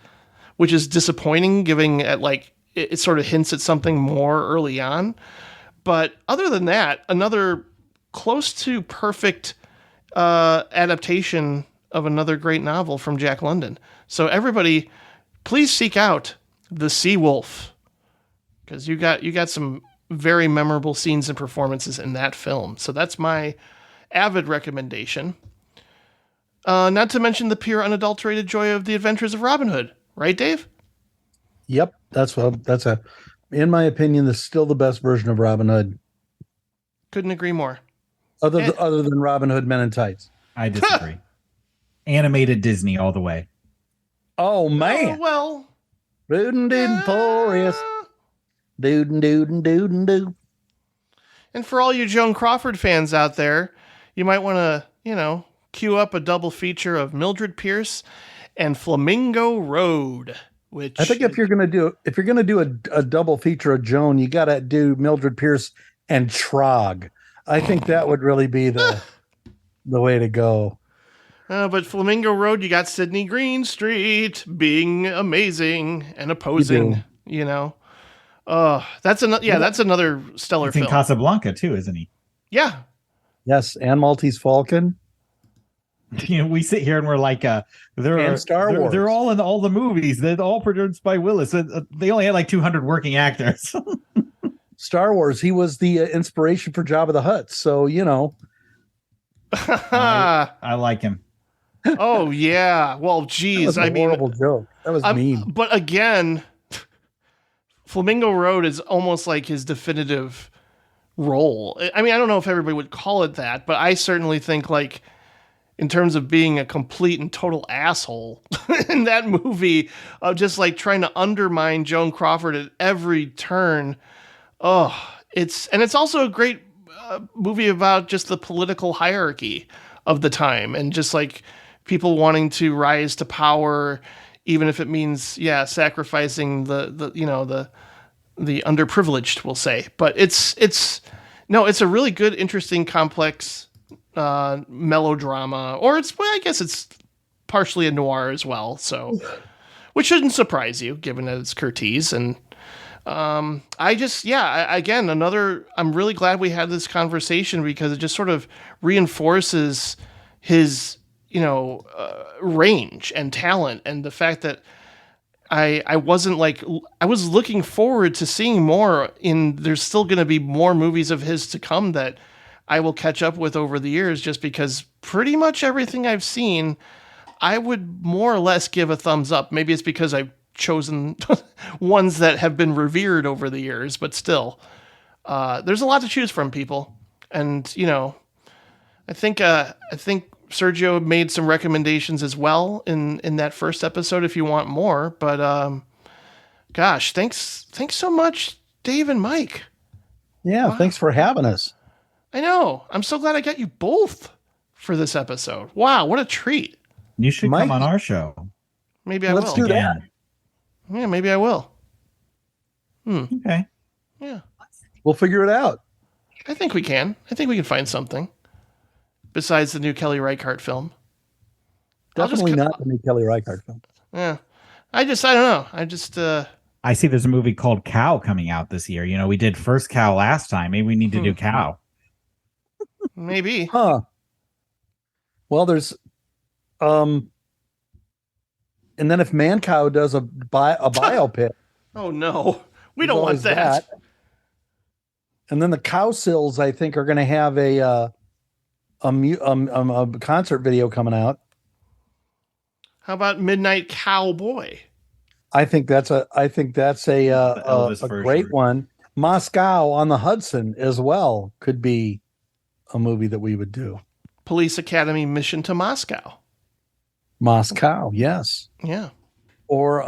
which is disappointing, given it sort of hints at something more early on. But other than that, another close to perfect adaptation of another great novel from Jack London. So everybody, please seek out The Sea Wolf, because you got some very memorable scenes and performances in that film. So that's my avid recommendation. Not to mention the pure unadulterated joy of The Adventures of Robin Hood, right, Dave? Yep, in my opinion, this is still the best version of Robin Hood. Couldn't agree more. Other than Robin Hood Men in Tights. I disagree. Animated Disney all the way. Oh man. Oh, well. Doodin' doodin' forest. Doodin' doodin' doodin' doo. And for all you Joan Crawford fans out there, you might want to, queue up a double feature of Mildred Pierce and Flamingo Road. Which I think if you're gonna do a double feature of Joan, you gotta do Mildred Pierce and Trog. I think that would really be the way to go. But Flamingo Road, you got Sydney Greenstreet being amazing and opposing. That's another stellar film. In Casablanca too, isn't he? Yeah. Yes, and Maltese Falcon. We sit here and we're like, Star Wars. They're all in all the movies. They're all produced by Willis. They only had like 200 working actors. Star Wars. He was the inspiration for Jabba the Hutt. So I like him. Oh yeah. Well, geez. That was a horrible joke. That was mean. But again, Flamingo Road is almost like his definitive role. I mean, I don't know if everybody would call it that, but I certainly think in terms of being a complete and total asshole in that movie of just trying to undermine Joan Crawford at every turn. Oh, it's also a great movie about just the political hierarchy of the time and just people wanting to rise to power, even if it means, sacrificing the underprivileged, we'll say. But it's a really good, interesting, complex melodrama, or I guess it's partially a noir as well. So, which shouldn't surprise you, given that it's Curtiz. And I'm really glad we had this conversation because it just sort of reinforces his, range and talent, and the fact that I was looking forward to seeing more. There's still going to be more movies of his to come that I will catch up with over the years, just because pretty much everything I've seen, I would more or less give a thumbs up. Maybe it's because I've chosen ones that have been revered over the years, but still, there's a lot to choose from, people. And, I think Sergio made some recommendations as well in that first episode if you want more. But, gosh, thanks so much, Dave and Mike. Yeah, wow. Thanks for having us. I know. I'm so glad I got you both for this episode. Wow, what a treat. You should come on our show. Maybe I will. Let's do that. Yeah, maybe I will. Okay. Yeah. We'll figure it out. I think we can. I think we can find something besides the new Kelly Reichardt film. Definitely not the new Kelly Reichardt film. Yeah. I don't know. I see there's a movie called Cow coming out this year. We did first Cow last time. Maybe we need to do Cow. Maybe. Huh. Well, there's and then if Mancow does a biopic. Oh no. We don't want that. And then the Cowsills, I think, are going to have a concert video coming out. How about Midnight Cowboy? I think that's a great one. Moscow on the Hudson as well could be a movie that we would do. Police Academy Mission to Moscow. Moscow, yes. Yeah. Or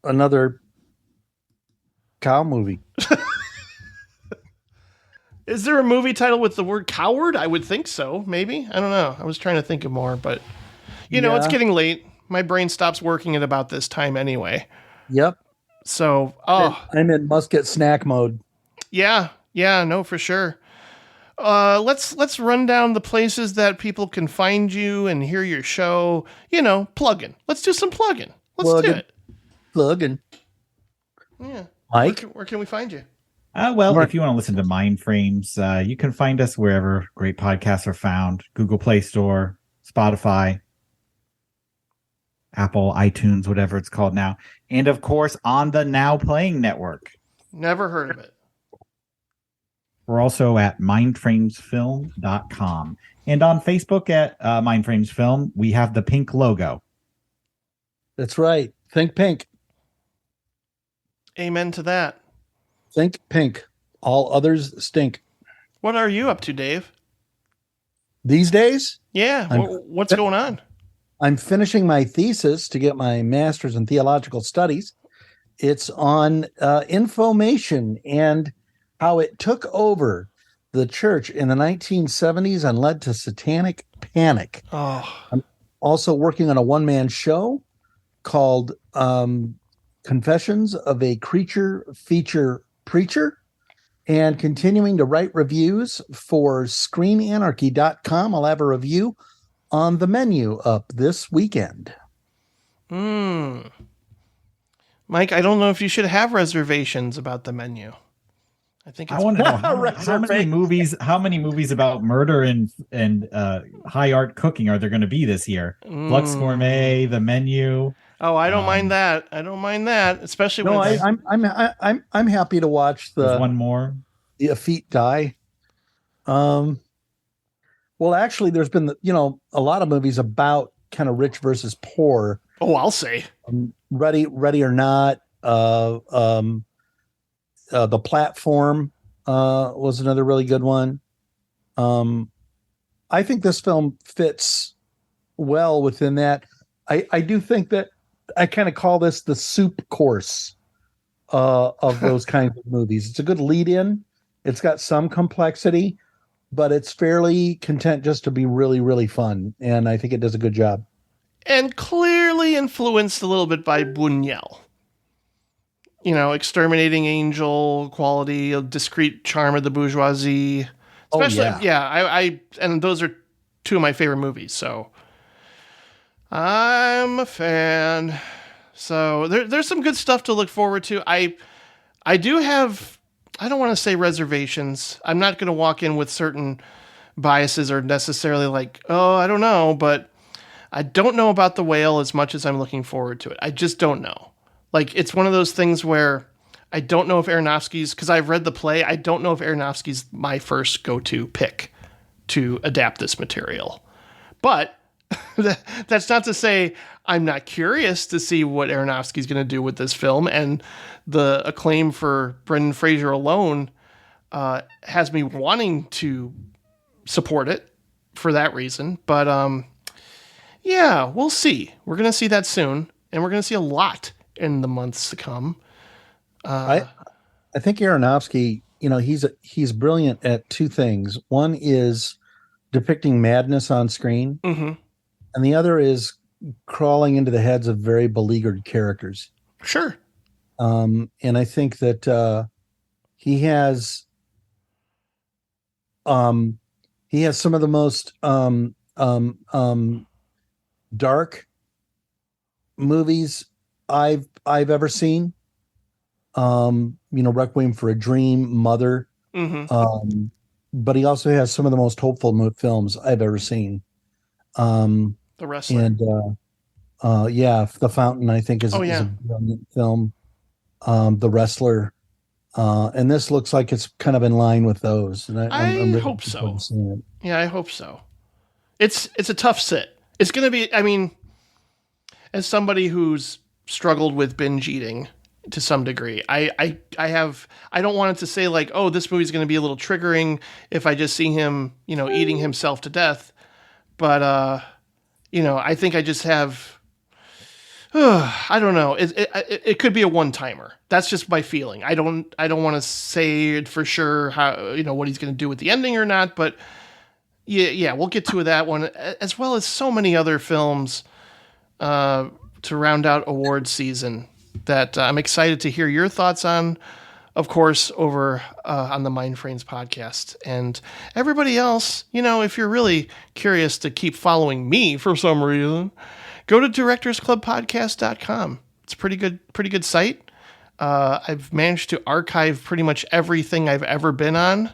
another cow movie. Is there a movie title with the word coward? I would think so. Maybe. I don't know. I was trying to think of more, but you know, it's getting late. My brain stops working at about this time anyway. Yep. So, I'm in must get snack mode. Yeah, no, for sure. Let's run down the places that people can find you and hear your show. You know, plugging. Let's do some plugging. Let's do it. Plugging. Yeah. Mike, where can we find you? Well, if you want to listen to Mindframes, you can find us wherever great podcasts are found. Google Play Store, Spotify, Apple, iTunes, whatever it's called now. And of course, on the Now Playing Network. Never heard of it. We're also at mindframesfilm.com. And on Facebook at Mindframes Film, we have the pink logo. That's right. Think pink. Amen to that. Think pink. All others stink. What are you up to, Dave? These days? Yeah. What's going on? I'm finishing my thesis to get my master's in theological studies. It's on information and how it took over the church in the 1970s and led to satanic panic. Oh. I'm also working on a one-man show called Confessions of a Creature Feature Preacher, and continuing to write reviews for ScreenAnarchy.com. I'll have a review on The Menu up this weekend. Mike, I don't know if you should have reservations about The Menu. I think it's I want to know how many movies about murder and high art cooking are there going to be this year? Flux Gourmet, The Menu. Oh, I don't mind that. I don't mind that, especially when I'm happy to watch there's one more. The Effete guy. Well, actually, there's been a lot of movies about kind of rich versus poor. Oh, I'll say Ready or Not. The Platform was another really good one. I think this film fits well within that. I do think that I kind of call this the soup course of those kinds of movies. It's a good lead in. It's got some complexity, but it's fairly content just to be really, really fun. And I think it does a good job. And clearly influenced a little bit by Buñuel. You know, Exterminating Angel, quality, a discreet charm of the bourgeoisie. Especially, I and those are two of my favorite movies, so I'm a fan. So there's some good stuff to look forward to. I do have, I don't want to say reservations. I'm not going to walk in with certain biases or necessarily like, oh, I don't know, but I don't know about The Whale as much as I'm looking forward to it. I just don't know. Like, it's one of those things where I don't know if Aronofsky's, because I've read the play, I don't know if Aronofsky's my first go-to pick to adapt this material. But that's not to say I'm not curious to see what Aronofsky's going to do with this film, and the acclaim for Brendan Fraser alone has me wanting to support it for that reason. But yeah, we'll see. We're going to see that soon, and we're going to see a lot in the months to come. I think Aronofsky, he's brilliant at two things. One is depicting madness on screen, and the other is crawling into the heads of very beleaguered characters. Sure. And I think that he has some of the most dark movies I've ever seen. Requiem for a Dream, Mother. But he also has some of the most hopeful films I've ever seen. The Wrestler. And The Fountain, I think, is a brilliant film. The Wrestler. And this looks like it's kind of in line with those. And I'm really hope so. It. Yeah, I hope so. It's a tough sit. It's going to be, I mean, as somebody who's struggled with binge eating to some degree. I don't want it to say like, oh, this movie's going to be a little triggering if I just see him, eating himself to death. But, I think I just have, I don't know. It could be a one-timer. That's just my feeling. I don't want to say it for sure how, what he's going to do with the ending or not, but yeah, we'll get to that one, as well as so many other films, to round out award season that I'm excited to hear your thoughts on, of course, over on the Mindframes podcast. And everybody else, if you're really curious to keep following me for some reason, go to directorsclubpodcast.com. It's a pretty good site. I've managed to archive pretty much everything I've ever been on,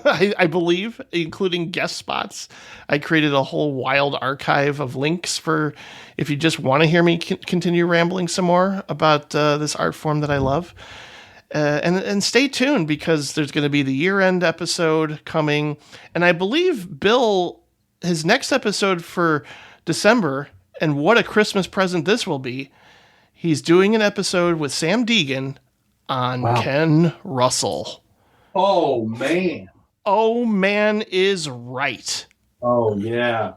I believe, including guest spots. I created a whole wild archive of links for if you just want to hear me continue rambling some more about this art form that I love. And stay tuned, because there's going to be the year-end episode coming. And I believe Bill, his next episode for December, and what a Christmas present this will be, he's doing an episode with Sam Deegan on Ken Russell. Oh, man. Oh, man is right. Oh, yeah.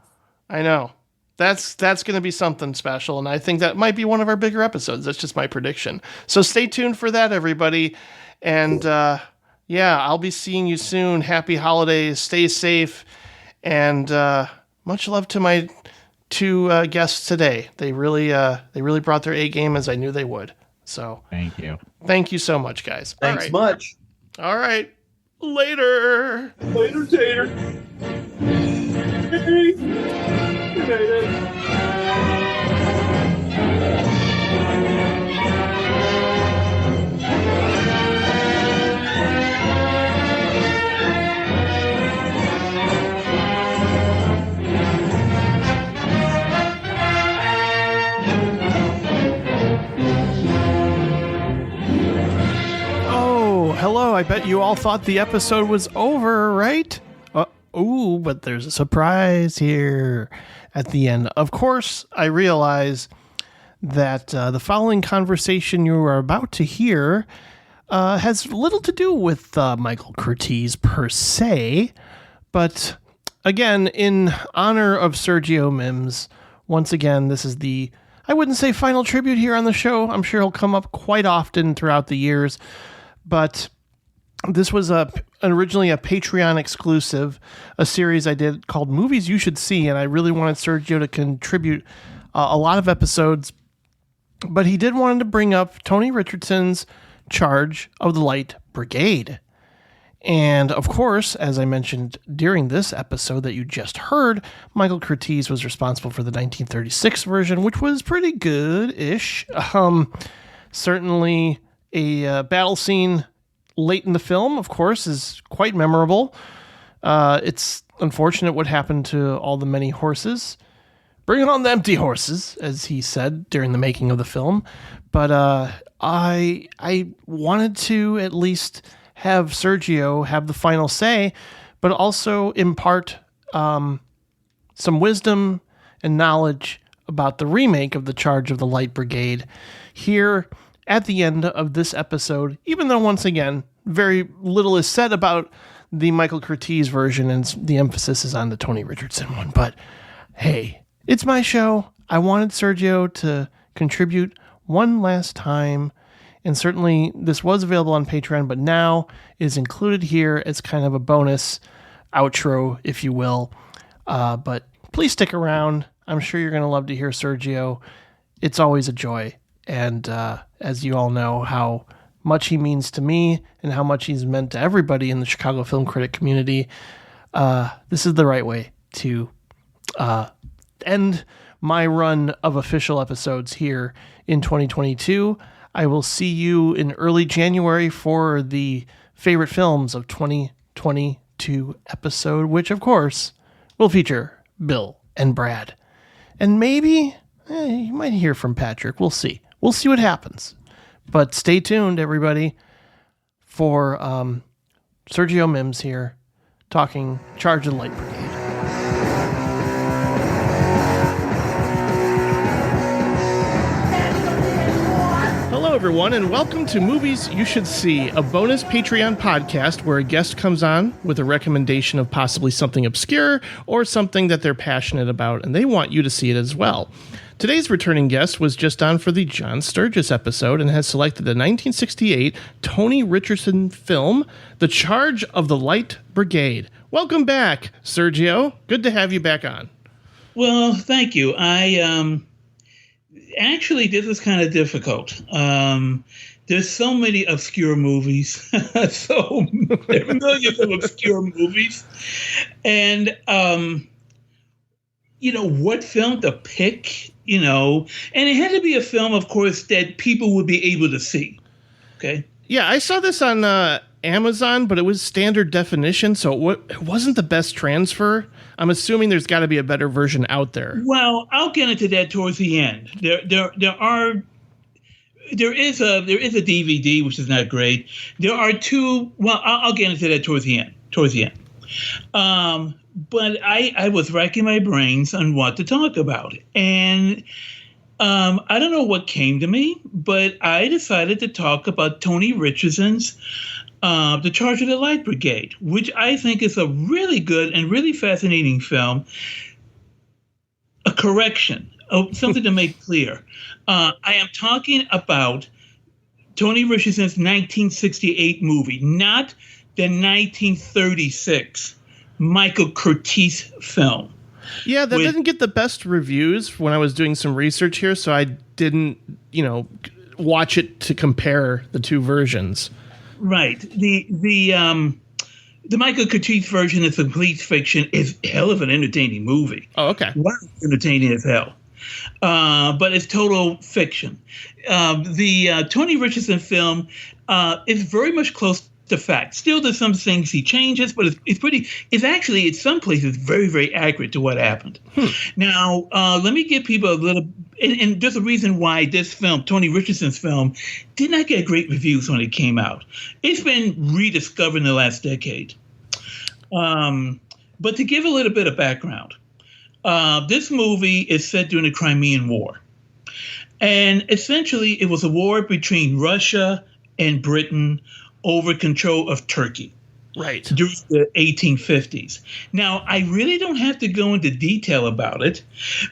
I know. That's going to be something special, and I think that might be one of our bigger episodes. That's just my prediction. So stay tuned for that, everybody. And, I'll be seeing you soon. Happy holidays. Stay safe. And much love to my two guests today. They really brought their A game, as I knew they would. So thank you so much, guys. Thanks much. All right. Later, Tater. Hey. Good night. Hello, I bet you all thought the episode was over, right? But there's a surprise here at the end. Of course, I realize that the following conversation you are about to hear has little to do with Michael Curtiz per se, but again, in honor of Sergio Mims, once again, this is the, I wouldn't say final tribute here on the show. I'm sure he'll come up quite often throughout the years, but this was originally a Patreon exclusive, a series I did called Movies You Should See, and I really wanted Sergio to contribute a lot of episodes, but he did want to bring up Tony Richardson's Charge of the Light Brigade. And of course, as I mentioned during this episode that you just heard, Michael Curtiz was responsible for the 1936 version, which was pretty good-ish. Certainly a battle scene late in the film, of course, is quite memorable. It's unfortunate what happened to all the many horses. Bring on the empty horses, as he said during the making of the film. But I wanted to at least have Sergio have the final say, but also impart some wisdom and knowledge about the remake of the Charge of the Light Brigade here at the end of this episode, even though, once again, very little is said about the Michael Curtiz version and the emphasis is on the Tony Richardson one. But hey, it's my show. I wanted Sergio to contribute one last time, and certainly this was available on Patreon, but now is included here as kind of a bonus outro, if you will. But please stick around. I'm sure you're going to love to hear Sergio. It's always a joy. And as you all know, how much he means to me and how much he's meant to everybody in the Chicago film critic community, this is the right way to end my run of official episodes here in 2022. I will see you in early January for the favorite films of 2022 episode, which, of course, will feature Bill and Brad. And maybe you might hear from Patrick. We'll see. We'll see what happens. But stay tuned, everybody, for Sergio Mims here talking Charge of the Light Brigade. Hello, everyone, and welcome to Movies You Should See, a bonus Patreon podcast where a guest comes on with a recommendation of possibly something obscure or something that they're passionate about, and they want you to see it as well. Today's returning guest was just on for the John Sturgis episode and has selected the 1968 Tony Richardson film, The Charge of the Light Brigade. Welcome back, Sergio. Good to have you back on. Well, thank you. Actually, this is kind of difficult. There's so many obscure movies. There are millions of obscure movies. And, what film to pick, and it had to be a film, of course, that people would be able to see. Okay? Yeah, I saw this on Amazon, but it was standard definition, so it wasn't the best transfer. I'm assuming there's got to be a better version out there. Well, I'll get into that towards the end. There is a DVD, which is not great. There are two. Well, I'll get into that towards the end. But I was racking my brains on what to talk about, and I don't know what came to me, but I decided to talk about Tony Richardson's The Charge of the Light Brigade, which I think is a really good and really fascinating film. A correction, something to make clear. I am talking about Tony Richardson's 1968 movie, not the 1936 Michael Curtiz film. Yeah, that didn't get the best reviews when I was doing some research here, so I didn't, watch it to compare the two versions. Right. The Michael Curtiz version of complete fiction is a hell of an entertaining movie. Oh, okay. Wow, entertaining as hell. But it's total fiction. The Tony Richardson film is very much close to fact. Still, there's some things he changes, but it's actually, in some places, very, very accurate to what happened. Now, let me give people a little, and there's a reason why this film, Tony Richardson's film, did not get great reviews when it came out. It's been rediscovered in the last decade. But to give a little bit of background, this movie is set during the Crimean War. And essentially, it was a war between Russia and Britain over control of Turkey. Right. During the 1850s. Now, I really don't have to go into detail about it,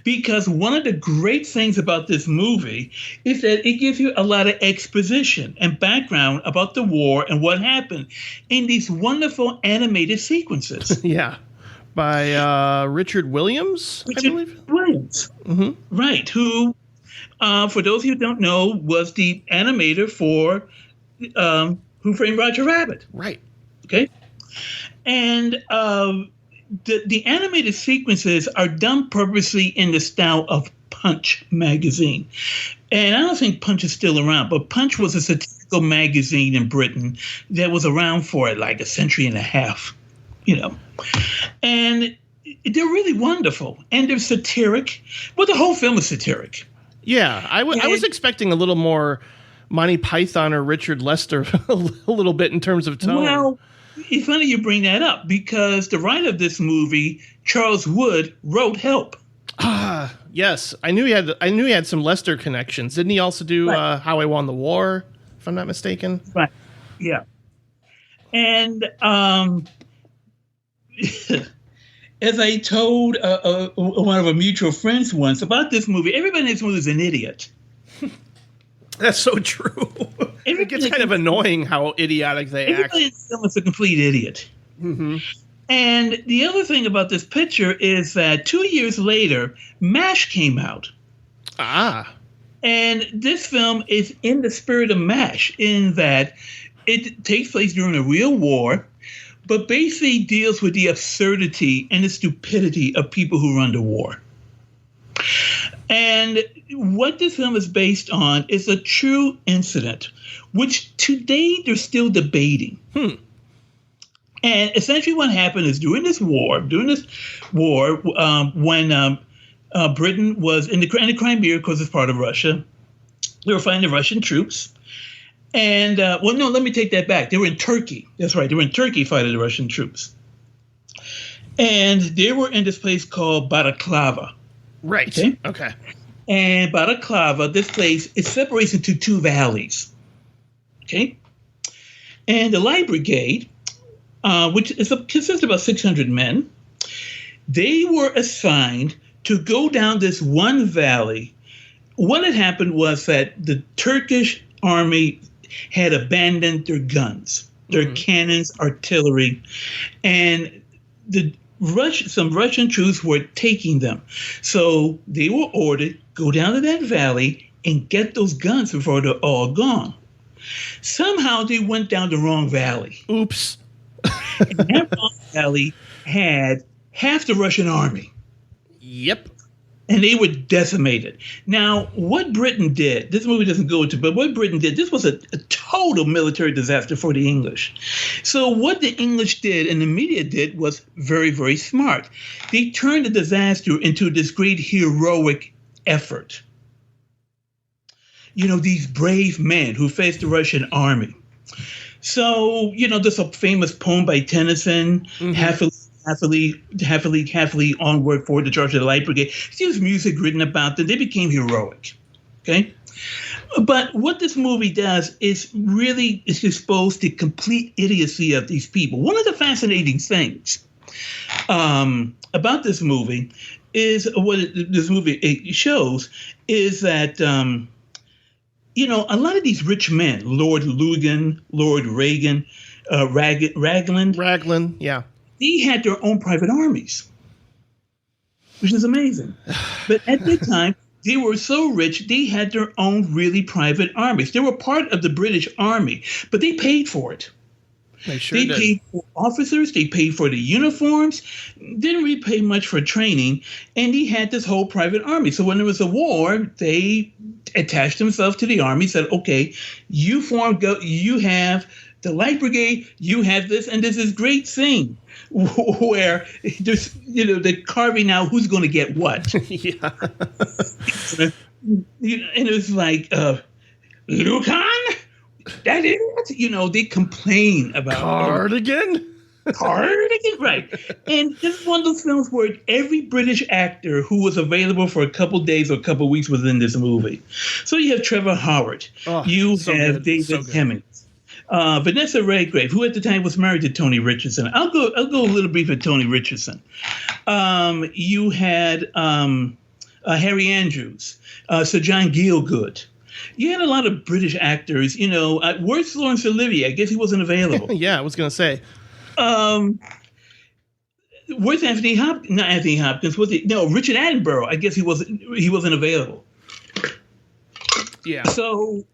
because one of the great things about this movie is that it gives you a lot of exposition and background about the war and what happened in these wonderful animated sequences. Yeah. By Richard Williams, I believe? Williams. Mm-hmm. Right. Who, for those who don't know, was the animator for Who Framed Roger Rabbit. Right. Okay. And the animated sequences are done purposely in the style of Punch magazine. And I don't think Punch is still around, but Punch was a satirical magazine in Britain that was around for like a century and a half, And they're really wonderful. And they're satiric. Well, the whole film is satiric. Yeah. I was expecting a little more Monty Python or Richard Lester a little bit in terms of tone. Well, it's funny you bring that up, because the writer of this movie, Charles Wood, wrote Help. Ah, yes. I knew he had some Lester connections. Didn't he also do How I Won the War, if I'm not mistaken? Right. Yeah. And as I told one of our mutual friends once about this movie, everybody in this movie is an idiot. That's so true. It gets kind of annoying how idiotic they act. Everybody in this film is a complete idiot. Mm-hmm. And the other thing about this picture is that 2 years later, MASH came out. Ah. And this film is in the spirit of MASH, in that it takes place during a real war, but basically deals with the absurdity and the stupidity of people who run the war. And what this film is based on is a true incident, which today they're still debating. And essentially what happened is during this war, when Britain was in the Crimea, because it's part of Russia, they were fighting the Russian troops. And, let me take that back. They were in Turkey. That's right. They were in Turkey fighting the Russian troops. And they were in this place called Balaclava. Right. Okay. And Balaclava, this place, it separates into two valleys. Okay? And the Light Brigade, which consists of about 600 men, they were assigned to go down this one valley. What had happened was that the Turkish army had abandoned their guns, their cannons, artillery, and some Russian troops were taking them. So they were ordered, go down to that valley and get those guns before they're all gone. Somehow they went down the wrong valley. Oops. And that wrong valley had half the Russian army. Yep. And they were decimated. Now, what Britain did, this movie doesn't go into, but what Britain did, this was a total military disaster for the English. So what the English did and the media did was very, very smart. They turned the disaster into this great heroic effort. You know, these brave men who faced the Russian army. So, you know, there's a famous poem by Tennyson, happily onward for the charge of the Light Brigade. There's music written about them. They became heroic. Okay? But what this movie does is really expose the complete idiocy of these people. One of the fascinating things about this movie is what this movie shows is that, you know, a lot of these rich men, Lord Lugan, Lord Reagan, Raglan, yeah. They had their own private armies, which is amazing. But at the time, they were so rich, they had their own really private armies. They were part of the British Army, but they paid for it. They paid for officers, they paid for the uniforms, didn't really pay much for training, and he had this whole private army. So when there was a war, they attached themselves to the army, said, okay, you have the Light Brigade, you have this, and there's this great thing where there's, you know, they're carving out who's going to get what. Yeah. And it was like, Lucan? That is it? You know, they complain about Cardigan, right. And this is one of those films where every British actor who was available for a couple days or a couple weeks was in this movie. So you have Trevor Howard. You have David Hemmings. Vanessa Redgrave, who at the time was married to Tony Richardson. I'll go a little brief with Tony Richardson. You had Harry Andrews, Sir John Gielgud. You had a lot of British actors. You know, where's Laurence Olivier? I guess he wasn't available. Yeah, I was going to say. Where's Anthony Hopkins? Not Anthony Hopkins. Richard Attenborough. I guess he wasn't available. Yeah. So,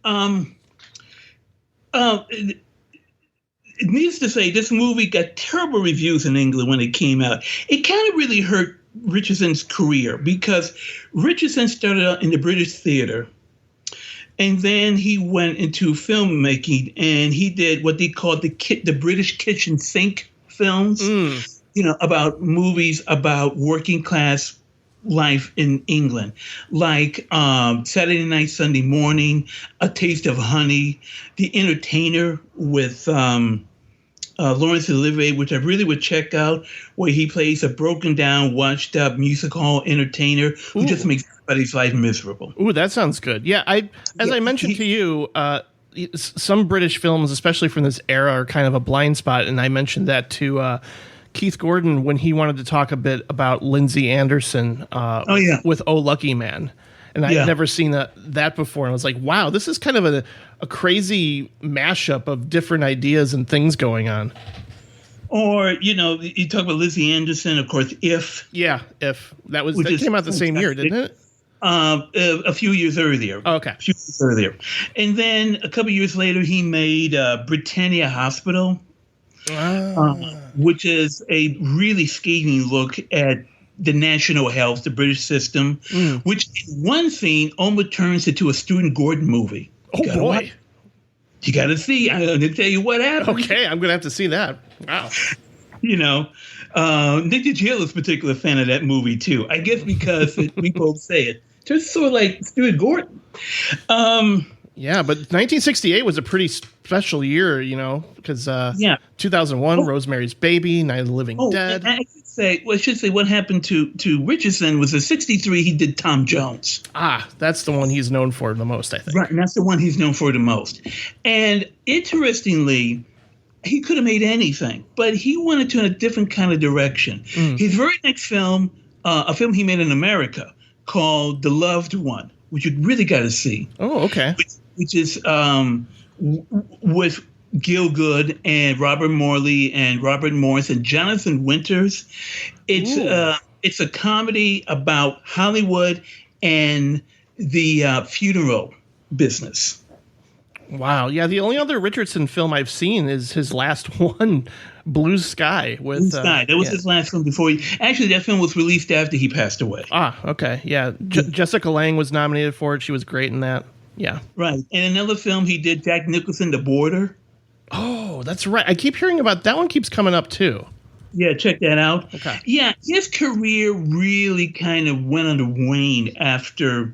needless to say, this movie got terrible reviews in England when it came out. It kind of really hurt Richardson's career because Richardson started out in the British theater, and then he went into filmmaking, and he did what they called the British kitchen sink films. You know, about movies about working class life in England, like Saturday Night, Sunday Morning, A Taste of Honey, The Entertainer with Laurence Olivier, which I really would check out, where he plays a broken down, washed up music hall entertainer who just makes everybody's life miserable. Ooh, that sounds good. Yeah, I mentioned to you, some British films, especially from this era, are kind of a blind spot, and I mentioned that to Keith Gordon when he wanted to talk a bit about Lindsay Anderson with Oh Lucky Man. And I'd never seen that before. And I was like, wow, this is kind of a crazy mashup of different ideas and things going on. Or, you know, you talk about Lizzie Anderson, of course, If. Yeah, If. That came out the same year, didn't it? A few years earlier. Oh, okay. A few years earlier. And then a couple years later, he made Britannia Hospital. Which is a really scathing look at the national health, the British system, which in one scene almost turns into a Stuart Gordon movie. Oh, boy. You got to see. I'm going to tell you what happened. Okay, I'm going to have to see that. Wow. You know, Nick DiGiello is a particular fan of that movie, too. I guess because we both say it. Just sort of like Stuart Gordon. Yeah, but 1968 was a pretty special year, you know, because 2001, Rosemary's Baby, Night of the Living Dead. should say what happened to Richardson was in '63 he did Tom Jones. That's the one he's known for the most, I think. Right, and that's the one he's known for the most. And interestingly, he could have made anything, but he went into a different kind of direction. His very next film, a film he made in America called The Loved One, which you really got to see. Oh, okay. Which is with Gil Good and Robert Morley and Robert Morris and Jonathan Winters. It's a comedy about Hollywood and the funeral business. Wow. Yeah, the only other Richardson film I've seen is his last one, Blue Sky. Blue Sky. That was his last film before actually, that film was released after he passed away. Okay. Yeah. Jessica Lange was nominated for it. She was great in that. Yeah. Right. And another film he did, Jack Nicholson, The Border. Oh, that's right. I keep hearing about that one. Keeps coming up too. Yeah, check that out. Okay. Yeah, his career really kind of went under wane after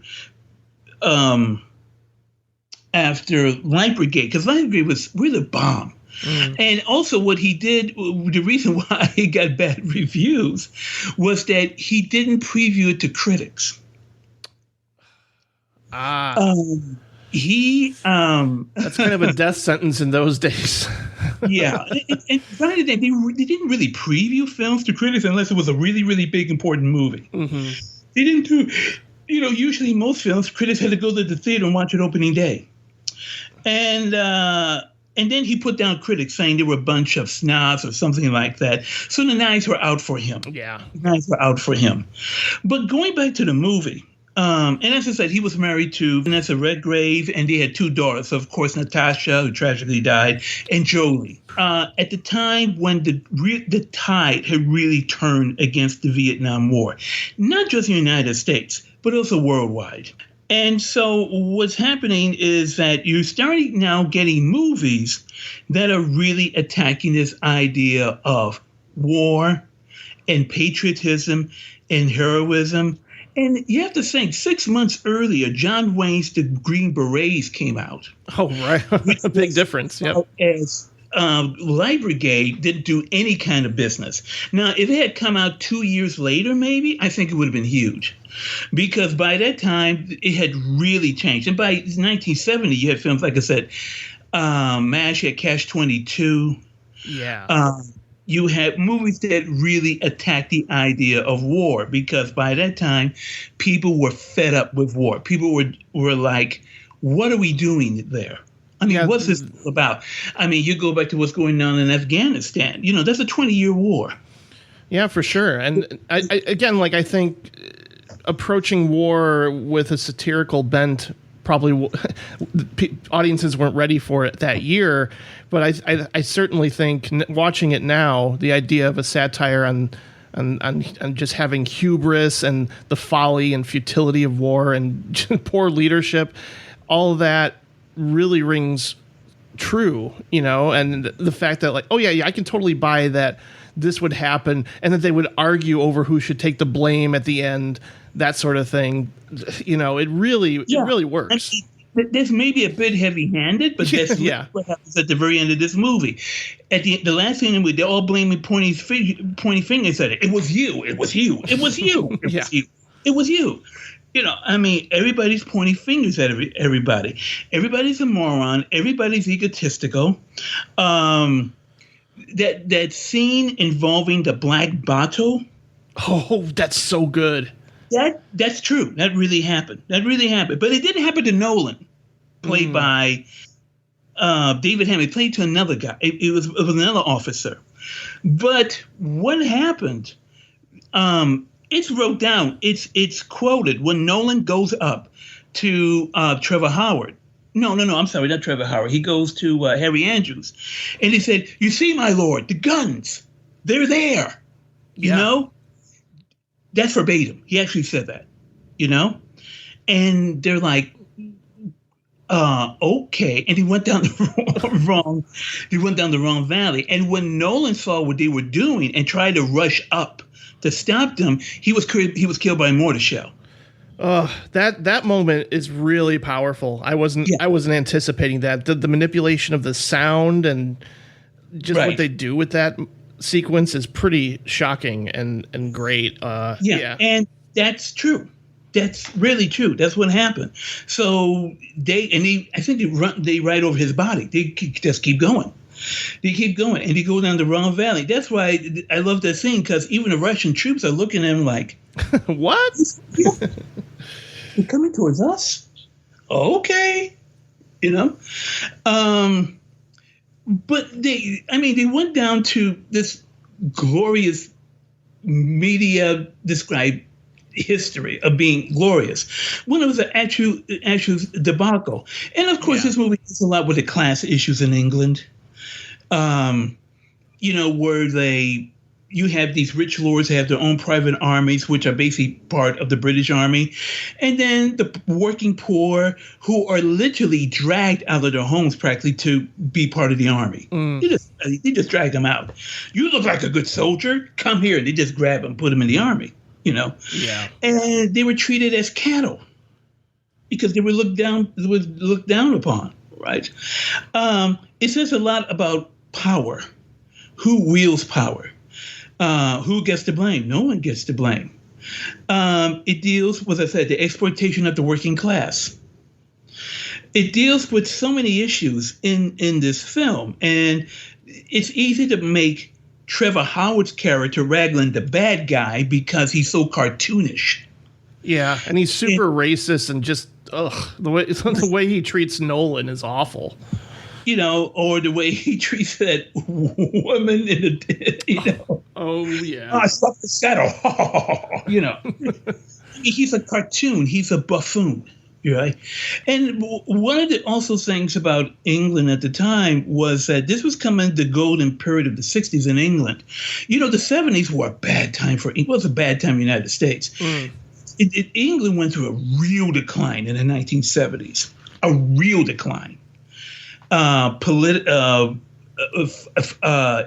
Light Brigade, because Light Brigade was really a bomb. And also what he did, the reason why he got bad reviews was that he didn't preview it to critics. That's kind of a death sentence in those days. Yeah, and back in the day, they didn't really preview films to critics unless it was a really, really big, important movie. They didn't do, usually most films, critics had to go to the theater and watch it opening day. And then he put down critics saying they were a bunch of snobs or something like that. So the knives were out for him. Yeah. The knives were out for him. But going back to the movie, and as I said, he was married to Vanessa Redgrave, and they had two daughters. So, of course, Natasha, who tragically died, and Jolie. At the time when the tide had really turned against the Vietnam War, not just in the United States, but also worldwide. And so what's happening is that you're starting now getting movies that are really attacking this idea of war and patriotism and heroism. And you have to think, 6 months earlier, John Wayne's The Green Berets came out. Oh, right. A big difference. Yep. As Light Brigade didn't do any kind of business. Now, if it had come out 2 years later, maybe, I think it would have been huge. Because by that time, it had really changed. And by 1970, you had films, like I said, MASH, you had Catch-22. Yeah. You had movies that really attacked the idea of war, because by that time, people were fed up with war. People were like, what are we doing there? I mean, what's this about? I mean, you go back to what's going on in Afghanistan. That's a 20-year war. Yeah, for sure. And I think approaching war with a satirical bent, probably audiences weren't ready for it that year. But I certainly think watching it now, the idea of a satire on just having hubris and the folly and futility of war and poor leadership, all of that really rings true, and the fact that like, oh yeah, I can totally buy that this would happen, and that they would argue over who should take the blame at the end, that sort of thing. It really works. That's maybe a bit heavy-handed, but that's what happens at the very end of this movie. At the last scene, they're all blaming, pointing fingers at it. It was you. It was you. It was you. It was you. It was you. Everybody's pointing fingers at everybody. Everybody's a moron. Everybody's egotistical. That scene involving the black bottle. Oh, that's so good. That's true. That really happened. But it didn't happen to Nolan, played by David Hammond. Played to another guy. It was another officer. But what happened? It's wrote down. It's quoted when Nolan goes up to Trevor Howard. No, I'm sorry, not Trevor Howard. He goes to Harry Andrews, and he said, "You see, my lord, the guns, they're there." You know. That's verbatim. He actually said that, and they're like, okay. And he went down the wrong valley. And when Nolan saw what they were doing and tried to rush up to stop them, he was killed by a mortar shell. That moment is really powerful. I wasn't anticipating that. The manipulation of the sound and just what they do with that sequence is pretty shocking and great. Yeah, and that's true. That's really true. That's what happened. So I think they ride over his body. They just keep going. They keep going, and they go down the Ron Valley. That's why I love that scene, because even the Russian troops are looking at him like, "What? They're coming towards us? Okay, you know." But they went down to this glorious media described history of being glorious when it was an actual debacle. And of course, this movie has a lot with the class issues in England, where you have these rich lords that have their own private armies, which are basically part of the British Army. And then the working poor who are literally dragged out of their homes practically to be part of the army. They just drag them out. You look like a good soldier. Come here. And they just grab them, put them in the army. Yeah. And they were treated as cattle because they were looked down upon, right? It says a lot about power. Who wields power? Who gets to blame? No one gets to blame. It deals with, as I said, the exploitation of the working class. It deals with so many issues in this film, and it's easy to make Trevor Howard's character, Raglan, the bad guy, because he's so cartoonish. Yeah, and he's super racist, and just the way he treats Nolan is awful. Or the way he treats that woman in the, Oh yeah. I stuck the saddle. He's a cartoon. He's a buffoon. Right. And one of the also things about England at the time was that this was coming the golden period of the 60s in England. The 70s were a bad time for England. It was a bad time in the United States. England went through a real decline in the 1970s. A real decline.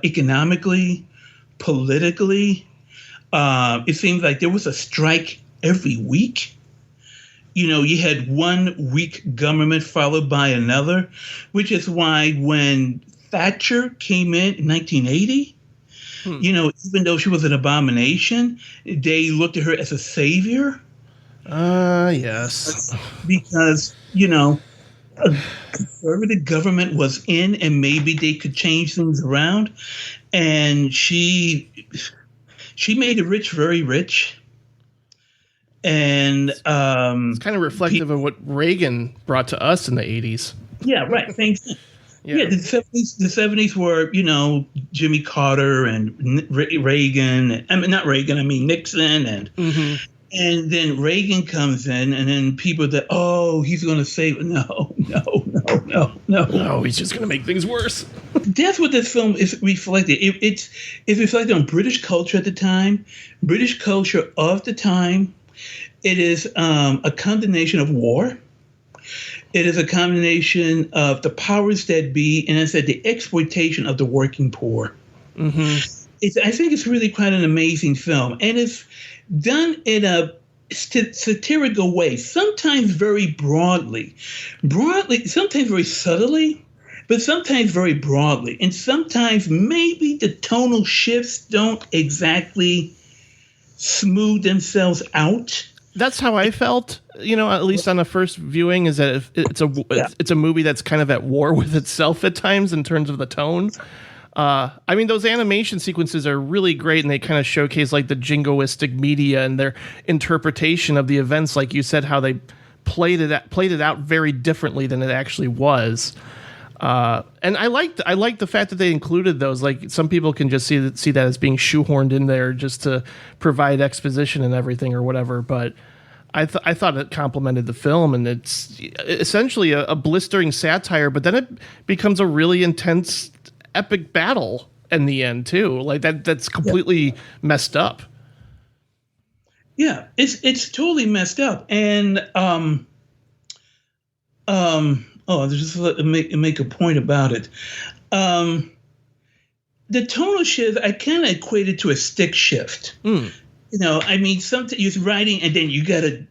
Economically, politically. It seems like there was a strike every week. You had one weak government followed by another, which is why when Thatcher came in 1980, even though she was an abomination, they looked at her as a savior. Yes. Because, a conservative government was in, and maybe they could change things around. And she made the rich very rich. And it's kind of reflective of what Reagan brought to us in the 80s. Yeah, right. Thanks. Yeah, the 70s were, Jimmy Carter and Reagan. Nixon. And then Reagan comes in, and then people that, he's going to save. No. No, he's just going to make things worse. That's what this film is reflecting. It's reflected on British culture at the time, British culture of the time. It is a condemnation of war. It is a combination of the powers that be, and I said the exploitation of the working poor. I think it's really quite an amazing film, and it's done in a satirical way, sometimes very broadly, sometimes very subtly, but sometimes very broadly, and sometimes maybe the tonal shifts don't exactly smooth themselves out. That's how I felt, at least on the first viewing, is that it's a movie that's kind of at war with itself at times in terms of the tone. Those animation sequences are really great, and they kind of showcase like the jingoistic media and their interpretation of the events, like you said, how they played it out very differently than it actually was. And I liked the fact that they included those. Like, some people can just see that as being shoehorned in there just to provide exposition and everything or whatever. But I thought it complemented the film, and it's essentially a blistering satire. But then it becomes a really intense, epic battle in the end too. Like that's completely messed up. Yeah, it's totally messed up, and just make a point about it. The tonal shift, I kind of equate it to a stick shift. Sometimes you're riding, and then you got to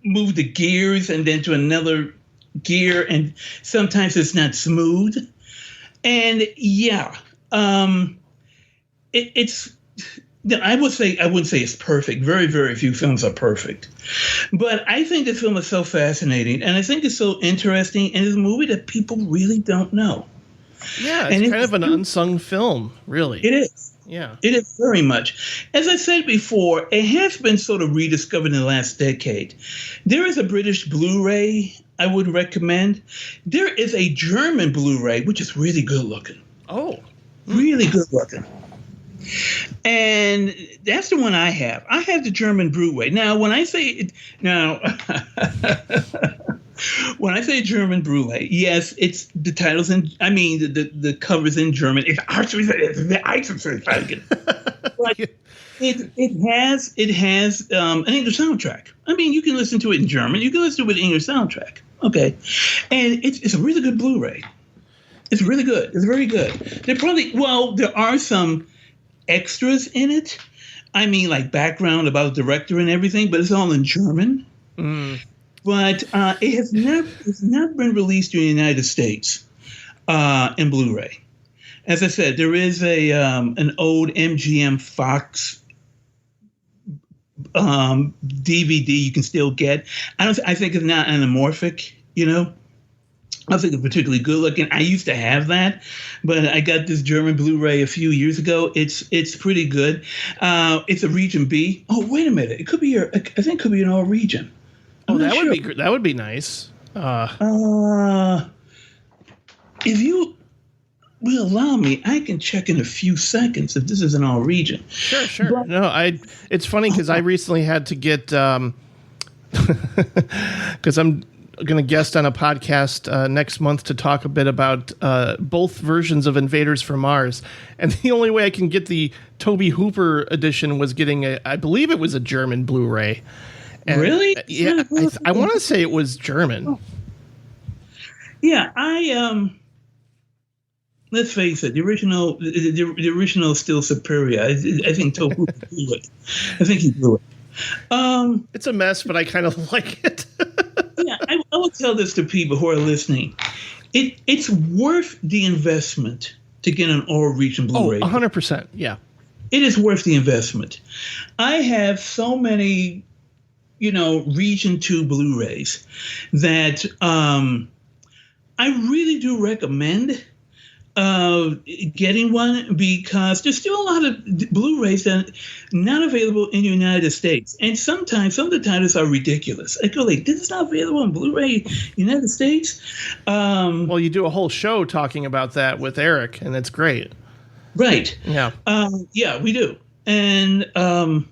move the gears, and then to another gear, and sometimes it's not smooth. And it's. I wouldn't say it's perfect. Very, very few films are perfect. But I think this film is so fascinating, and I think it's so interesting, and it's a movie that people really don't know. Yeah, it's kind of an unsung film, really. It is. Yeah. It is very much. As I said before, it has been sort of rediscovered in the last decade. There is a British Blu-ray I would recommend. There is a German Blu-ray, which is really good looking. Oh. Really good looking. And that's the one I have. I have the German Blu-ray. Now, when I say when I say German Blu-ray, yes, it's the titles the covers in German. It's but it has an English soundtrack. I mean, you can listen to it in German. You can listen to it with an English soundtrack. Okay, and it's a really good Blu-ray. It's really good. It's very good. There are some extras in it. I mean, like background about the director and everything, but it's all in German. But it has never been released in the United States in Blu-ray. As I said, there is an old MGM Fox DVD you can still get. I think it's not anamorphic, you know. I think it's particularly good looking. I used to have that, but I got this German Blu-ray a few years ago. It's pretty good. It's a region B. Oh, wait a minute. I think it could be an all region. That would be nice. If you will allow me, I can check in a few seconds if this is an all region. Sure. But, it's funny because I recently had to get because I'm going to guest on a podcast next month to talk a bit about both versions of Invaders from Mars. And the only way I can get the Tobe Hooper edition was getting I believe it was a German Blu-ray. And, really? Yeah, I want to say it was German. Yeah, let's face it, the original is still superior. I think Tobe Hooper blew it. I think he blew it. It's a mess, but I kind of like it. Yeah, I will tell this to people who are listening. It's worth the investment to get an all-region Blu-ray. 100%, yeah. It is worth the investment. I have so many, Region 2 Blu-rays that I really do recommend getting one, because there's still a lot of Blu-rays that are not available in the United States. And sometimes some of the titles are ridiculous. I go like, this is not available on Blu-ray United States? Well, you do a whole show talking about that with Eric, and it's great. Right. Yeah. Yeah, we do. And a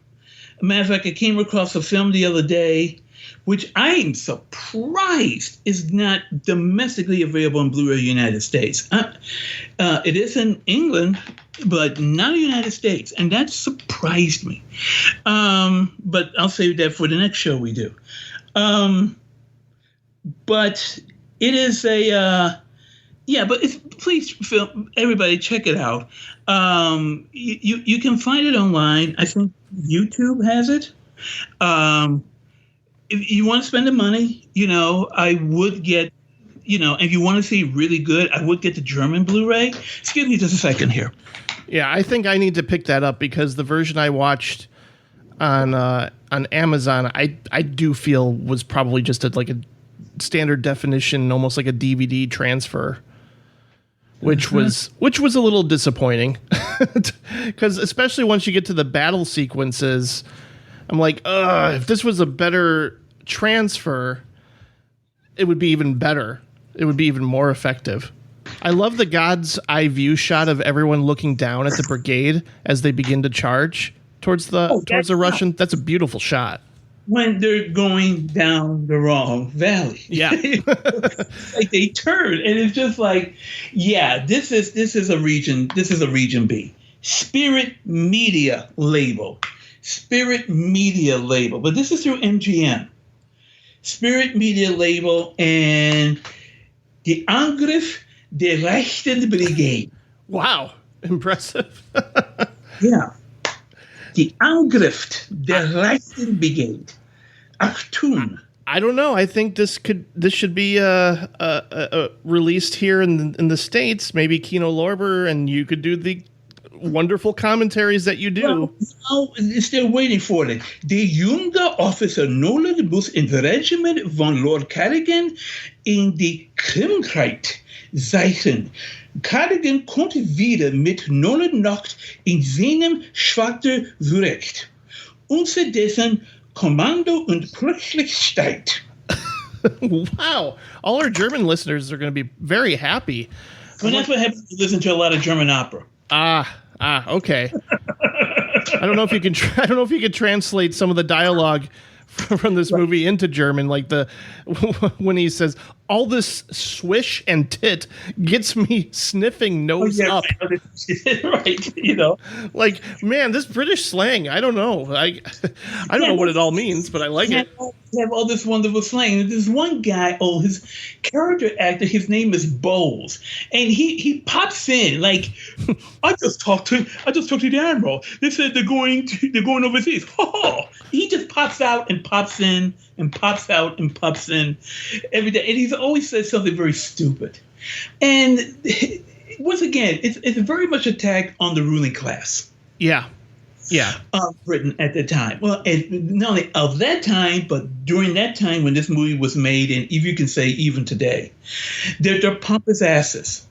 matter of fact, I came across a film the other day which I am surprised is not domestically available in Blu-ray United States. It is in England, but not in the United States, and that surprised me. But I'll save that for the next show we do. But it is a but please, everybody, check it out. You can find it online. I think YouTube has it. If you want to spend the money, I would get, if you want to see really good, I would get the German Blu-ray. Excuse me just a second here. Yeah, I think I need to pick that up because the version I watched on Amazon, I do feel was probably just like a standard definition, almost like a DVD transfer, which was a little disappointing because especially once you get to the battle sequences, I'm like, if this was a better transfer, it would be even better. It would be even more effective. I love the God's eye view shot of everyone looking down at the brigade as they begin to charge towards the Russian. That's a beautiful shot. When they're going down the wrong valley. Yeah. Like they turn and it's just like, this is a region B. Spirit Media label. But this is through MGM. Spirit Media label and the Angriff der Rechten Brigade. Wow, impressive. Yeah. The Angriff der Rechten Brigade. Achtung. I don't know. I think this should be released here in the States. Maybe Kino Lorber, and you could do the wonderful commentaries that you do. Well, now they're waiting for it. De junge Officer Nolan muss in Regiment von Lord Cardigan in die Krimkeit zeichnen. Cardigan konnte wieder mit Nolan Nacht in seinem Schwachter zurecht. Unterdessen Kommando und plötzlich steigt. Wow. All our German listeners are going to be very happy. Well, that's what happens when you listen to a lot of German opera. Okay. I don't know if you can. I don't know if you could translate some of the dialogue from this movie into German, like when he says, "All this swish and tit gets me sniffing nose up." Right, like, man, this British slang. I don't know. I don't know what it all means, but I like it. They have all this wonderful slang. There's one guy, his character actor, his name is Bowles, and he pops in like, I just talked to the admiral. They said they're going overseas. He just pops out and pops in and pops out and pops in every day, and he's always says something very stupid. And once again, it's very much attack on the ruling class. Yeah. Britain at the time. Well, and not only of that time, but during that time when this movie was made, and if you can say even today, they're pompous asses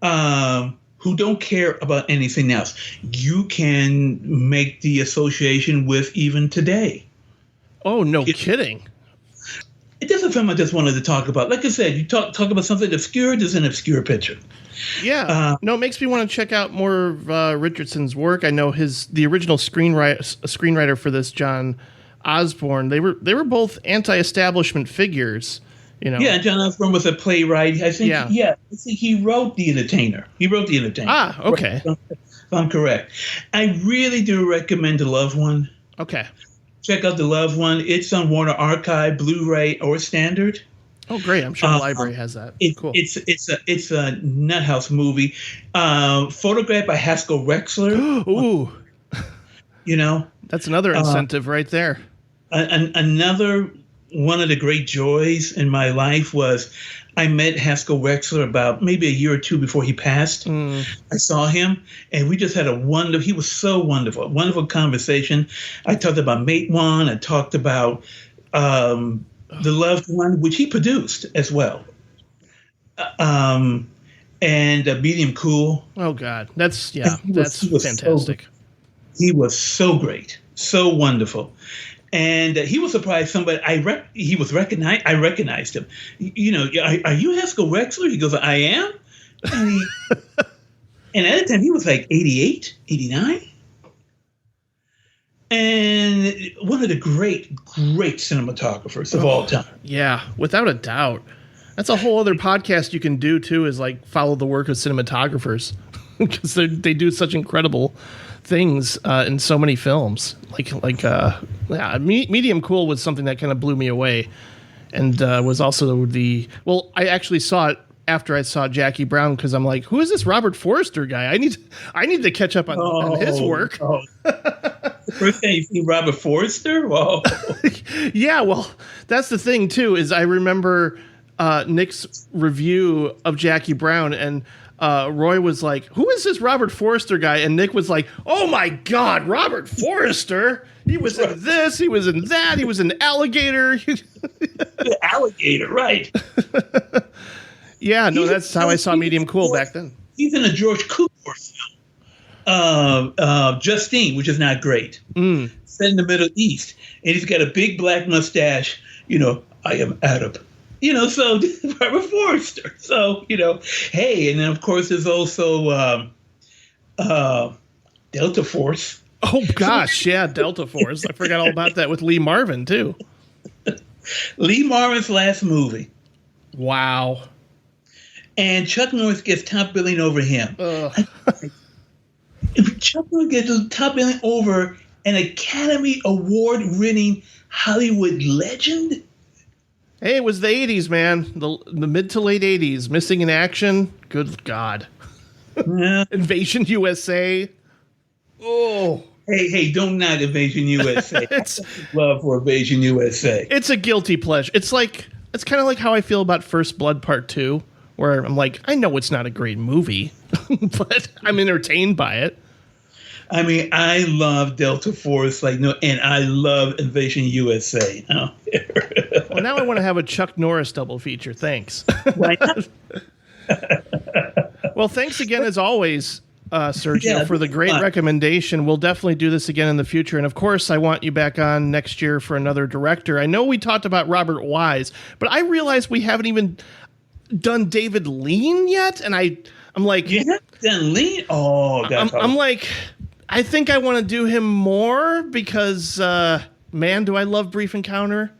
who don't care about anything else. You can make the association with even today. Oh, no kidding. There's a film I just wanted to talk about. Like I said, you talk about something obscure, there's an obscure picture. Yeah. It makes me want to check out more of Richardson's work. I know the original screenwriter for this, John Osborne. They were both anti-establishment figures. Yeah, John Osborne was a playwright. I think. Yeah. I think he wrote The Entertainer. Ah, okay. Right, if I'm correct. I really do recommend The Loved One. Okay. Check out The Loved One. It's on Warner Archive, Blu-ray, or Standard. Oh, great! I'm sure the library has that. Cool. It's a Nuthouse movie, photographed by Haskell Wexler. Ooh, that's another incentive right there. Another one of the great joys in my life was I met Haskell Wexler about maybe a year or two before he passed. I saw him, and we just had he was so wonderful conversation. I talked about Mate One. I talked about The Loved One, which he produced as well. And Medium Cool. Oh, God. That's fantastic. He was so great, so wonderful. And he was surprised somebody, he was recognized. I recognized him. Are you Haskell Wexler? He goes, I am. And at the time, he was like 88, 89. And one of the great cinematographers of all time. Yeah, without a doubt. That's a whole other podcast you can do, too, is like follow the work of cinematographers. Because they do such incredible things in so many films. Medium Cool was something that kind of blew me away. And was also I actually saw it after I saw Jackie Brown, because I'm like, who is this Robert Forster guy? I need to catch up on his work. First time you see Robert Forster? Whoa. Yeah, well, that's the thing, too, is I remember Nick's review of Jackie Brown, and Roy was like, who is this Robert Forster guy? And Nick was like, oh, my God, Robert Forster. He was in this, he was in that, he was in Alligator. Alligator, right. Yeah, no, that's how I saw Medium Cool back then. He's in a George Cukor film, Justine, which is not great. Set in the Middle East. And he's got a big black mustache. I am Arab. So Robert Forster. So, hey, and then, of course, there's also Delta Force. Oh, gosh, yeah, Delta Force. I forgot all about that with Lee Marvin, too. Lee Marvin's last movie. Wow. And Chuck Norris gets top billing over him. Chuck Norris gets top billing over an Academy Award-winning Hollywood legend? Hey, it was the 80s, man. The mid to late 80s. Missing in Action. Good God. Yeah. Invasion USA. Oh. Hey, don't knock Invasion USA. It's love for Invasion USA. It's a guilty pleasure. It's kind of like how I feel about First Blood Part 2, where I'm like, I know it's not a great movie, but I'm entertained by it. I mean, I love Delta Force, and I love Invasion USA. Oh. Well, now I want to have a Chuck Norris double feature. Thanks. Why not? Well, thanks again, as always, Sergio, for the great recommendation. We'll definitely do this again in the future. And, of course, I want you back on next year for another director. I know we talked about Robert Wise, but I realized we haven't even done David Lean yet. And I'm like... You haven't done Lean? Oh, God. I'm like... I think I want to do him more because, man, do I love Brief Encounter.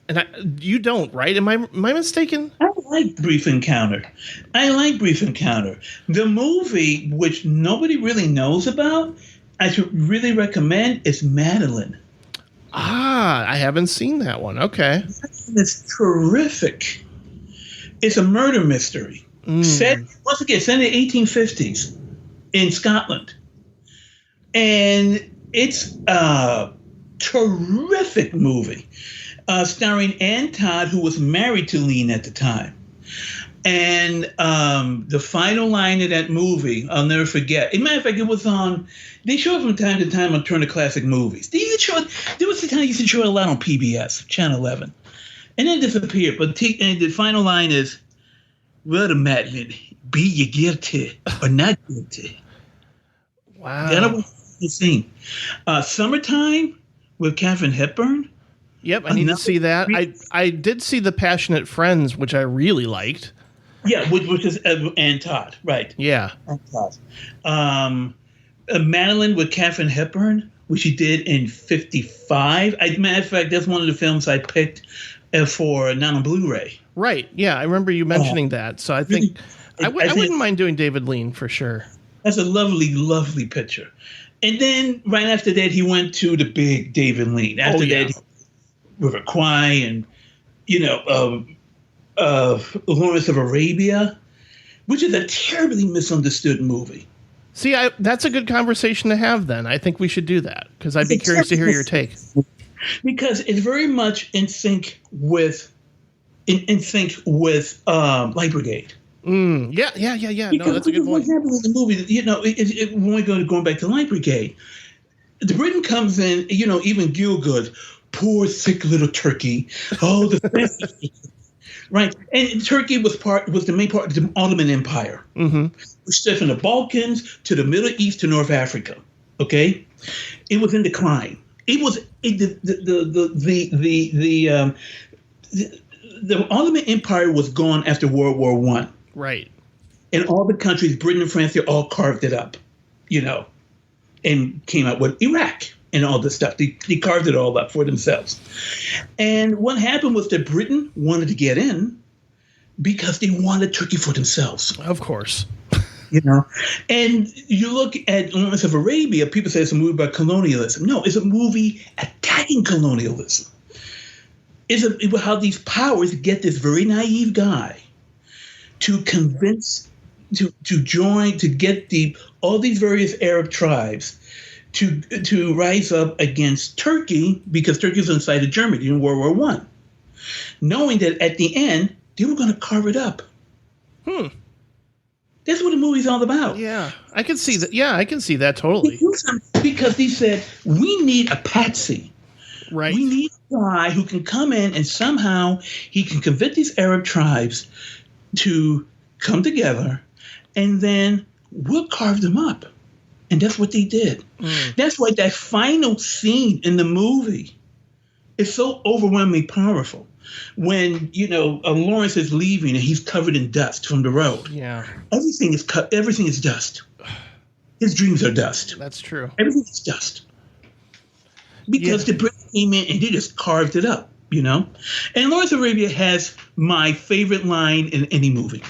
And you don't, right? Am I mistaken? I like Brief Encounter. The movie, which nobody really knows about, I should really recommend, is Madeline. I haven't seen that one. Okay. It's terrific. It's a murder mystery. Set in the 1850s in Scotland. And it's a terrific movie, starring Ann Todd, who was married to Lean at the time. And the final line of that movie, I'll never forget. As a matter of fact, it was on, they show it from time to time on Turner Classic Movies. There was the time they used to show it a lot on PBS, Channel 11. And then disappeared. But and the final line is, well, Madeline, be you guilty or not guilty? Wow. That was the scene. Summertime with Katharine Hepburn. Yep, I need to see that. I did see The Passionate Friends, which I really liked. Yeah, which is Ann Todd, right? Yeah. Ann Todd. Madeline with Katharine Hepburn, which she did in '55. Matter of fact, that's one of the films I picked for not on Blu-ray. Right. Yeah, I remember you mentioning that. So I think I wouldn't mind doing David Lean for sure. That's a lovely, lovely picture. And then right after that, he went to the big David Lean. After that, River Kwai and, Lawrence of Arabia, which is a terribly misunderstood movie. See, that's a good conversation to have then. I think we should do that because I'd be curious to hear your take. Because it's very much in sync with Light Brigade. Yeah. Because no, that's a good point. What happened in the movie, when we go going back to Light Brigade, the Britain comes in, even Gielgud, poor sick little Turkey. Oh, the right, and Turkey was the main part of the Ottoman Empire, which stretched from the Balkans to the Middle East to North Africa. Okay, it was in decline. It was the Ottoman Empire was gone after World War I. Right. And all the countries, Britain and France, they all carved it up, and came out with Iraq and all this stuff. They carved it all up for themselves. And what happened was that Britain wanted to get in because they wanted Turkey for themselves. Of course. And you look at Lawrence of Arabia, people say it's a movie about colonialism. No, it's a movie attacking colonialism. It's about how these powers get this very naive guy to convince, to join, to get all these various Arab tribes to rise up against Turkey, because Turkey was on the side of Germany in World War I, knowing that at the end they were going to carve it up. That's what the movie's all about. Yeah, I can see that. Yeah, I can see that totally. Because he said, we need a patsy. Right. We need a guy who can come in and somehow he can convince these Arab tribes to come together, and then we'll carve them up. And that's what they did. That's why that final scene in the movie is so overwhelmingly powerful. When, Lawrence is leaving and he's covered in dust from the road. Yeah. Everything is dust. His dreams are dust. That's true. Everything is dust. Because the Brits came in and they just carved it up, And Lawrence of Arabia has my favorite line in any movie.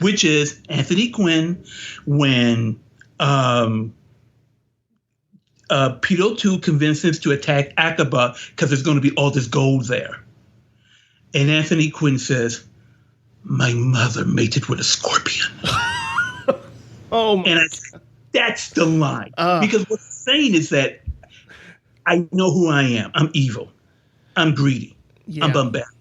Which is Anthony Quinn when Peter O'Toole convinces to attack Aqaba because there's going to be all this gold there. And Anthony Quinn says, my mother mated with a scorpion. That's the line. Because what he's saying is that I know who I am. I'm evil. I'm greedy. I'm bombastic.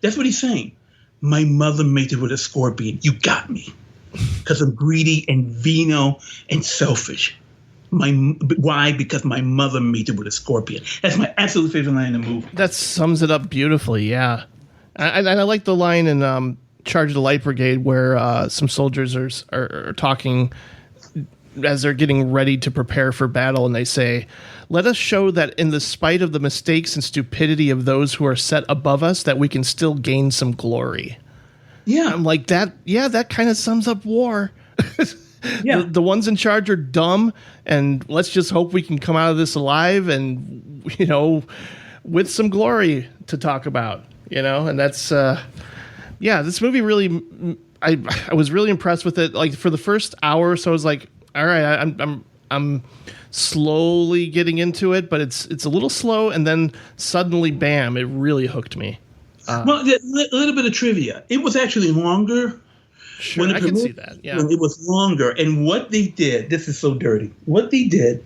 That's what he's saying. my mother mated with a scorpion. You got me. Because I'm greedy and venal and selfish. Why? Because my mother mated with a scorpion. That's my absolute favorite line in the movie. That sums it up beautifully, yeah. And I like the line in Charge of the Light Brigade where some soldiers are talking as they're getting ready to prepare for battle, and they say, "Let us show that in the spite of the mistakes and stupidity of those who are set above us, that we can still gain some glory." Yeah. I'm like, that kind of sums up war. Yeah. The ones in charge are dumb, and let's just hope we can come out of this alive and, with some glory to talk about, and that's, this movie really, I was really impressed with it. Like for the first hour or so, I was like, all right, I'm slowly getting into it, but it's a little slow, and then suddenly, bam, it really hooked me. Well, a little bit of trivia. It was actually longer. Sure, I can see that. Yeah, it was longer, and what they did. This is so dirty. What they did.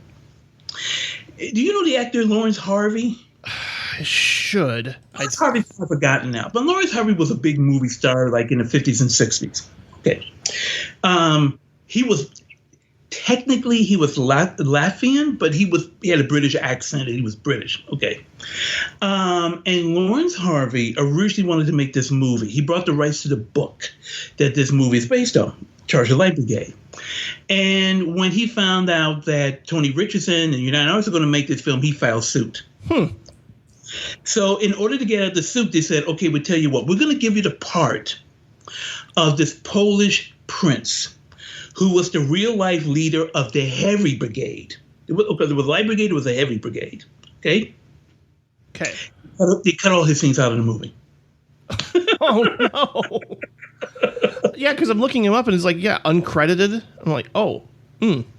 Do you know the actor Lawrence Harvey? I should. Lawrence Harvey's forgotten now, but Lawrence Harvey was a big movie star, like in the 50s and 60s. Okay, he was. Technically, he was Latvian, but he had a British accent and he was British. Okay. And Lawrence Harvey originally wanted to make this movie. He brought the rights to the book that this movie is based on, Charge of the Light Brigade. And when he found out that Tony Richardson and United Artists were going to make this film, he filed suit. So in order to get out of the suit, they said, okay, we'll tell you what, we're going to give you the part of this Polish prince who was the real-life leader of the Heavy Brigade. There was the Light Brigade, there was the Heavy Brigade. Okay? Okay. They cut all his scenes out of the movie. Oh, no. Yeah, because I'm looking him up, and it's like, uncredited. I'm like, oh,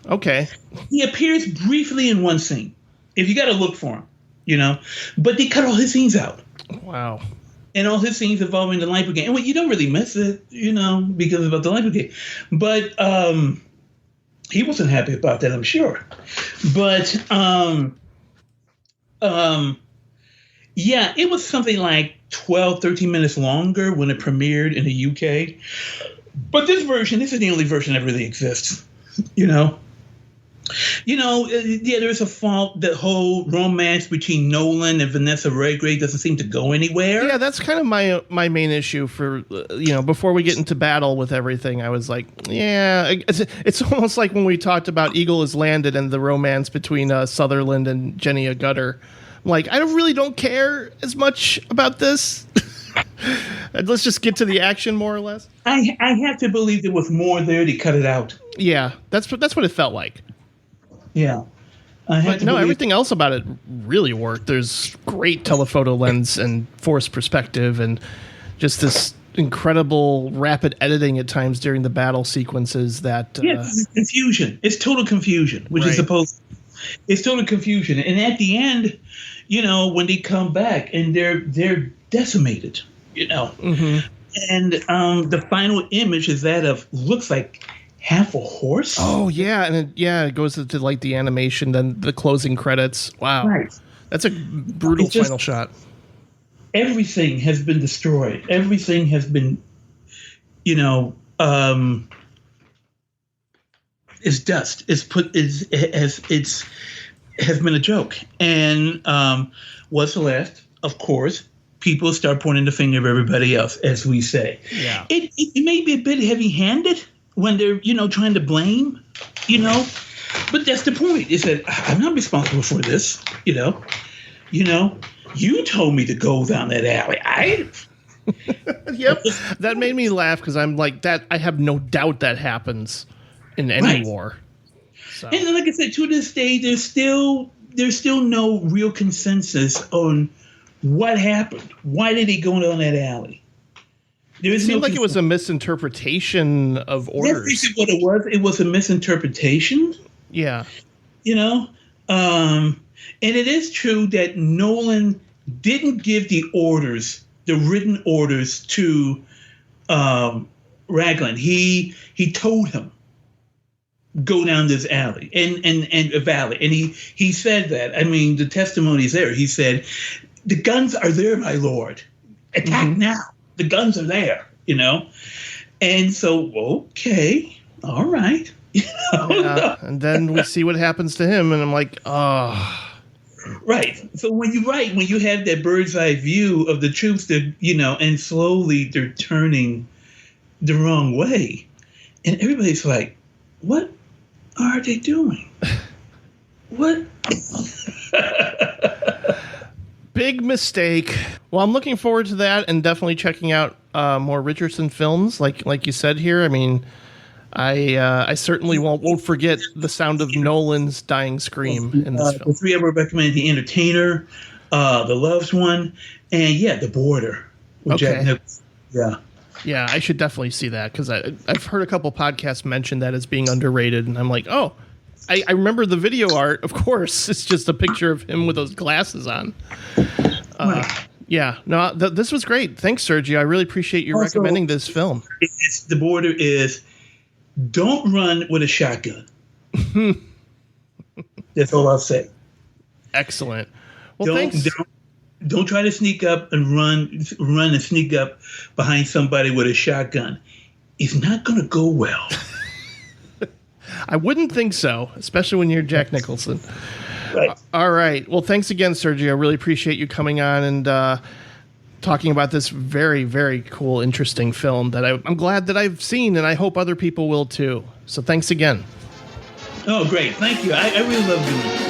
okay. He appears briefly in one scene. If you got to look for him, But they cut all his scenes out. Wow. And all his scenes involving the Light Brigade. And you don't really miss it, because about the Light Brigade. But he wasn't happy about that, I'm sure. But, it was something like 12, 13 minutes longer when it premiered in the UK. But this is the only version that really exists, there's a fault. The whole romance between Nolan and Vanessa Redgrave doesn't seem to go anywhere. Yeah, that's kind of my main issue for, before we get into battle with everything. I was like, it's almost like when we talked about Eagle Has Landed and the romance between Sutherland and Jenny Agutter. I'm like, I really don't care as much about this. Let's just get to the action, more or less. I have to believe there was more there. They cut it out. Yeah, that's what it felt like. Yeah. Everything else about it really worked. There's great telephoto lens and forced perspective and just this incredible rapid editing at times during the battle sequences that... it's confusion. It's total confusion, which is supposed... It's total confusion. And at the end, when they come back and they're decimated, Mm-hmm. And the final image is that of, looks like... half a horse? Oh, yeah. And it goes to like the animation, then the closing credits. Wow. Right. That's a brutal final shot. Everything has been destroyed. Everything has been, is dust. It's has been a joke. And what's left, of course, people start pointing the finger of everybody else, as we say. Yeah. It may be a bit heavy-handed when they're, trying to blame, but that's the point. Is that I'm not responsible for this, you told me to go down that alley. Yep. That made me laugh because I'm like that. I have no doubt that happens in any war. So. And like I said, to this day, there's still no real consensus on what happened. Why did he go down that alley? It seemed like it was a misinterpretation of orders. That's what it was. It was a misinterpretation. Yeah. And it is true that Nolan didn't give the written orders to Raglan. He told him, go down this alley and a valley. And he said that. I mean, the testimony is there. He said, the guns are there, my lord. Attack now. the guns are there, And so, okay, all right. Yeah, and then we see what happens to him, and I'm like, oh. Right. So when you have that bird's eye view of the troops that, and slowly they're turning the wrong way. And everybody's like, what are they doing? What? Big mistake. Well, I'm looking forward to that and definitely checking out more Richardson films, like you said here. I mean, I certainly won't forget the sound of Nolan's dying scream in this film. The three I would recommend: The Entertainer, The Loves One, and The Border with Jack Nicholson. Yeah, I should definitely see that because I've heard a couple podcasts mention that as being underrated, and I'm like, oh, I remember the video art. Of course, it's just a picture of him with those glasses on. Yeah, no, this was great. Thanks, Sergio. I really appreciate you recommending this film. The Border is don't run with a shotgun. That's all I'll say. Excellent. Well, thanks. Don't try to sneak up and run and sneak up behind somebody with a shotgun. It's not going to go well. I wouldn't think so, especially when you're Jack Nicholson. Right. All right. Well, thanks again, Sergio. I really appreciate you coming on and talking about this very, very cool, interesting film that I'm glad that I've seen, and I hope other people will too. So thanks again. Oh, great. Thank you. I really love doing it.